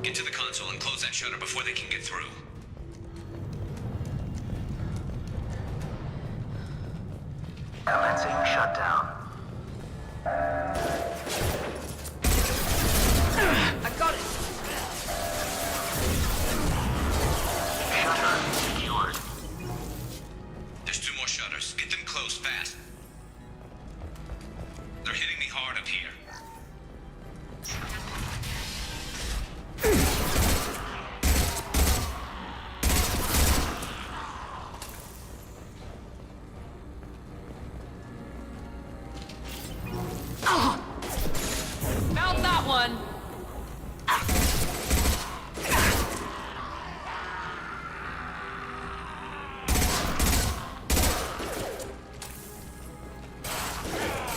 Get to the console and close that shutter before they can get through. Commencing shutdown. I got it! Shutter secured. There's 2 more shutters. Get them closed fast. They're hitting me hard up here. Found that one!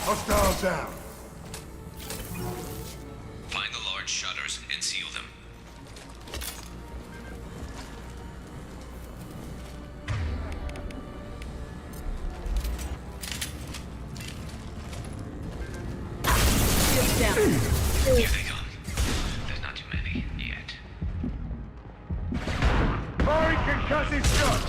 Hostile down. Find the large shutters and seal them. Here they come. There's not too many yet. Firing concussive shot!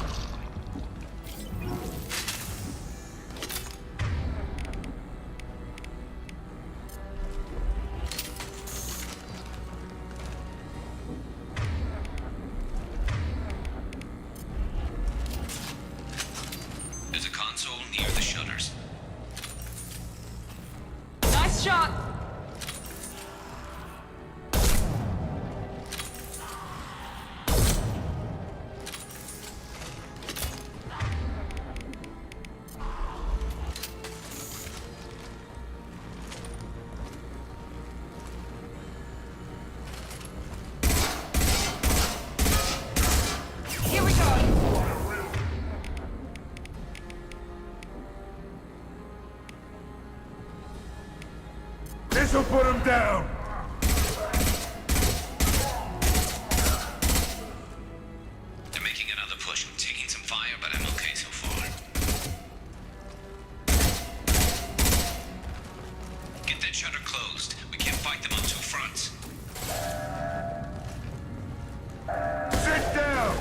There's a console near the shutters. Nice shot! This'll put him down! They're making another push. I'm taking some fire, but I'm okay so far. Get that shutter closed. We can't fight them on two fronts. Sit down!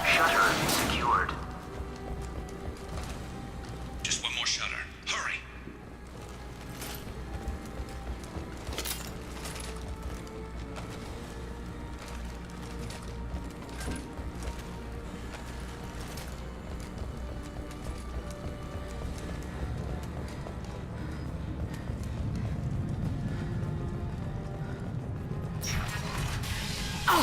Shutter secured. Just one more shutter. Hurry. I'm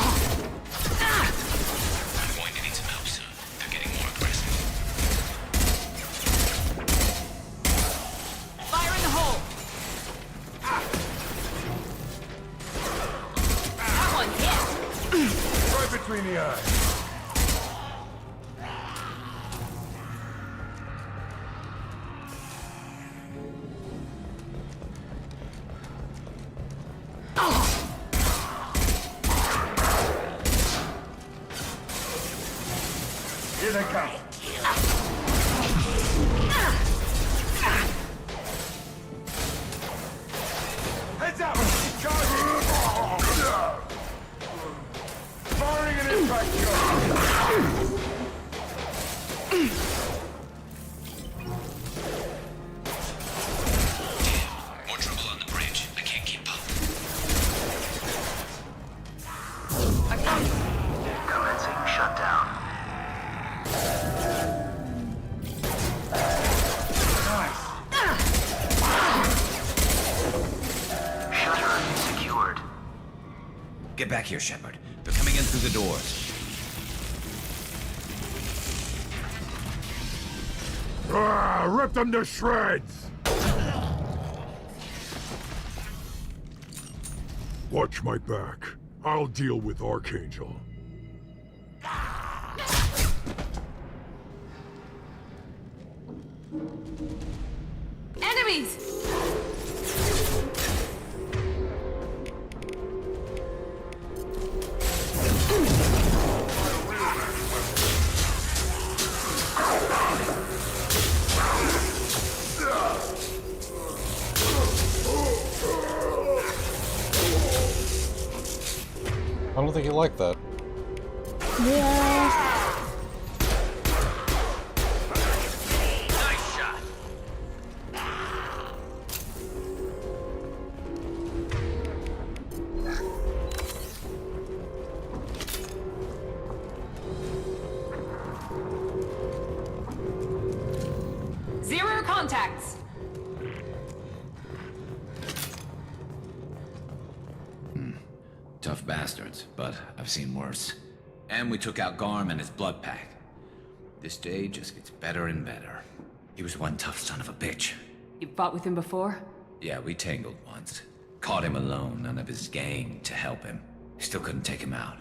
going to need some help soon. They're getting more aggressive. Fire in the hole! That one hit! Right between the eyes. Here they come. Heads up! Charging! Firing an impact shot! More trouble on the bridge. I can't keep up. Commencing shutdown. Shutter secured. Get back here, Shepard. They're coming in through the doors. Rip them to shreds! Watch my back. I'll deal with Archangel. Enemies! I don't think you like that. Yeah. Nice shot. Zero contacts! Tough bastards, but I've seen worse. And we took out Garm and his blood pack. This day just gets better and better. He was one tough son of a bitch. You fought with him before? Yeah, we tangled once. Caught him alone, none of his gang to help him. Still couldn't take him out.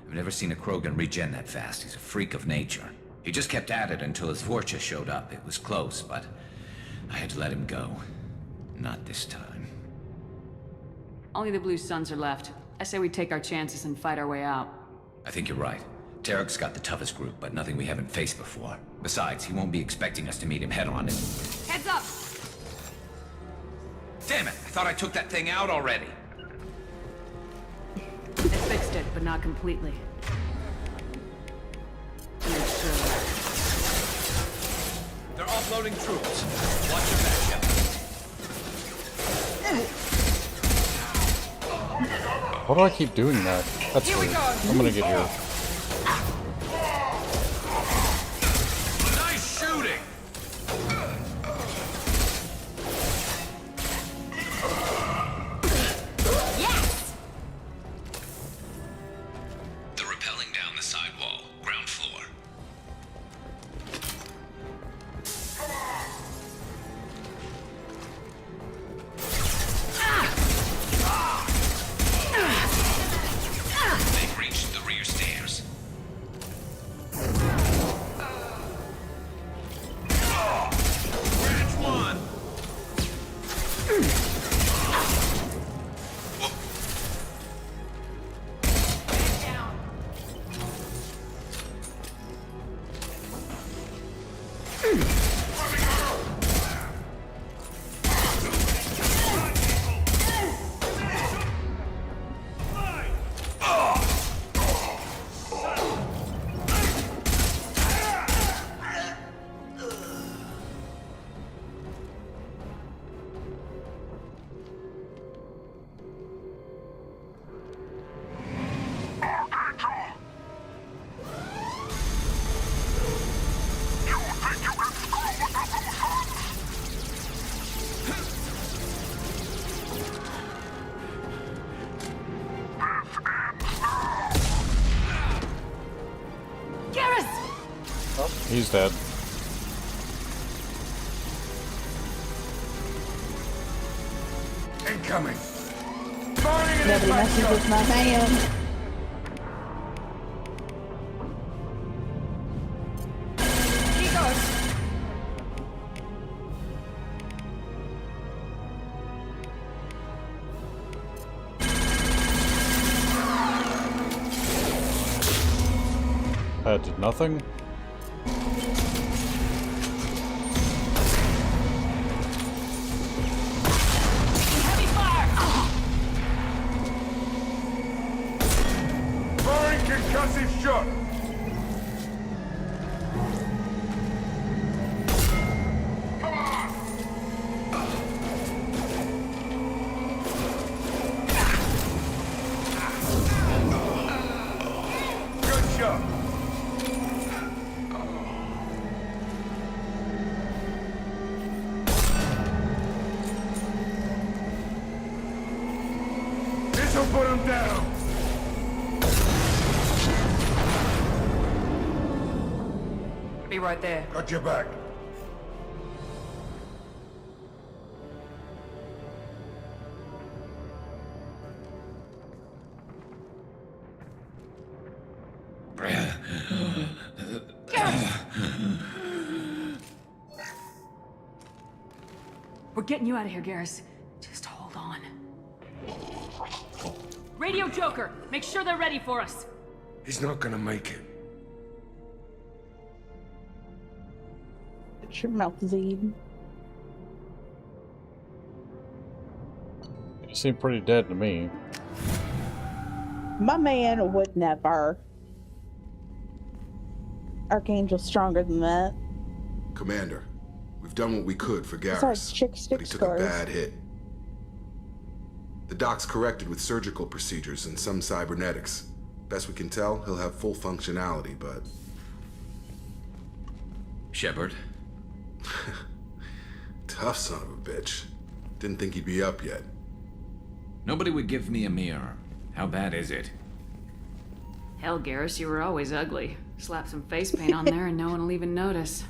I've never seen a Krogan regen that fast. He's a freak of nature. He just kept at it until his Vorcha showed up. It was close, but I had to let him go. Not this time. Only the Blue Suns are left. I say we take our chances and fight our way out. I think you're right. Tarek's got the toughest group, but nothing we haven't faced before. Besides, he won't be expecting us to meet him head-on. Heads up! Damn it! I thought I took that thing out already. It fixed it, but not completely. Make sure. They're offloading troops. Watch your back, Shepard. Why do I keep doing that? That's weird. I'm gonna get here. Nice shooting! Yes! They're rappelling down the side wall, ground floor. They've reached the rear stairs. He's dead. Incoming. Nobody messes with my man. He goes. That did nothing. Heavy fire! Firing concussive shot. Good shot. This'll put him down. Be right there. Got your back. We're getting you out of here, Garrus. Just hold on. Radio Joker, make sure they're ready for us. He's not gonna make it. Shut your mouth, Zed. You seem pretty dead to me. My man would never. Archangel's stronger than that. Commander, we've done what we could for Besides Garrus, chick but stick he took scars. a bad hit. The doc's corrected with surgical procedures and some cybernetics. Best we can tell, he'll have full functionality, but... Shepard? Tough son of a bitch. Didn't think he'd be up yet. Nobody would give me a mirror. How bad is it? Hell, Garrus, you were always ugly. Slap some face paint on there and no one will even notice.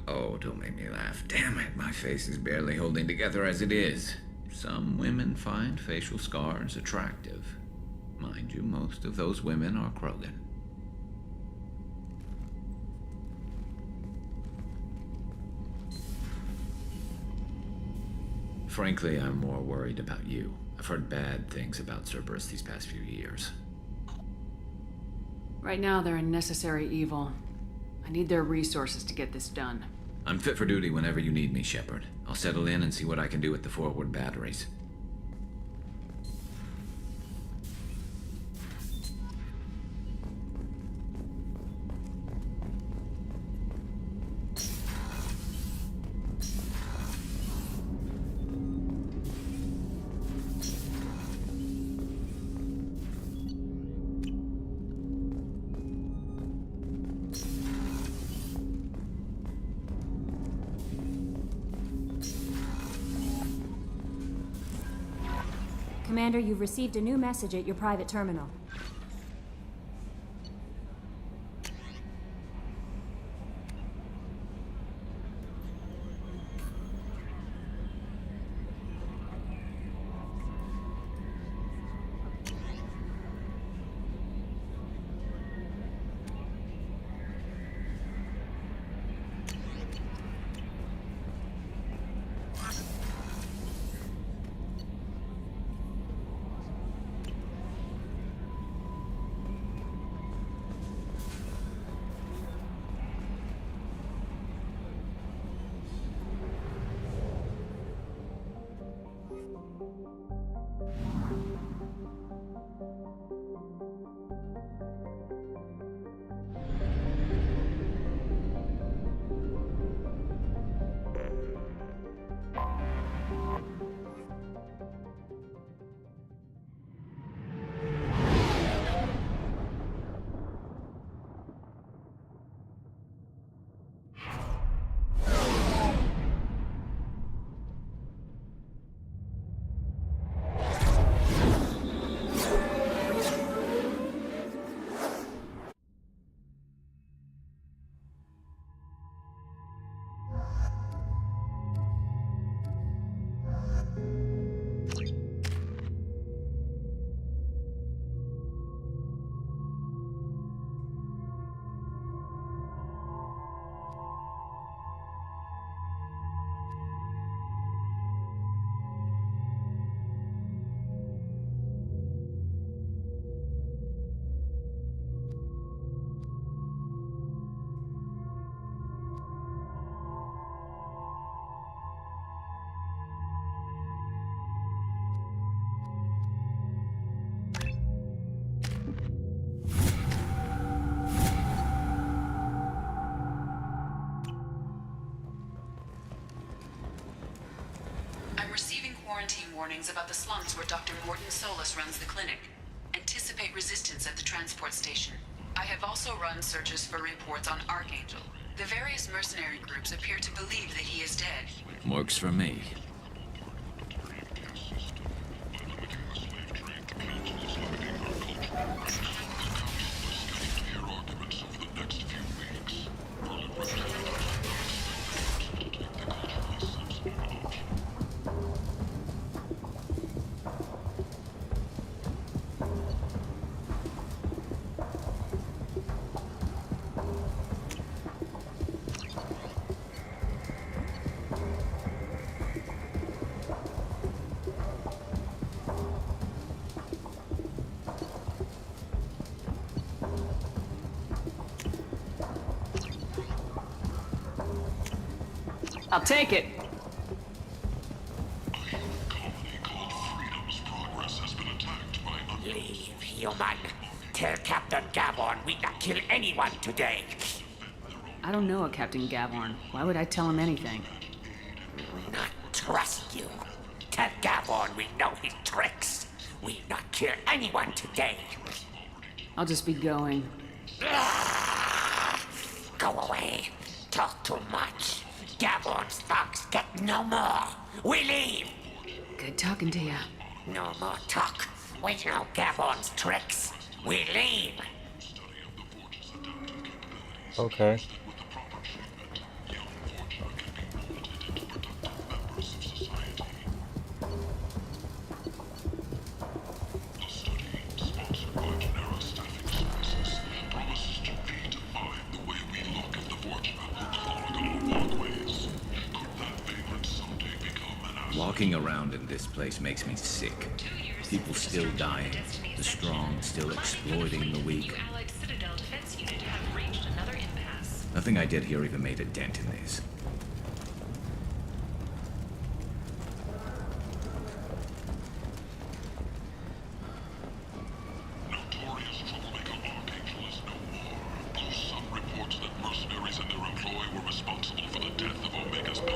Oh, don't make me laugh. Damn it, my face is barely holding together as it is. Some women find facial scars attractive. Mind you, most of those women are Krogan. Frankly, I'm more worried about you. I've heard bad things about Cerberus these past few years. Right now, they're a necessary evil. I need their resources to get this done. I'm fit for duty whenever you need me, Shepard. I'll settle in and see what I can do with the forward batteries. Commander, you've received a new message at your private terminal. quarantine warnings about the slums where Dr. Morton Solus runs the clinic. Anticipate resistance at the transport station. I have also run searches for reports on Archangel. The various mercenary groups appear to believe that he is dead. Works for me. I'll take it. Leave, human. Tell Captain Gavon we not kill anyone today. I don't know a Captain Gavorn. Why would I tell him anything? Not trust you. Tell Gavon we know his tricks. We not kill anyone today. I'll just be going. Go away. Talk too much. Gavon's thugs get no more. We leave. Good talking to you. No more talk. We know Gavon's tricks. We leave. Okay. Walking around in this place makes me sick. People still dying, the strong still exploiting the weak. Nothing I did here even made a dent in this.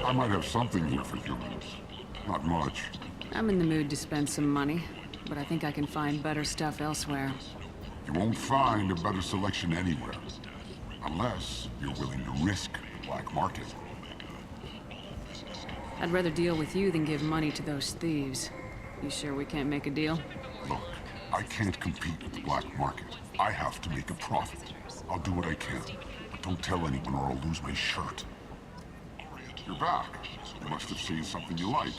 I might have something here for humans. Not much. I'm in the mood to spend some money, but I think I can find better stuff elsewhere. You won't find a better selection anywhere. Unless you're willing to risk the black market. I'd rather deal with you than give money to those thieves. You sure we can't make a deal? Look, I can't compete with the black market. I have to make a profit. I'll do what I can, but don't tell anyone or I'll lose my shirt. You're back. You must have seen something you like.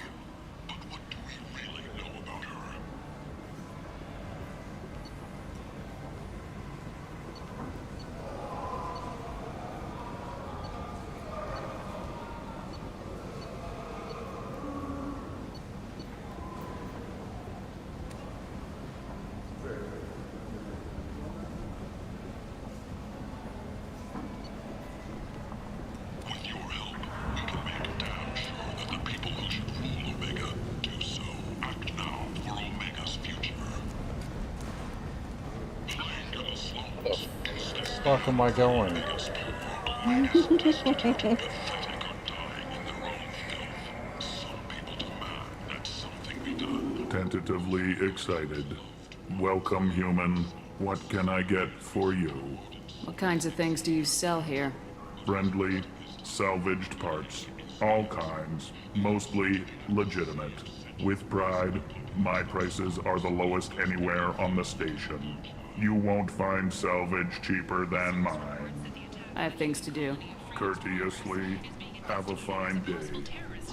Where the fuck am I going? Tentatively excited. Welcome, human. What can I get for you? What kinds of things do you sell here? Friendly, salvaged parts. All kinds. Mostly legitimate. With pride, my prices are the lowest anywhere on the station. You won't find salvage cheaper than mine. I have things to do. Courteously, have a fine day.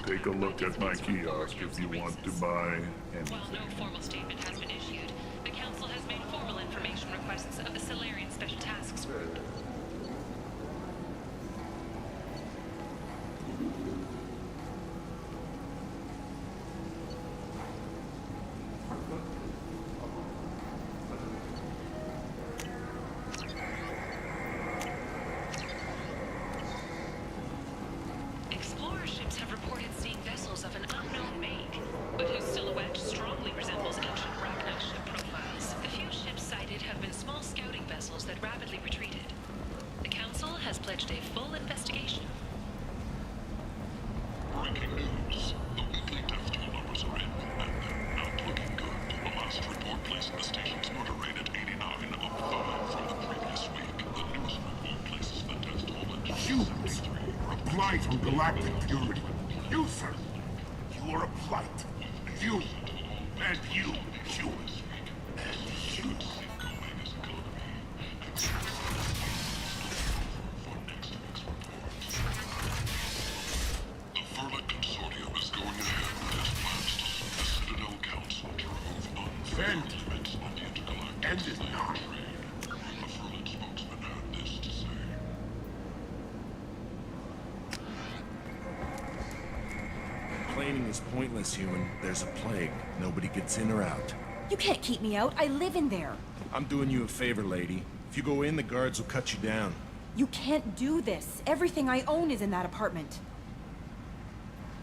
Take a look at my kiosk if you want to buy anything. While no formal statement has been issued, the Council has made formal information requests of the Solarian Special Tasks Group. Explorer ships have reported seeing vessels of an unknown make, but whose silhouette strongly resembles ancient Ragnar placing the station's order rate at 89, up 5 from the previous week. The newest review places the test hold at Humans are a blight on galactic purity. You, sir, you are a blight. You, and you, human. And you. The Verla Consortium is going ahead with its plans to sue the Citadel Council to remove unfair limits on the intergalactic slave trade. A Verla spokesman had this to say. Complaining is pointless, human. There's a plague. Nobody gets in or out. You can't keep me out. I live in there. I'm doing you a favor, lady. If you go in, the guards will cut you down. You can't do this. Everything I own is in that apartment.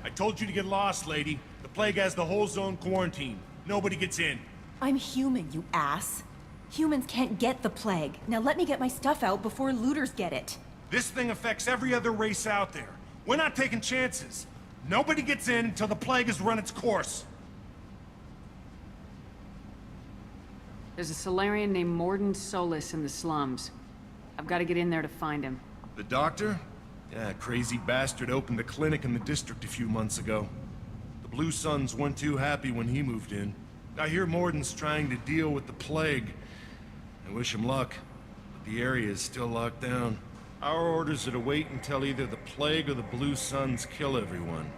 I told you to get lost, lady. The plague has the whole zone quarantined. Nobody gets in. I'm human, you ass. Humans can't get the plague. Now let me get my stuff out before looters get it. This thing affects every other race out there. We're not taking chances. Nobody gets in until the plague has run its course. There's a Solarian named Morden Solis in the slums. I've got to get in there to find him. The doctor? Yeah, crazy bastard opened a clinic in the district a few months ago. The Blue Suns weren't too happy when he moved in. I hear Morden's trying to deal with the plague. I wish him luck, but the area is still locked down. Our orders are to wait until either the plague or the Blue Suns kill everyone.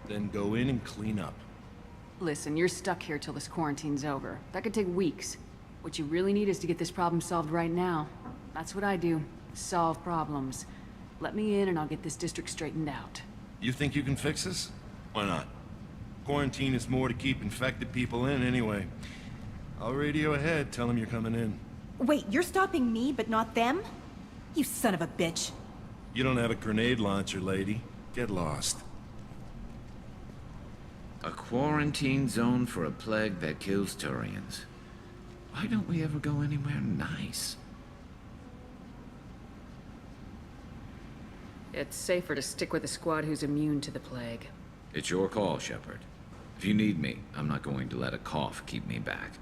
Then go in and clean up. Listen, you're stuck here till this quarantine's over. That could take weeks. What you really need is to get this problem solved right now. That's what I do. Solve problems. Let me in and I'll get this district straightened out. You think you can fix this? Why not? Quarantine is more to keep infected people in anyway. I'll radio ahead, tell them you're coming in. Wait, you're stopping me, but not them? You son of a bitch. You don't have a grenade launcher, lady. Get lost. A quarantine zone for a plague that kills Turians. Why don't we ever go anywhere nice? It's safer to stick with a squad who's immune to the plague. It's your call, Shepard. If you need me, I'm not going to let a cough keep me back.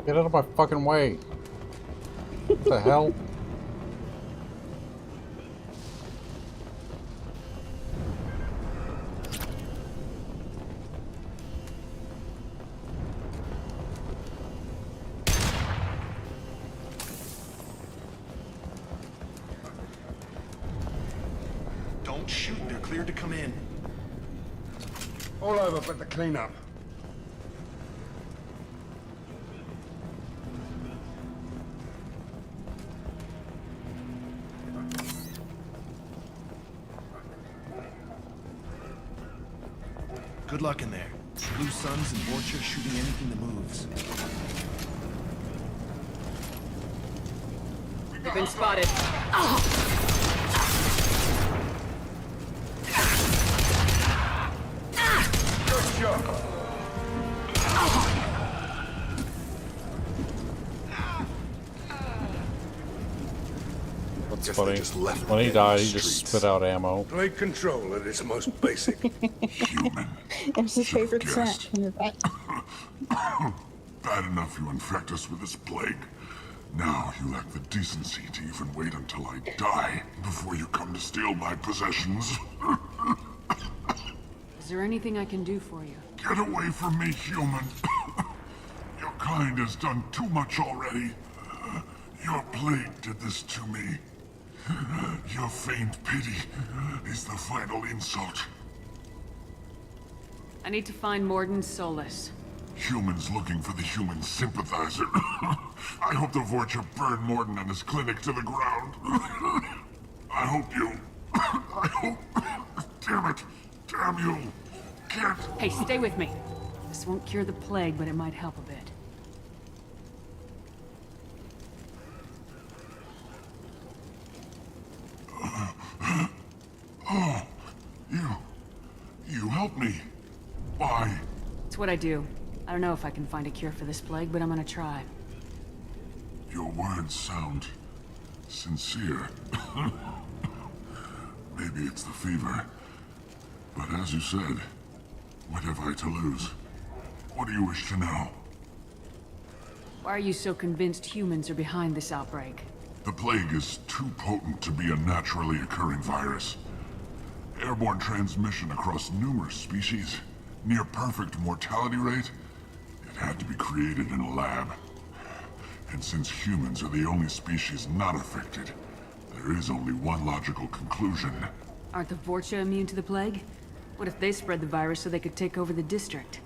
Get out of my fucking way. What the hell? Don't shoot, they're cleared to come in. All over but the cleanup. Good luck in there. Blue Suns and Vorcha shooting anything that moves. You've been spotted. Good job. That's funny. When he died, he just spit out ammo. Plague control at its most basic. Human. It was his favorite snack. Bad enough you infect us with this plague. Now you lack the decency to even wait until I die before you come to steal my possessions. Is there anything I can do for you? Get away from me, human. Your kind has done too much already. Your plague did this to me. Your faint pity is the final insult. I need to find Morden Solis. Humans looking for the human sympathizer. I hope the Vorcha burn Morden and his clinic to the ground. I hope you... I hope... Damn it! Damn you! Can't... Hey, stay with me. This won't cure the plague, but it might help a bit. Oh, you helped me. Why? It's what I do. I don't know if I can find a cure for this plague, but I'm gonna try. Your words sound sincere. Maybe it's the fever. But as you said, what have I to lose? What do you wish to know? Why are you so convinced humans are behind this outbreak? The plague is too potent to be a naturally occurring virus. Airborne transmission across numerous species, near perfect mortality rate. It had to be created in a lab. And since humans are the only species not affected, there is only one logical conclusion. Aren't the Vorcha immune to the plague? What if they spread the virus so they could take over the district?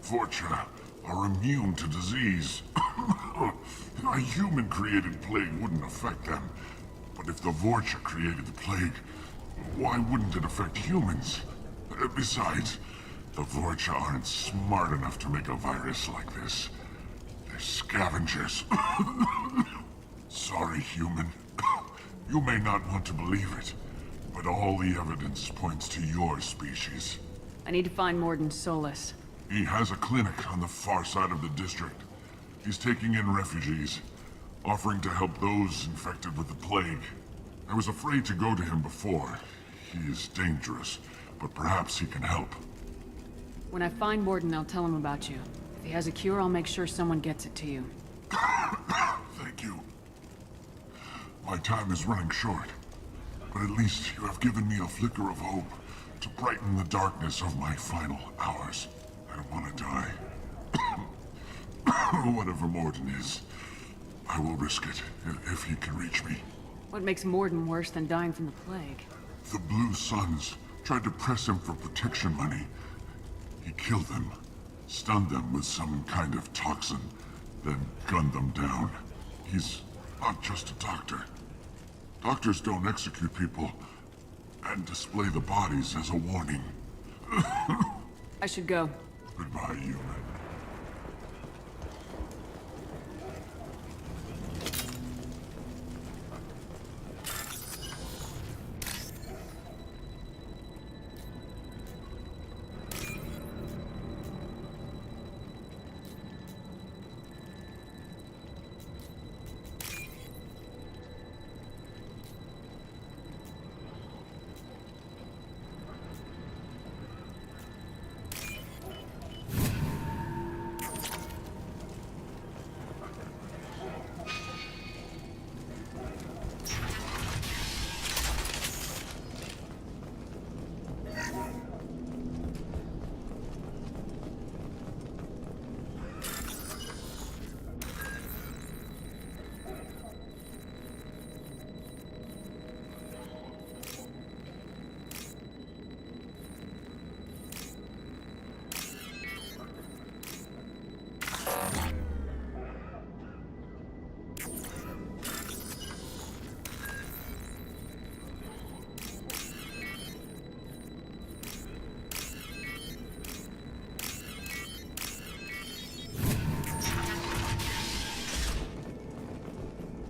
Vorcha are immune to disease. A human-created plague wouldn't affect them. But if the Vorcha created the plague, why wouldn't it affect humans? Besides, the Vorcha aren't smart enough to make a virus like this. They're scavengers. Sorry, human. You may not want to believe it, but all the evidence points to your species. I need to find Morden Solus. He has a clinic on the far side of the district. He's taking in refugees, offering to help those infected with the plague. I was afraid to go to him before. He is dangerous, but perhaps he can help. When I find Morden, I'll tell him about you. If he has a cure, I'll make sure someone gets it to you. Thank you. My time is running short, but at least you have given me a flicker of hope to brighten the darkness of my final hours. I don't want to die. Whatever Morden is, I will risk it if he can reach me. What makes Morden worse than dying from the plague? The Blue Suns tried to press him for protection money. He killed them, stunned them with some kind of toxin, then gunned them down. He's not just a doctor. Doctors don't execute people and display the bodies as a warning. I should go. Goodbye, human.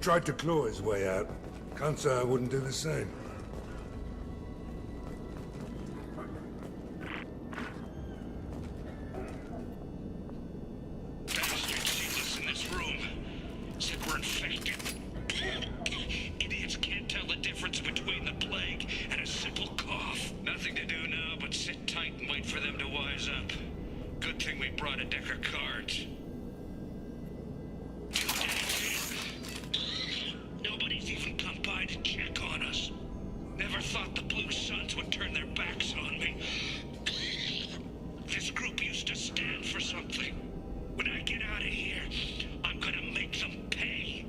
Tried to claw his way out. Can't say I wouldn't do the same. Bastards sees us in this room. Said we're infected. Idiots can't tell the difference between the plague and a simple cough. Nothing to do now but sit tight and wait for them to wise up. Good thing we brought a deck of cards. Nobody's even come by to check on us. Never thought the Blue Suns would turn their backs on me. This group used to stand for something. When I get out of here, I'm gonna make them pay.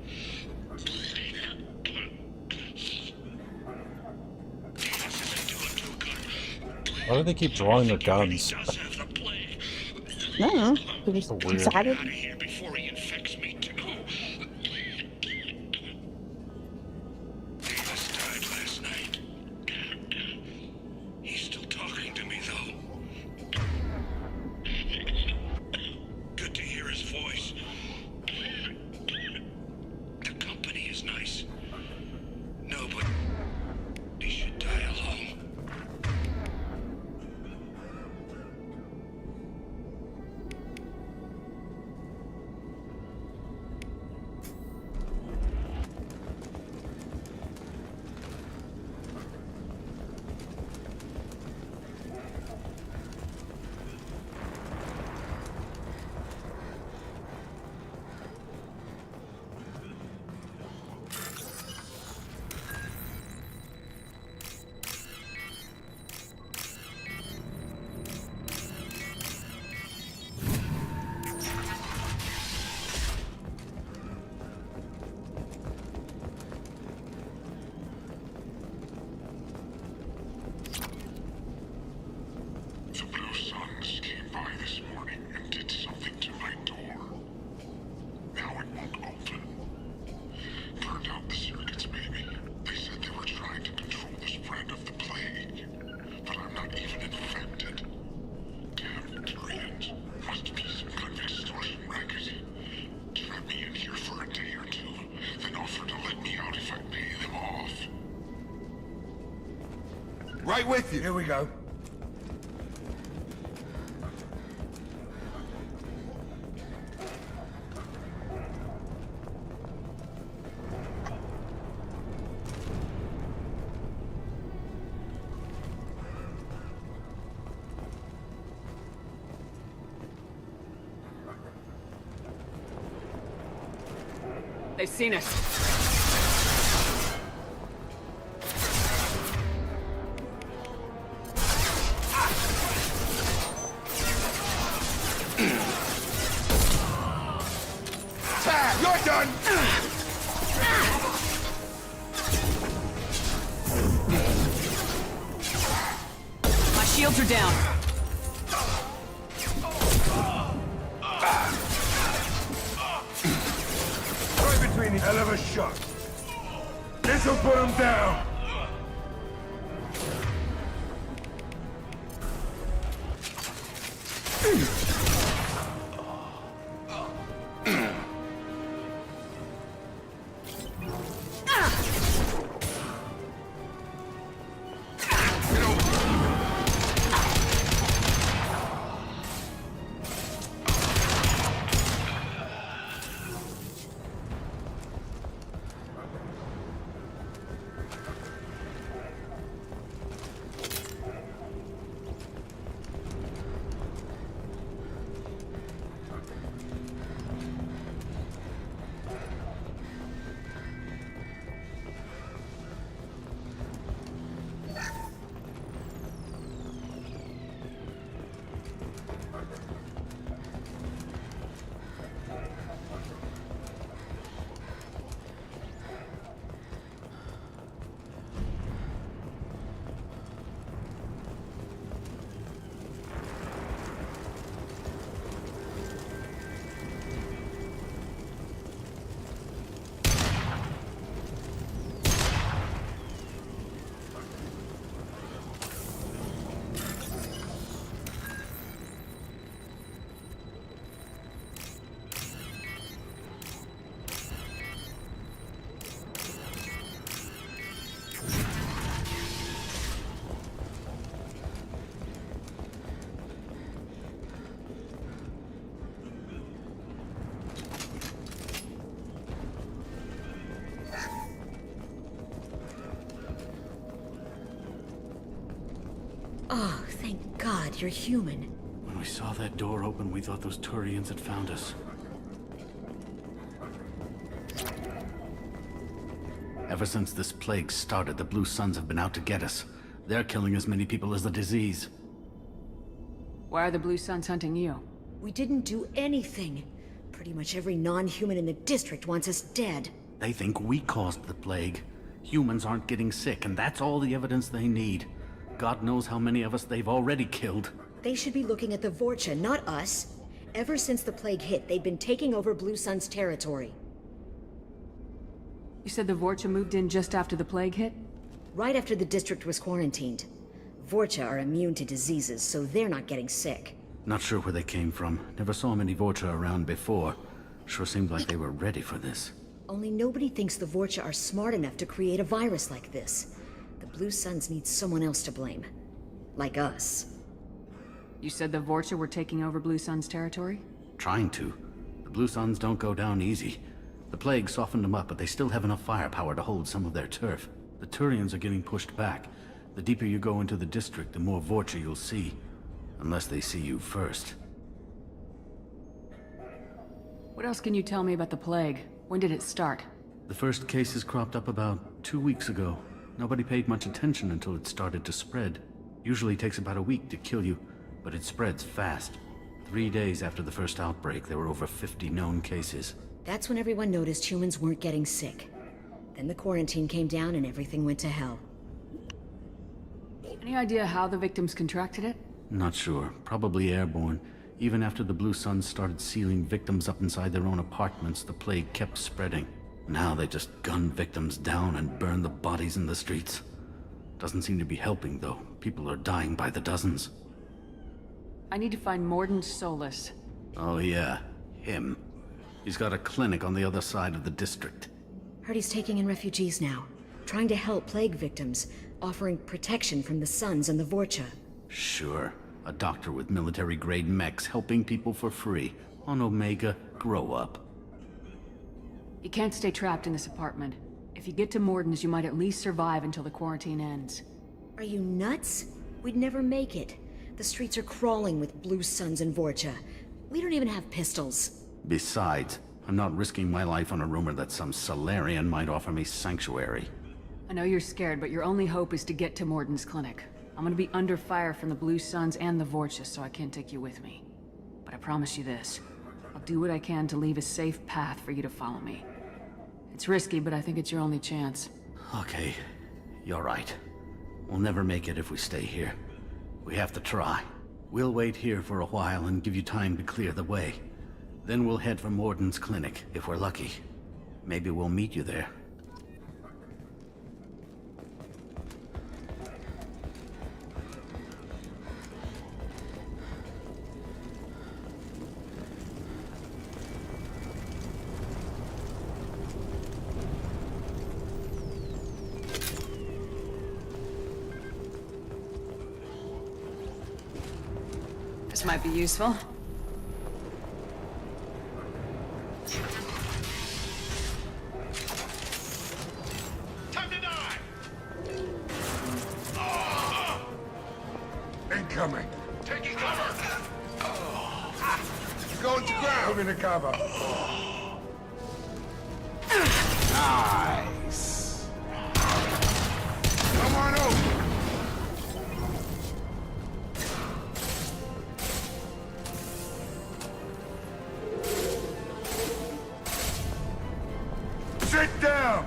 Why do they keep drawing their guns? Does have the plague. No, we're just weird. excited. Out of here before he infects me too. Davis died last night. He's still talking to me though. Good to hear his voice. The company is nice. No, but he should die alone. The Blue Suns came by this morning and did something to my door. Now it won't open. Turned out the circuits maybe. They said they were trying to control the spread of the plague. But I'm not even infected. Damn Turians. Must be some kind of extortion racket. Trap me in here for a day or two, then offer to let me out if I pay them off. Right with you. Here we go. They've seen us. You're done! My shields are down. Right between the hell of a shot. This'll put him down. Oh, thank God you're human. When we saw that door open, we thought those Turians had found us. Ever since this plague started, the Blue Suns have been out to get us. They're killing as many people as the disease. Why are the Blue Suns hunting you? We didn't do anything. Pretty much every non-human in the district wants us dead. They think we caused the plague. Humans aren't getting sick, and that's all the evidence they need. God knows how many of us they've already killed. They should be looking at the Vorcha, not us. Ever since the plague hit, they've been taking over Blue Sun's territory. You said the Vorcha moved in just after the plague hit? Right after the district was quarantined. Vorcha are immune to diseases, so they're not getting sick. Not sure where they came from. Never saw many Vorcha around before. Sure seemed like they were ready for this. Only nobody thinks the Vorcha are smart enough to create a virus like this. The Blue Suns need someone else to blame. Like us. You said the Vorcha were taking over Blue Sun's territory? Trying to. The Blue Suns don't go down easy. The plague softened them up, but they still have enough firepower to hold some of their turf. The Turians are getting pushed back. The deeper you go into the district, the more Vorcha you'll see. Unless they see you first. What else can you tell me about the plague? When did it start? The first cases cropped up about 2 weeks ago. Nobody paid much attention until it started to spread. Usually takes about a week to kill you, but it spreads fast. 3 days after the first outbreak, there were over 50 known cases. That's when everyone noticed humans weren't getting sick. Then the quarantine came down and everything went to hell. Any idea how the victims contracted it? Not sure. Probably airborne. Even after the Blue Suns started sealing victims up inside their own apartments, the plague kept spreading. Now they just gun victims down and burn the bodies in the streets. Doesn't seem to be helping, though. People are dying by the dozens. I need to find Morden Solus. Oh yeah, him. He's got a clinic on the other side of the district. Heard he's taking in refugees now. Trying to help plague victims. Offering protection from the Suns and the Vorcha. Sure. A doctor with military-grade mechs helping people for free. On Omega, grow up. You can't stay trapped in this apartment. If you get to Morden's, you might at least survive until the quarantine ends. Are you nuts? We'd never make it. The streets are crawling with Blue Suns and Vorcha. We don't even have pistols. Besides, I'm not risking my life on a rumor that some Solarian might offer me sanctuary. I know you're scared, but your only hope is to get to Morden's clinic. I'm gonna be under fire from the Blue Suns and the Vorcha, so I can't take you with me. But I promise you this. I'll do what I can to leave a safe path for you to follow me. It's risky, but I think it's your only chance. Okay, you're right. We'll never make it if we stay here. We have to try. We'll wait here for a while and give you time to clear the way. Then we'll head for Morden's clinic, if we're lucky. Maybe we'll meet you there. This might be useful. Time to die! Incoming. Taking cover! Going to ground! Moving to cover. Nice! Come on over! Sit down!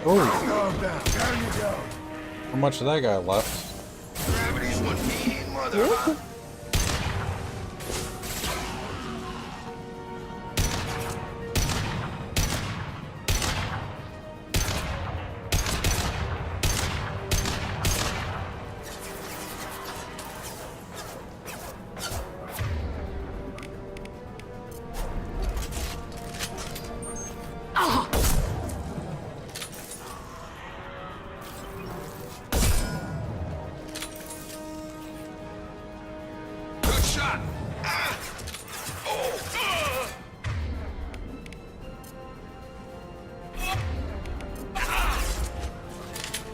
Oh. Calm down. Down you go. How much of that guy left? Gravity's one mean mother, huh? Good shot!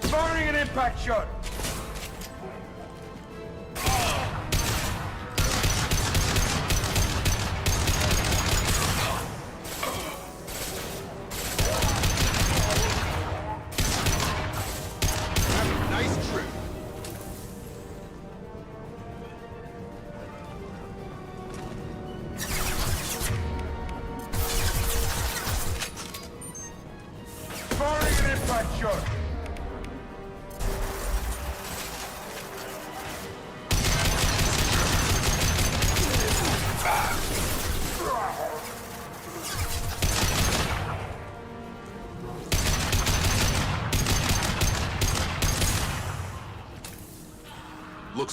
Firing an impact shot! Nice trip. Firing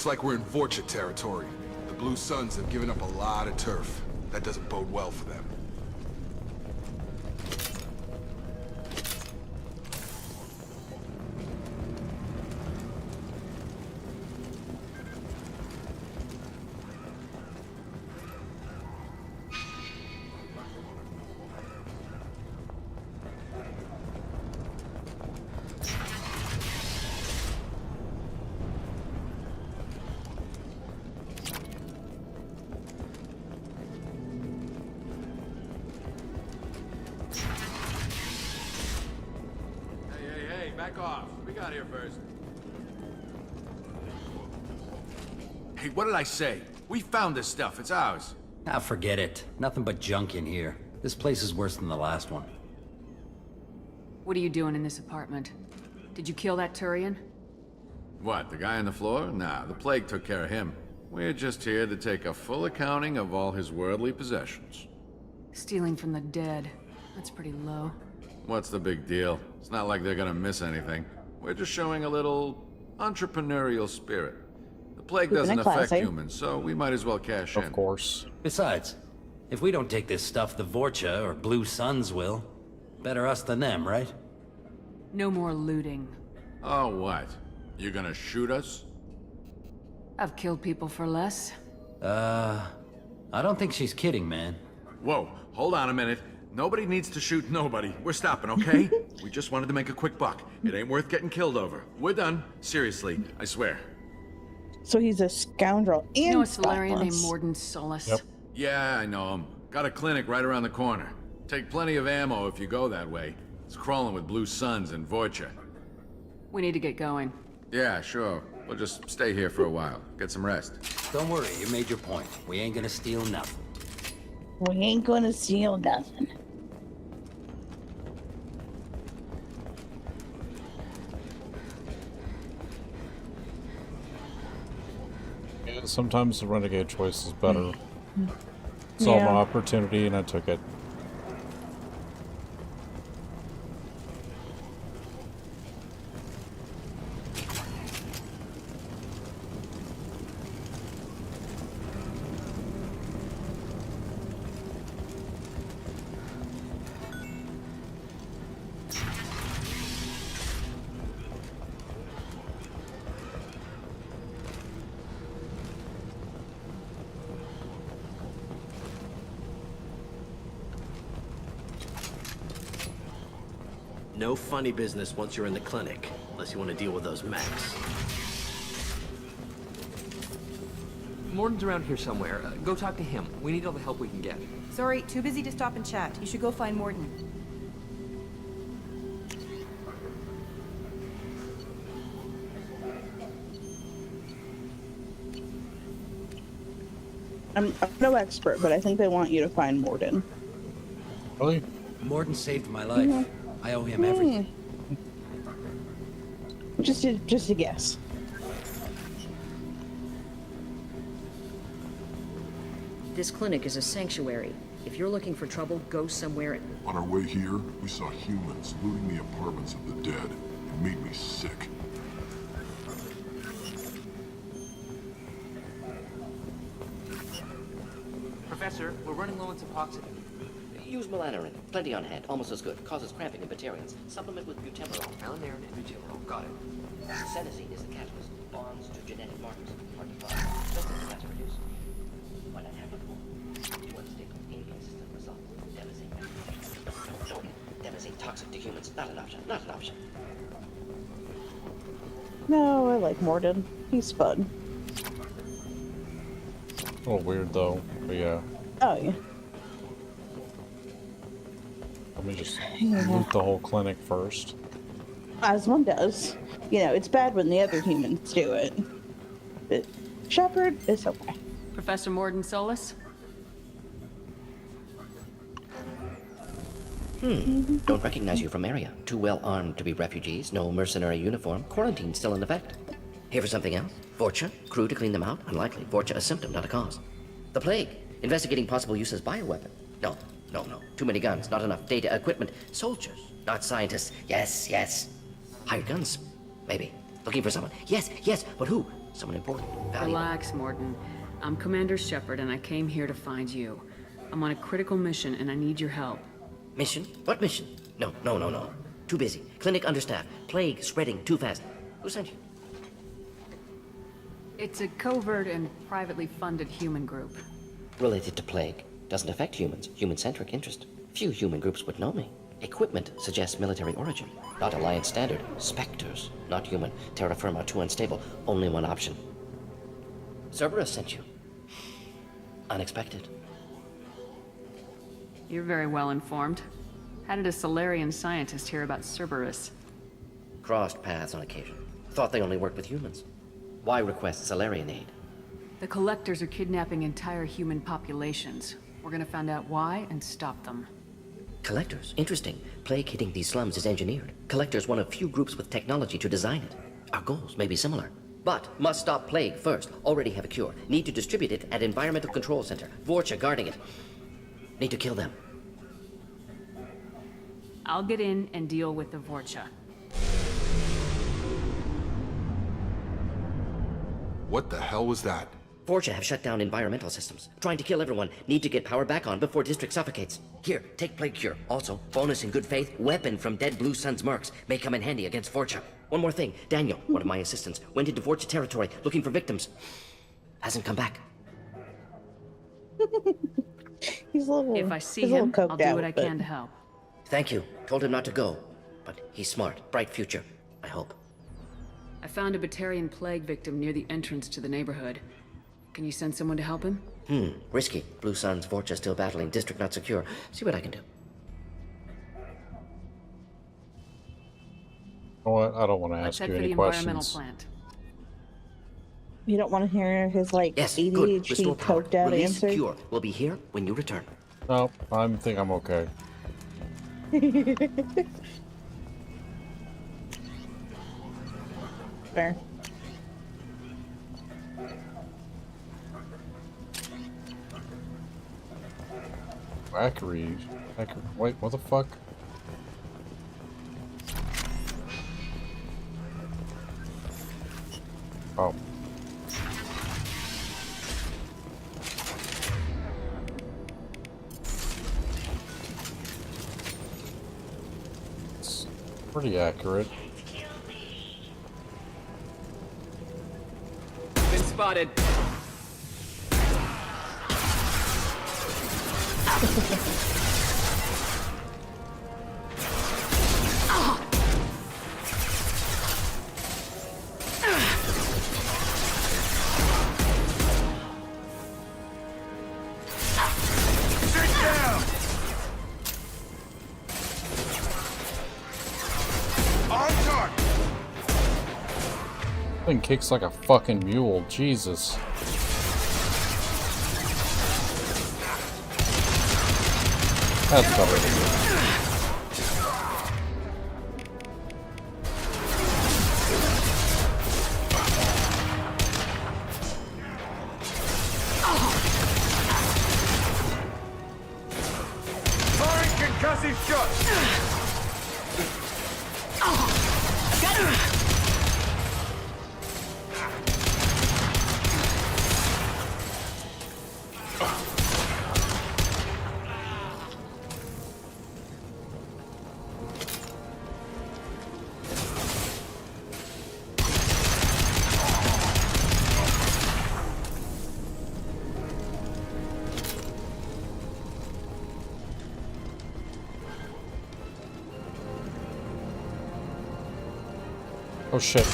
Looks like we're in Vorcha territory. The Blue Suns have given up a lot of turf. That doesn't bode well for them. Back off. We got here first. Hey, what did I say? We found this stuff. It's ours. Ah, forget it. Nothing but junk in here. This place is worse than the last one. What are you doing in this apartment? Did you kill that Turian? What, the guy on the floor? Nah, the plague took care of him. We're just here to take a full accounting of all his worldly possessions. Stealing from the dead. That's pretty low. What's the big deal? It's not like they're gonna miss anything. We're just showing a little entrepreneurial spirit. The plague doesn't affect humans, so we might as well cash in. Of course. Besides, if we don't take this stuff, the Vorcha or Blue Suns will. Better us than them, right? No more looting. Oh, what? You gonna shoot us? I've killed people for less. I don't think she's kidding, man. Whoa, hold on a minute. Nobody needs to shoot nobody. We're stopping, okay? We just wanted to make a quick buck. It ain't worth getting killed over. We're done. Seriously, I swear. So he's a scoundrel and You know a Solarian named spotless. Morden Solis? Yep. Yeah, I know him. Got a clinic right around the corner. Take plenty of ammo if you go that way. It's crawling with Blue Suns and Vorcha. We need to get going. Yeah, sure. We'll just stay here for a while. Get some rest. Don't worry, you made your point. We ain't gonna steal nothing. We ain't gonna steal nothing. Yeah, sometimes the renegade choice is better. Saw my opportunity and I took it. No funny business once you're in the clinic, unless you want to deal with those mechs. Morden's around here somewhere. Go talk to him. We need all the help we can get. Sorry, too busy to stop and chat. You should go find Morden. I'm no expert, but I think they want you to find Morden. Really? Morden saved my life. I owe him everything. Just a guess. This clinic is a sanctuary. If you're looking for trouble, go somewhere. On our way here, we saw humans looting the apartments of the dead. It made me sick. Professor, we're running low on Suboxone. Use melanorin. Plenty on hand. Almost as good. Causes cramping in Batarians. Supplement with butemurol. Melanorin and butemurol. Got it. Senescene is the catalyst. Bonds to genetic markers. Hard to find. Just as fast to produce. Why not have it more? One stick of inconsistent results. Devastating. Devastating toxic to humans. Not an option. Not an option. No, I like Morden. He's fun. A little weird though, but yeah. Oh yeah. Let me just loot the whole clinic first. As one does. You know, it's bad when the other humans do it. But Shepard is okay. Professor Morden Solis? Don't recognize you from area. Too well armed to be refugees. No mercenary uniform. Quarantine still in effect. Here for something else? Vorcha? Crew to clean them out? Unlikely. Vorcha a symptom, not a cause. The plague. Investigating possible use as bioweapon. No. Too many guns, not enough data, equipment. Soldiers, not scientists. Yes. Hired guns. Maybe. Looking for someone. Yes, but who? Someone important. Valuable. Relax, Morton. I'm Commander Shepard, and I came here to find you. I'm on a critical mission, and I need your help. Mission? What mission? No. Too busy. Clinic understaffed. Plague spreading too fast. Who sent you? It's a covert and privately funded human group. Related to plague. Doesn't affect humans. Human-centric interest. Few human groups would know me. Equipment suggests military origin. Not Alliance standard. Spectres. Not human. Terra firma too unstable. Only one option. Cerberus sent you. Unexpected. You're very well informed. How did a Solarian scientist hear about Cerberus? Crossed paths on occasion. Thought they only worked with humans. Why request Solarian aid? The Collectors are kidnapping entire human populations. We're gonna find out why and stop them. Collectors? Interesting. Plague hitting these slums is engineered. Collectors one of few groups with technology to design it. Our goals may be similar. But must stop plague first. Already have a cure. Need to distribute it at Environmental Control Center. Vorcha guarding it. Need to kill them. I'll get in and deal with the Vorcha. What the hell was that? Vorcha have shut down environmental systems. Trying to kill everyone. Need to get power back on before district suffocates. Here, take plague cure. Also, bonus in good faith, weapon from dead Blue Sun's mercs. May come in handy against Vorcha. One more thing. Daniel, one of my assistants, went into Vorcha territory looking for victims. Hasn't come back. He's a little. If I see him, I'll do what I can to help. Thank you. Told him not to go. But he's smart. Bright future. I hope. I found a Batarian plague victim near the entrance to the neighborhood. Can you send someone to help him? Risky. Blue Sun's Vorcha still battling. District not secure. See what I can do. You know what? I don't want to Let's ask head you for any the environmental questions. plant. You don't want to hear his Yes, good. ADHD Restore power. coked out Release answer. cure. We'll be here when you return. No, I think I'm okay. Fair. Wackery. Wait, what the fuck? Oh. It's pretty accurate. Been spotted. Thing kicks like a fucking mule. Jesus. That's better than you. Firing concussive shots! Got her! Oh shit.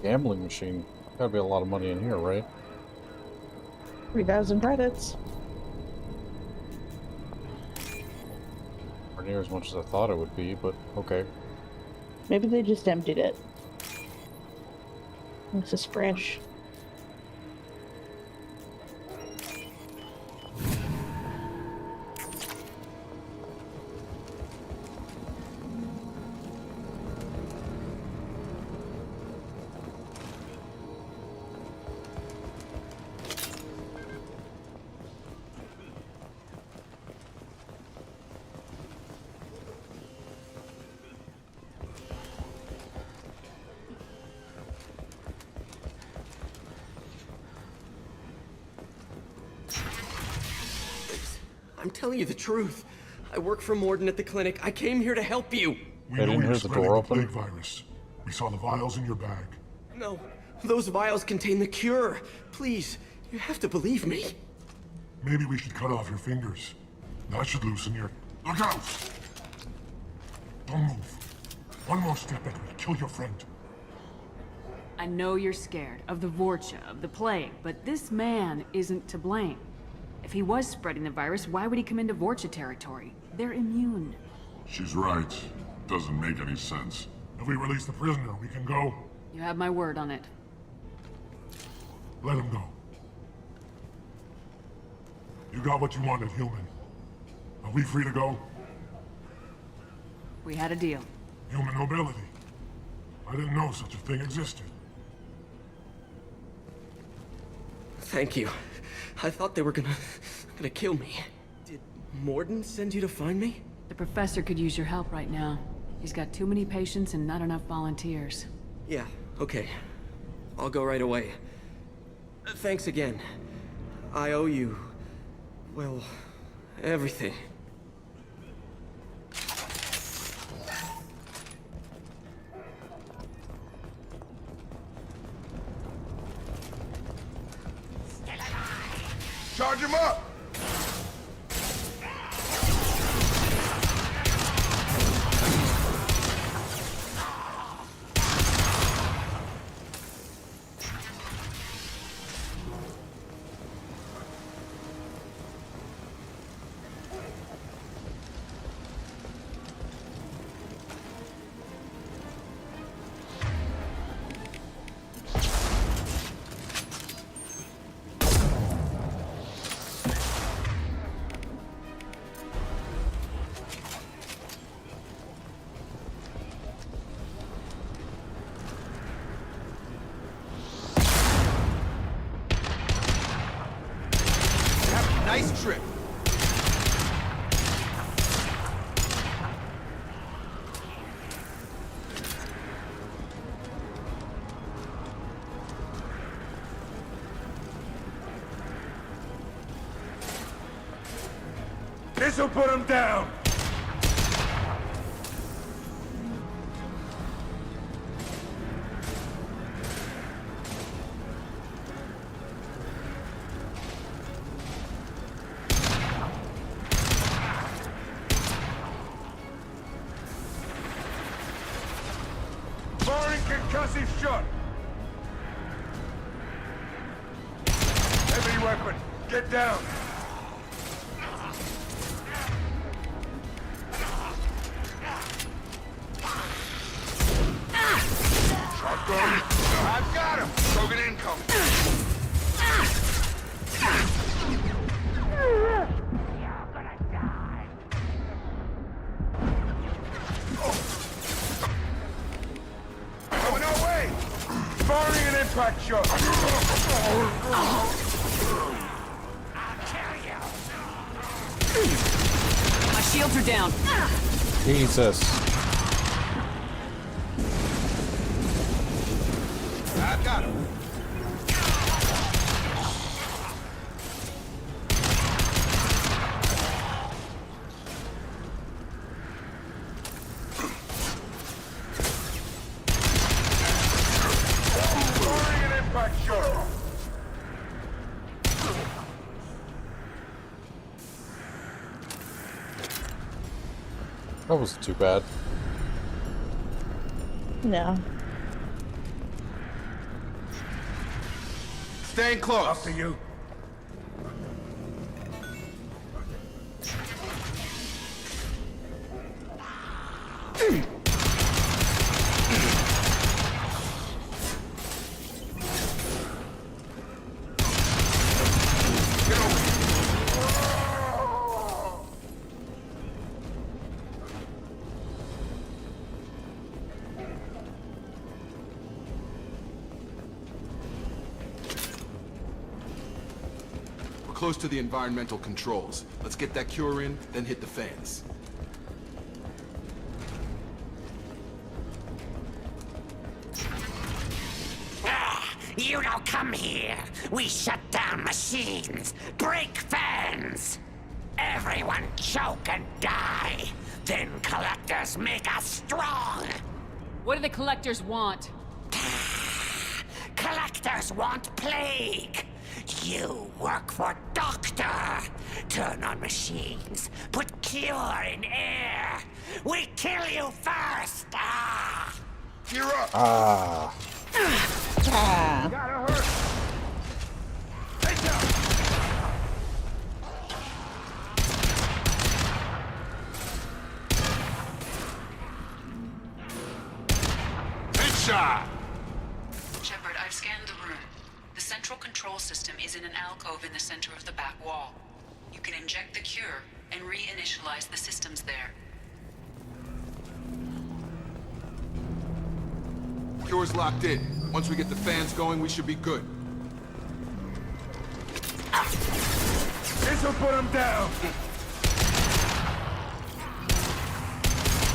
Gambling machine. Gotta be a lot of money in here, right? 3,000 credits. Or near as much as I thought it would be, but okay. Maybe they just emptied it. This is fresh. I'm telling you the truth. I work for Morden at the clinic. I came here to help you. We know you're spreading the plague virus. We saw the vials in your bag. No, those vials contain the cure. Please, you have to believe me. Maybe we should cut off your fingers. That should loosen your... Look out! Don't move. One more step and we'll kill your friend. I know you're scared of the Vorcha, of the plague, but this man isn't to blame. If he was spreading the virus, why would he come into Vorcha territory? They're immune. She's right. Doesn't make any sense. If we release the prisoner, we can go. You have my word on it. Let him go. You got what you wanted, human. Are we free to go? We had a deal. Human nobility. I didn't know such a thing existed. Thank you. I thought they were gonna kill me. Did Morden send you to find me? The professor could use your help right now. He's got too many patients and not enough volunteers. Yeah, okay. I'll go right away. Thanks again. I owe you... well, everything. Charge him up! Nice trip. This'll put him down. Firing concussive shot. Heavy weapon. Get down. Shotgun. I've got him. Krogan incoming. Coming our way. Firing an impact shot. My shields are down. Jesus. I've got him. Firing an impact shot. That wasn't too bad. No. Staying close. After you. Close to the environmental controls. Let's get that cure in, then hit the fans. You don't come here. We shut down machines, break fans. Everyone choke and die. Then collectors make us strong. What do the collectors want? Collectors want plague. You work for Doctor. Turn on machines. Put cure in air. We kill you first. You're up. Gotta hurt. Head down. Headshot. Shepard, I've scanned the room. The central control system is in an alcove in the center of the back wall. You can inject the cure and reinitialize the systems there. Cure's locked in. Once we get the fans going, we should be good. This'll put him down.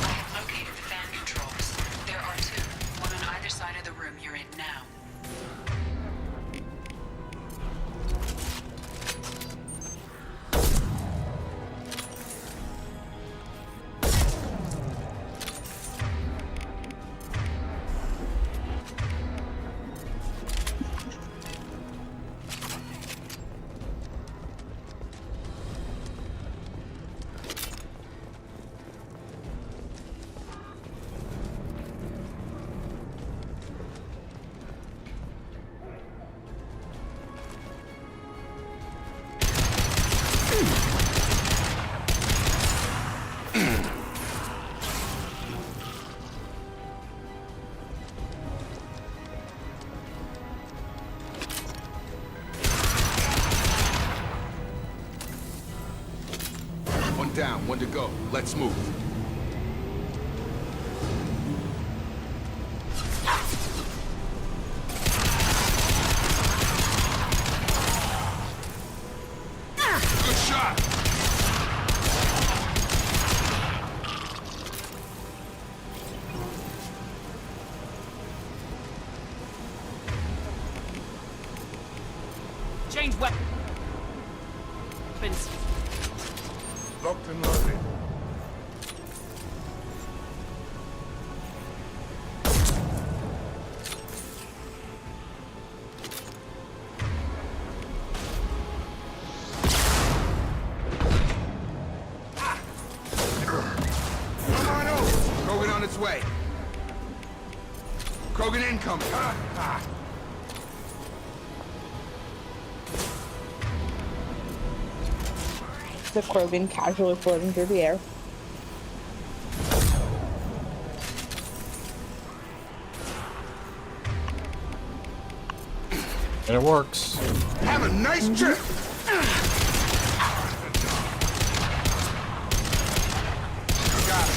I have located the fan controls. There are two, one on either side of the room you're in now. Down, one to go. Let's move. Good shot. Change weapons. Locked and loaded. Come on over. Krogan on its way. Krogan incoming. The Krogan casually floating through the air. And it works. Have a nice trip. Got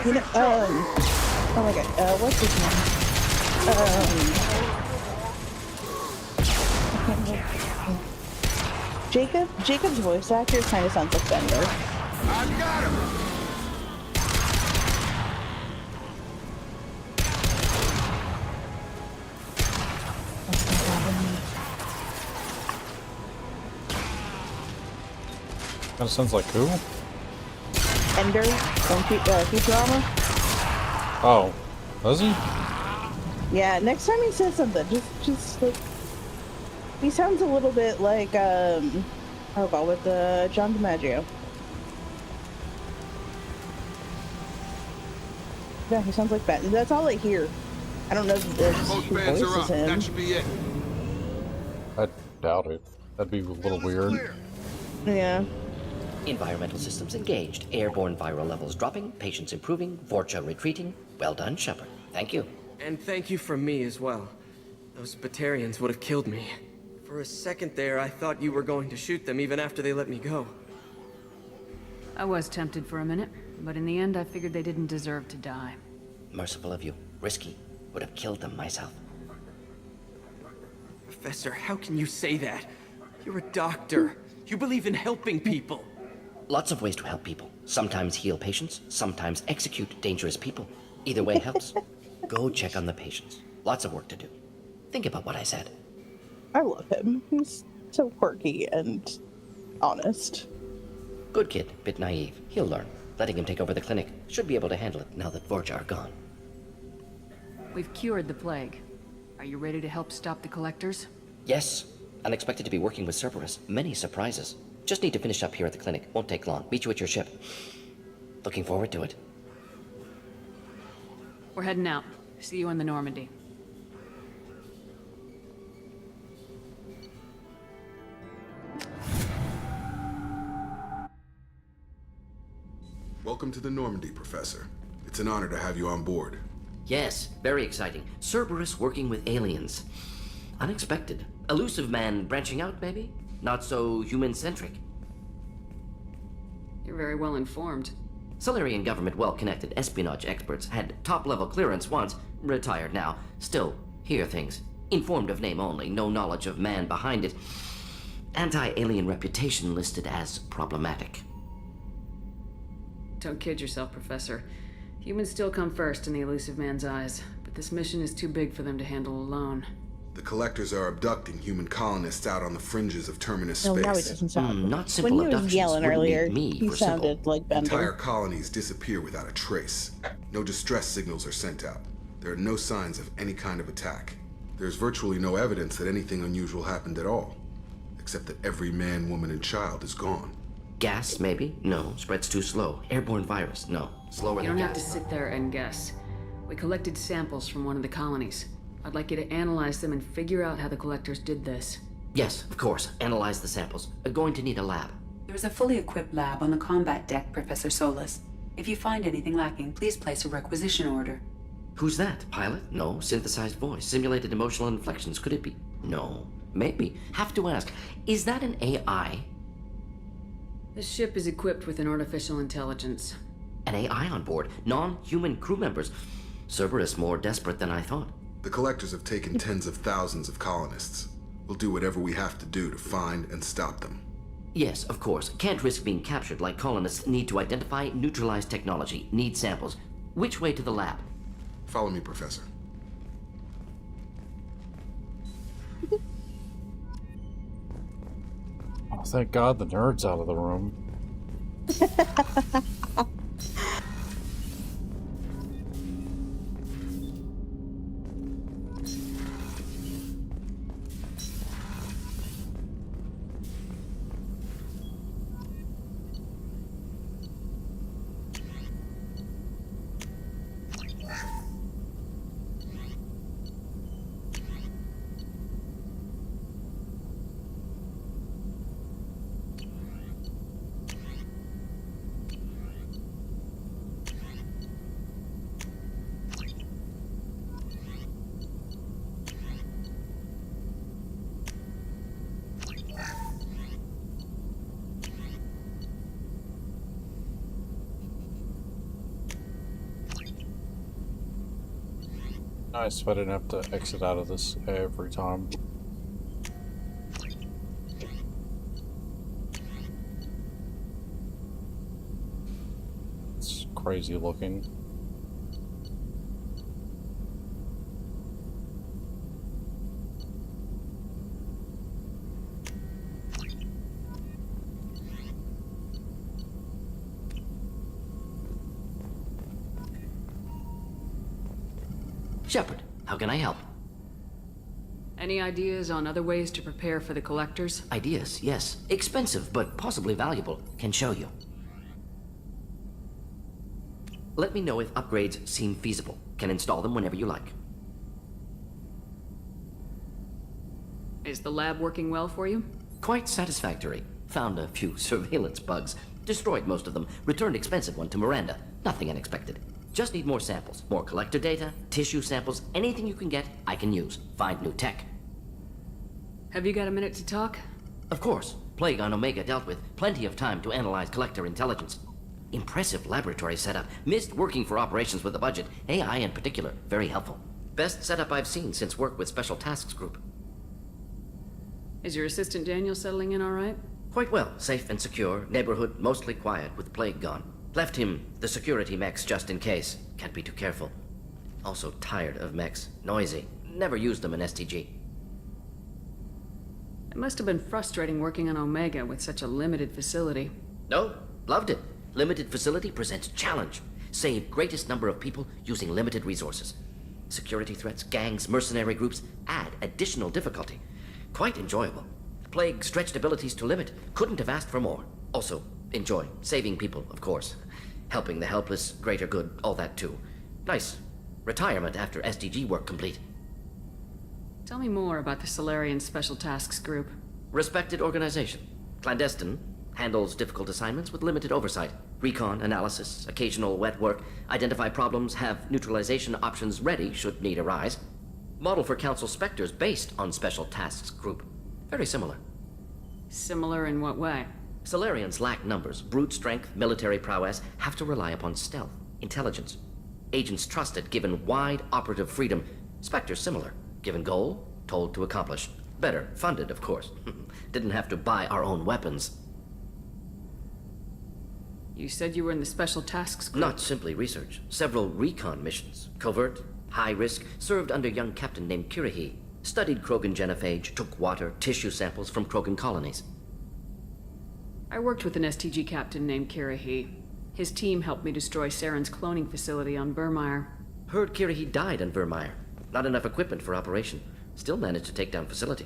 it. You know, oh my god, what's his name? Jacob's voice actor kind of sounds like Bender. I got him. Kind of sounds like who? Bender from Futurama. Oh, does he? Yeah, next time he says something, just like he sounds a little bit like how about with John DiMaggio. Yeah, he sounds like that. That's all I hear. I don't know if Both who fans are voices up. him. That should be it. I doubt it. That'd be a little weird. Yeah. Environmental systems engaged. Airborne viral levels dropping. Patients improving. Vorcha retreating. Well done, Shepard. Thank you. And thank you from me as well. Those Batarians would have killed me. For a second there, I thought you were going to shoot them even after they let me go. I was tempted for a minute, but in the end I figured they didn't deserve to die. Merciful of you. Risky. Would have killed them myself. Professor, how can you say that? You're a doctor. You believe in helping people. Lots of ways to help people. Sometimes heal patients, sometimes execute dangerous people. Either way helps. Go check on the patients. Lots of work to do. Think about what I said. I love him. He's so quirky and honest. Good kid, bit naive. He'll learn. Letting him take over the clinic. Should be able to handle it now that Vorcha are gone. We've cured the plague. Are you ready to help stop the collectors? Yes. Unexpected to be working with Cerberus. Many surprises. Just need to finish up here at the clinic. Won't take long. Meet you at your ship. Looking forward to it. We're heading out. See you in the Normandy. Welcome to the Normandy, Professor. It's an honor to have you on board. Yes, very exciting. Cerberus working with aliens. Unexpected. Elusive man branching out, maybe? Not so human-centric. You're very well informed. Solarian government well-connected espionage experts had top-level clearance once, retired now. Still, hear things. Informed of name only, no knowledge of man behind it. Anti-alien reputation listed as problematic. Don't kid yourself, Professor. Humans still come first in the elusive man's eyes, but this mission is too big for them to handle alone. The collectors are abducting human colonists out on the fringes of Terminus No, space. now he doesn't sound. Not simple When he was abductions yelling wouldn't earlier, make me he for sounded simple. like Bender. Entire colonies disappear without a trace. No distress signals are sent out. There are no signs of any kind of attack. There's virtually no evidence that anything unusual happened at all, except that every man, woman, and child is gone. Gas, maybe? No. Spreads too slow. Airborne virus? No. Slower You than don't have to gas. sit there and guess. We collected samples from one of the colonies. I'd like you to analyze them and figure out how the collectors did this. Yes, of course. Analyze the samples. Going to need a lab. There's a fully equipped lab on the combat deck, Professor Solis. If you find anything lacking, please place a requisition order. Who's that? Pilot? No. Synthesized voice. Simulated emotional inflections. Could it be? No. Maybe. Have to ask. Is that an AI? This ship is equipped with an artificial intelligence. An AI on board. Non-human crew members. Cerberus more desperate than I thought. The collectors have taken tens of thousands of colonists. We'll do whatever we have to do to find and stop them. Yes, of course. Can't risk being captured like colonists need to identify, neutralize technology, need samples. Which way to the lab? Follow me, Professor. Oh, thank God the nerd's out of the room. Nice if I didn't have to exit out of this every time. It's crazy looking. Shepard, how can I help? Any ideas on other ways to prepare for the collectors? Ideas, yes. Expensive, but possibly valuable. Can show you. Let me know if upgrades seem feasible. Can install them whenever you like. Is the lab working well for you? Quite satisfactory. Found a few surveillance bugs. Destroyed most of them. Returned expensive one to Miranda. Nothing unexpected. Just need more samples. More collector data, tissue samples, anything you can get, I can use. Find new tech. Have you got a minute to talk? Of course. Plague on Omega dealt with. Plenty of time to analyze collector intelligence. Impressive laboratory setup. Missed working for operations with a budget. AI in particular. Very helpful. Best setup I've seen since work with Special Tasks Group. Is your assistant Daniel settling in all right? Quite well. Safe and secure. Neighborhood mostly quiet with Plague gone. Left him the security mechs just in case. Can't be too careful. Also tired of mechs. Noisy. Never used them in STG. It must have been frustrating working on Omega with such a limited facility. No, loved it. Limited facility presents challenge. Save greatest number of people using limited resources. Security threats, gangs, mercenary groups add additional difficulty. Quite enjoyable. Plague stretched abilities to limit. Couldn't have asked for more. Also, enjoy. Saving people, of course. Helping the helpless, greater good, all that too. Nice. Retirement after SDG work complete. Tell me more about the Solarian Special Tasks Group. Respected organization. Clandestine. Handles difficult assignments with limited oversight. Recon, analysis, occasional wet work. Identify problems, have neutralization options ready should need arise. Model for Council Spectres based on Special Tasks Group. Very similar. Similar in what way? Solarians lack numbers, brute strength, military prowess, have to rely upon stealth, intelligence. Agents trusted, given wide operative freedom. Spectres similar, given goal, told to accomplish. Better, funded, of course. Didn't have to buy our own weapons. You said you were in the Special Tasks Group? Not simply research. Several recon missions. Covert, high risk, served under young captain named Kirihi. Studied Krogan genophage, took water, tissue samples from Krogan colonies. I worked with an STG captain named Kirihi. His team helped me destroy Saren's cloning facility on Vermeer. Heard Kirihi died on Vermeer. Not enough equipment for operation. Still managed to take down facility.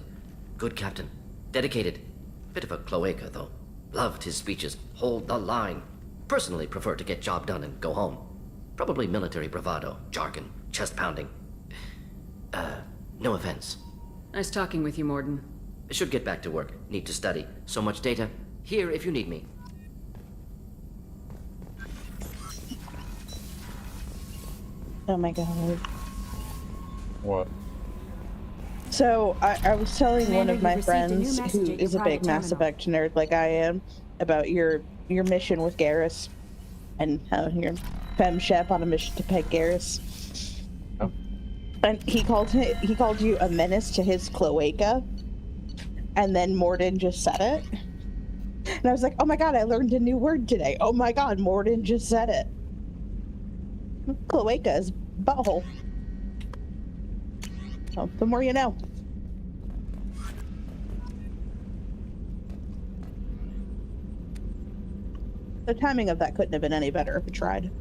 Good captain. Dedicated. Bit of a cloaca, though. Loved his speeches. Hold the line. Personally prefer to get job done and go home. Probably military bravado, jargon, chest pounding. No offense. Nice talking with you, Morden. Should get back to work. Need to study. So much data. Here if you need me. Oh my god. What? So, I was telling Commander, one of you my received a friends new who message at is a your big private Mass terminal. Effect nerd like I am about your mission with Garrus and how you're Fem Shep on a mission to peg Garrus. Oh. And he called you a menace to his cloaca, and then Morden just said it. And I was like, oh my god, I learned a new word today. Oh my god, Morden just said it. Cloaca is butthole. So, the more you know. The timing of that couldn't have been any better if it tried.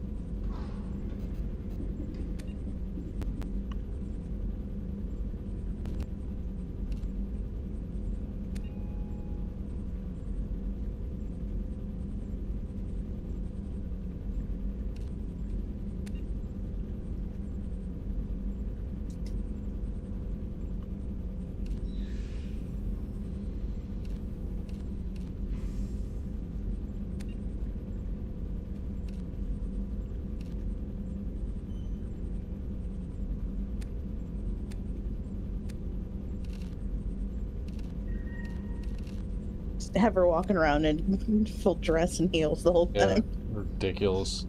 Have her walking around in full dress and heels the whole Yeah, time. ridiculous.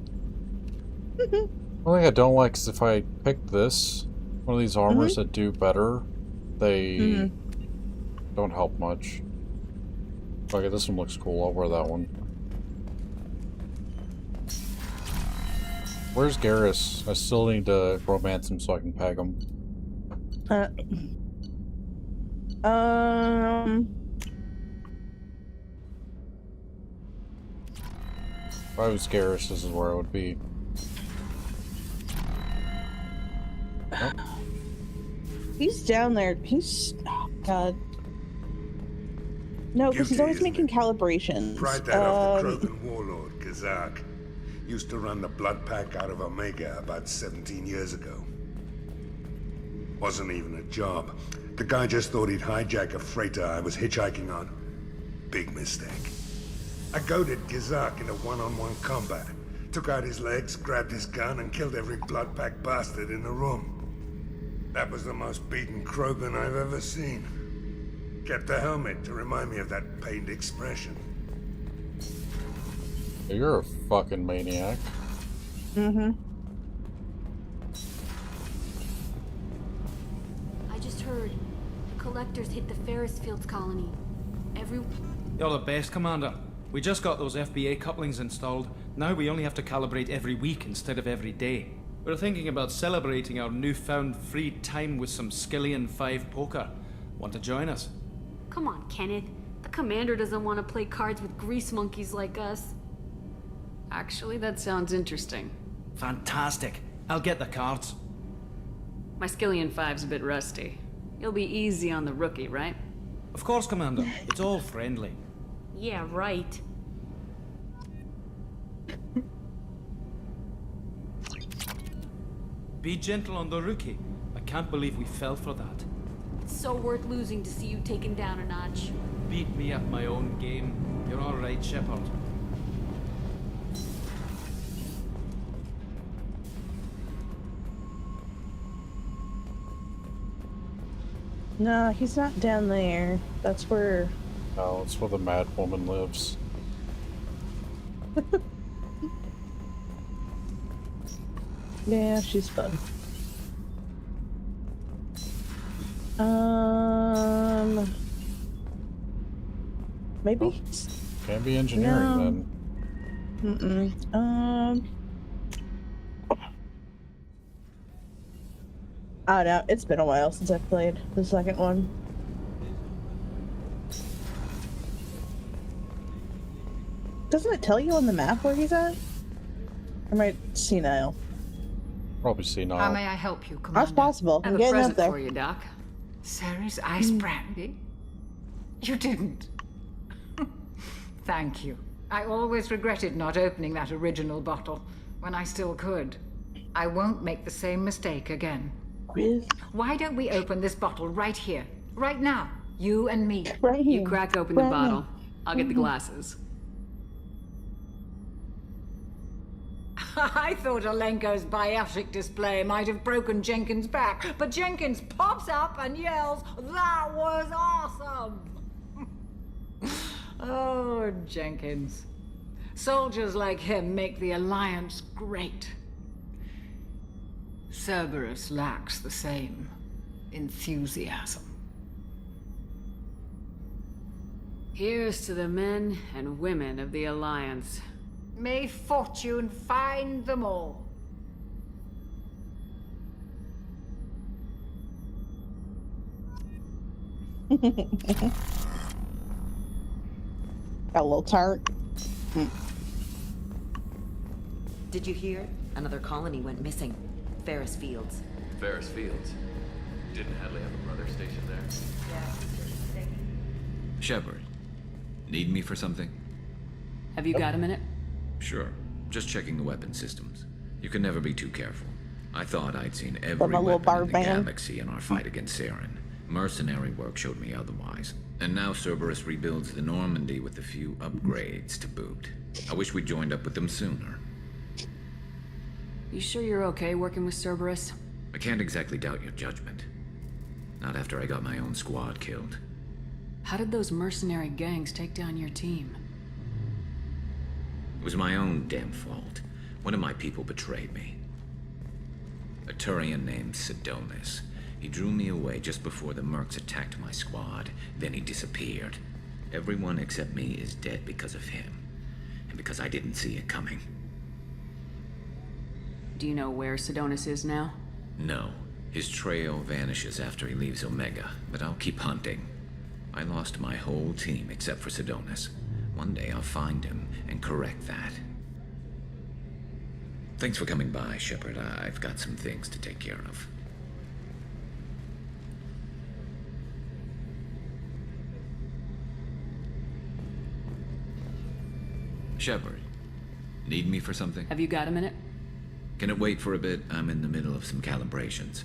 One thing I don't like is if I pick this, one of these armors that do better, they don't help much. Okay, this one looks cool. I'll wear that one. Where's Garrus? I still need to romance him so I can peg him. If I was Garrus, this is where I would be. Nope. He's down there. He's... Oh, God. No, because he's always making calibrations. Pried that off the Krogan warlord, Kazak. Used to run the blood pack out of Omega about 17 years ago. Wasn't even a job. The guy just thought he'd hijack a freighter I was hitchhiking on. Big mistake. I goaded Gizak into one-on-one combat. Took out his legs, grabbed his gun, and killed every blood pack bastard in the room. That was the most beaten Krogan I've ever seen. Kept a helmet to remind me of that pained expression. You're a fucking maniac. Mm-hmm. I just heard the collectors hit the Ferris Fields colony. You're the best, Commander. We just got those FBA couplings installed. Now we only have to calibrate every week instead of every day. We're thinking about celebrating our newfound free time with some Skillian 5 poker. Want to join us? Come on, Kenneth. The commander doesn't want to play cards with grease monkeys like us. Actually, that sounds interesting. Fantastic. I'll get the cards. My Skillian 5's a bit rusty. You'll be easy on the rookie, right? Of course, Commander. It's all friendly. Yeah, right. Be gentle on the rookie. I can't believe we fell for that. It's so worth losing to see you taken down a notch. Beat me at my own game. You're all right, Shepard. No, he's not down there. That's where... No, it's where the mad woman lives. Yeah, she's fun. Maybe? Oh, can't be engineering then. I don't know. It's been a while since I've played the second one. Doesn't it tell you on the map where he's at? Or am I senile? Probably senile. How may I help you, Commander? That's possible. I I'm have a getting present up there. for you, Doc. Sarah's ice brandy? You didn't. Thank you. I always regretted not opening that original bottle when I still could. I won't make the same mistake again. Really? Why don't we open this bottle right here, right now? You and me. Right here. You crack open the bottle. I'll get the glasses. I thought Alenko's biotic display might have broken Jenkins' back, but Jenkins pops up and yells, "That was awesome!" Oh, Jenkins. Soldiers like him make the Alliance great. Cerberus lacks the same enthusiasm. Here's to the men and women of the Alliance. May fortune find them all. Got a little tart. Did you hear? Another colony went missing. Ferris Fields. Ferris Fields? Didn't Hadley have a brother stationed there? Yeah. Shepard, need me for something? Have you got a minute? Sure. Just checking the weapon systems. You can never be too careful. I thought I'd seen every From a little weapon in the barbarian. galaxy in our fight against Saren. Mercenary work showed me otherwise. And now Cerberus rebuilds the Normandy with a few upgrades to boot. I wish we'd joined up with them sooner. You sure you're okay working with Cerberus? I can't exactly doubt your judgment. Not after I got my own squad killed. How did those mercenary gangs take down your team? It was my own damn fault. One of my people betrayed me. A Turian named Sidonis. He drew me away just before the Mercs attacked my squad. Then he disappeared. Everyone except me is dead because of him. And because I didn't see it coming. Do you know where Sidonis is now? No. His trail vanishes after he leaves Omega, but I'll keep hunting. I lost my whole team except for Sidonis. One day I'll find him and correct that. Thanks for coming by, Shepard. I've got some things to take care of. Shepard, Need me for something? Have you got a minute? Can it wait for a bit? I'm in the middle of some calibrations.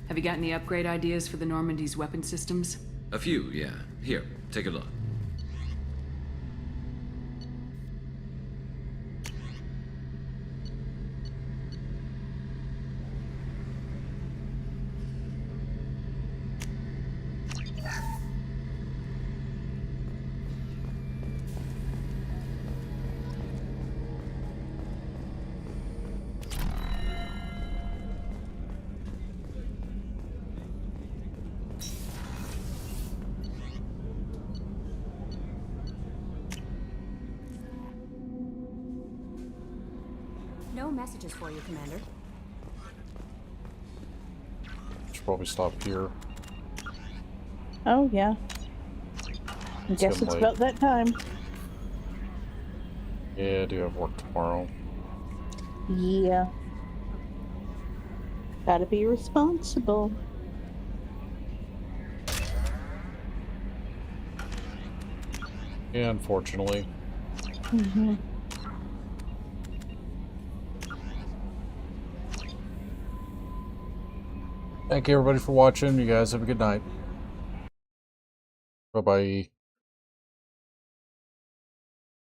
Have you got any upgrade ideas for the Normandy's weapon systems? A few, yeah. Here, take a look. No messages for you, Commander. Should probably stop here. Oh, yeah. I guess getting it's late. about that time. Yeah, I do have work tomorrow. Yeah. Gotta be responsible. Yeah, unfortunately. Mm-hmm. Thank you everybody for watching. You guys have a good night. Bye-bye.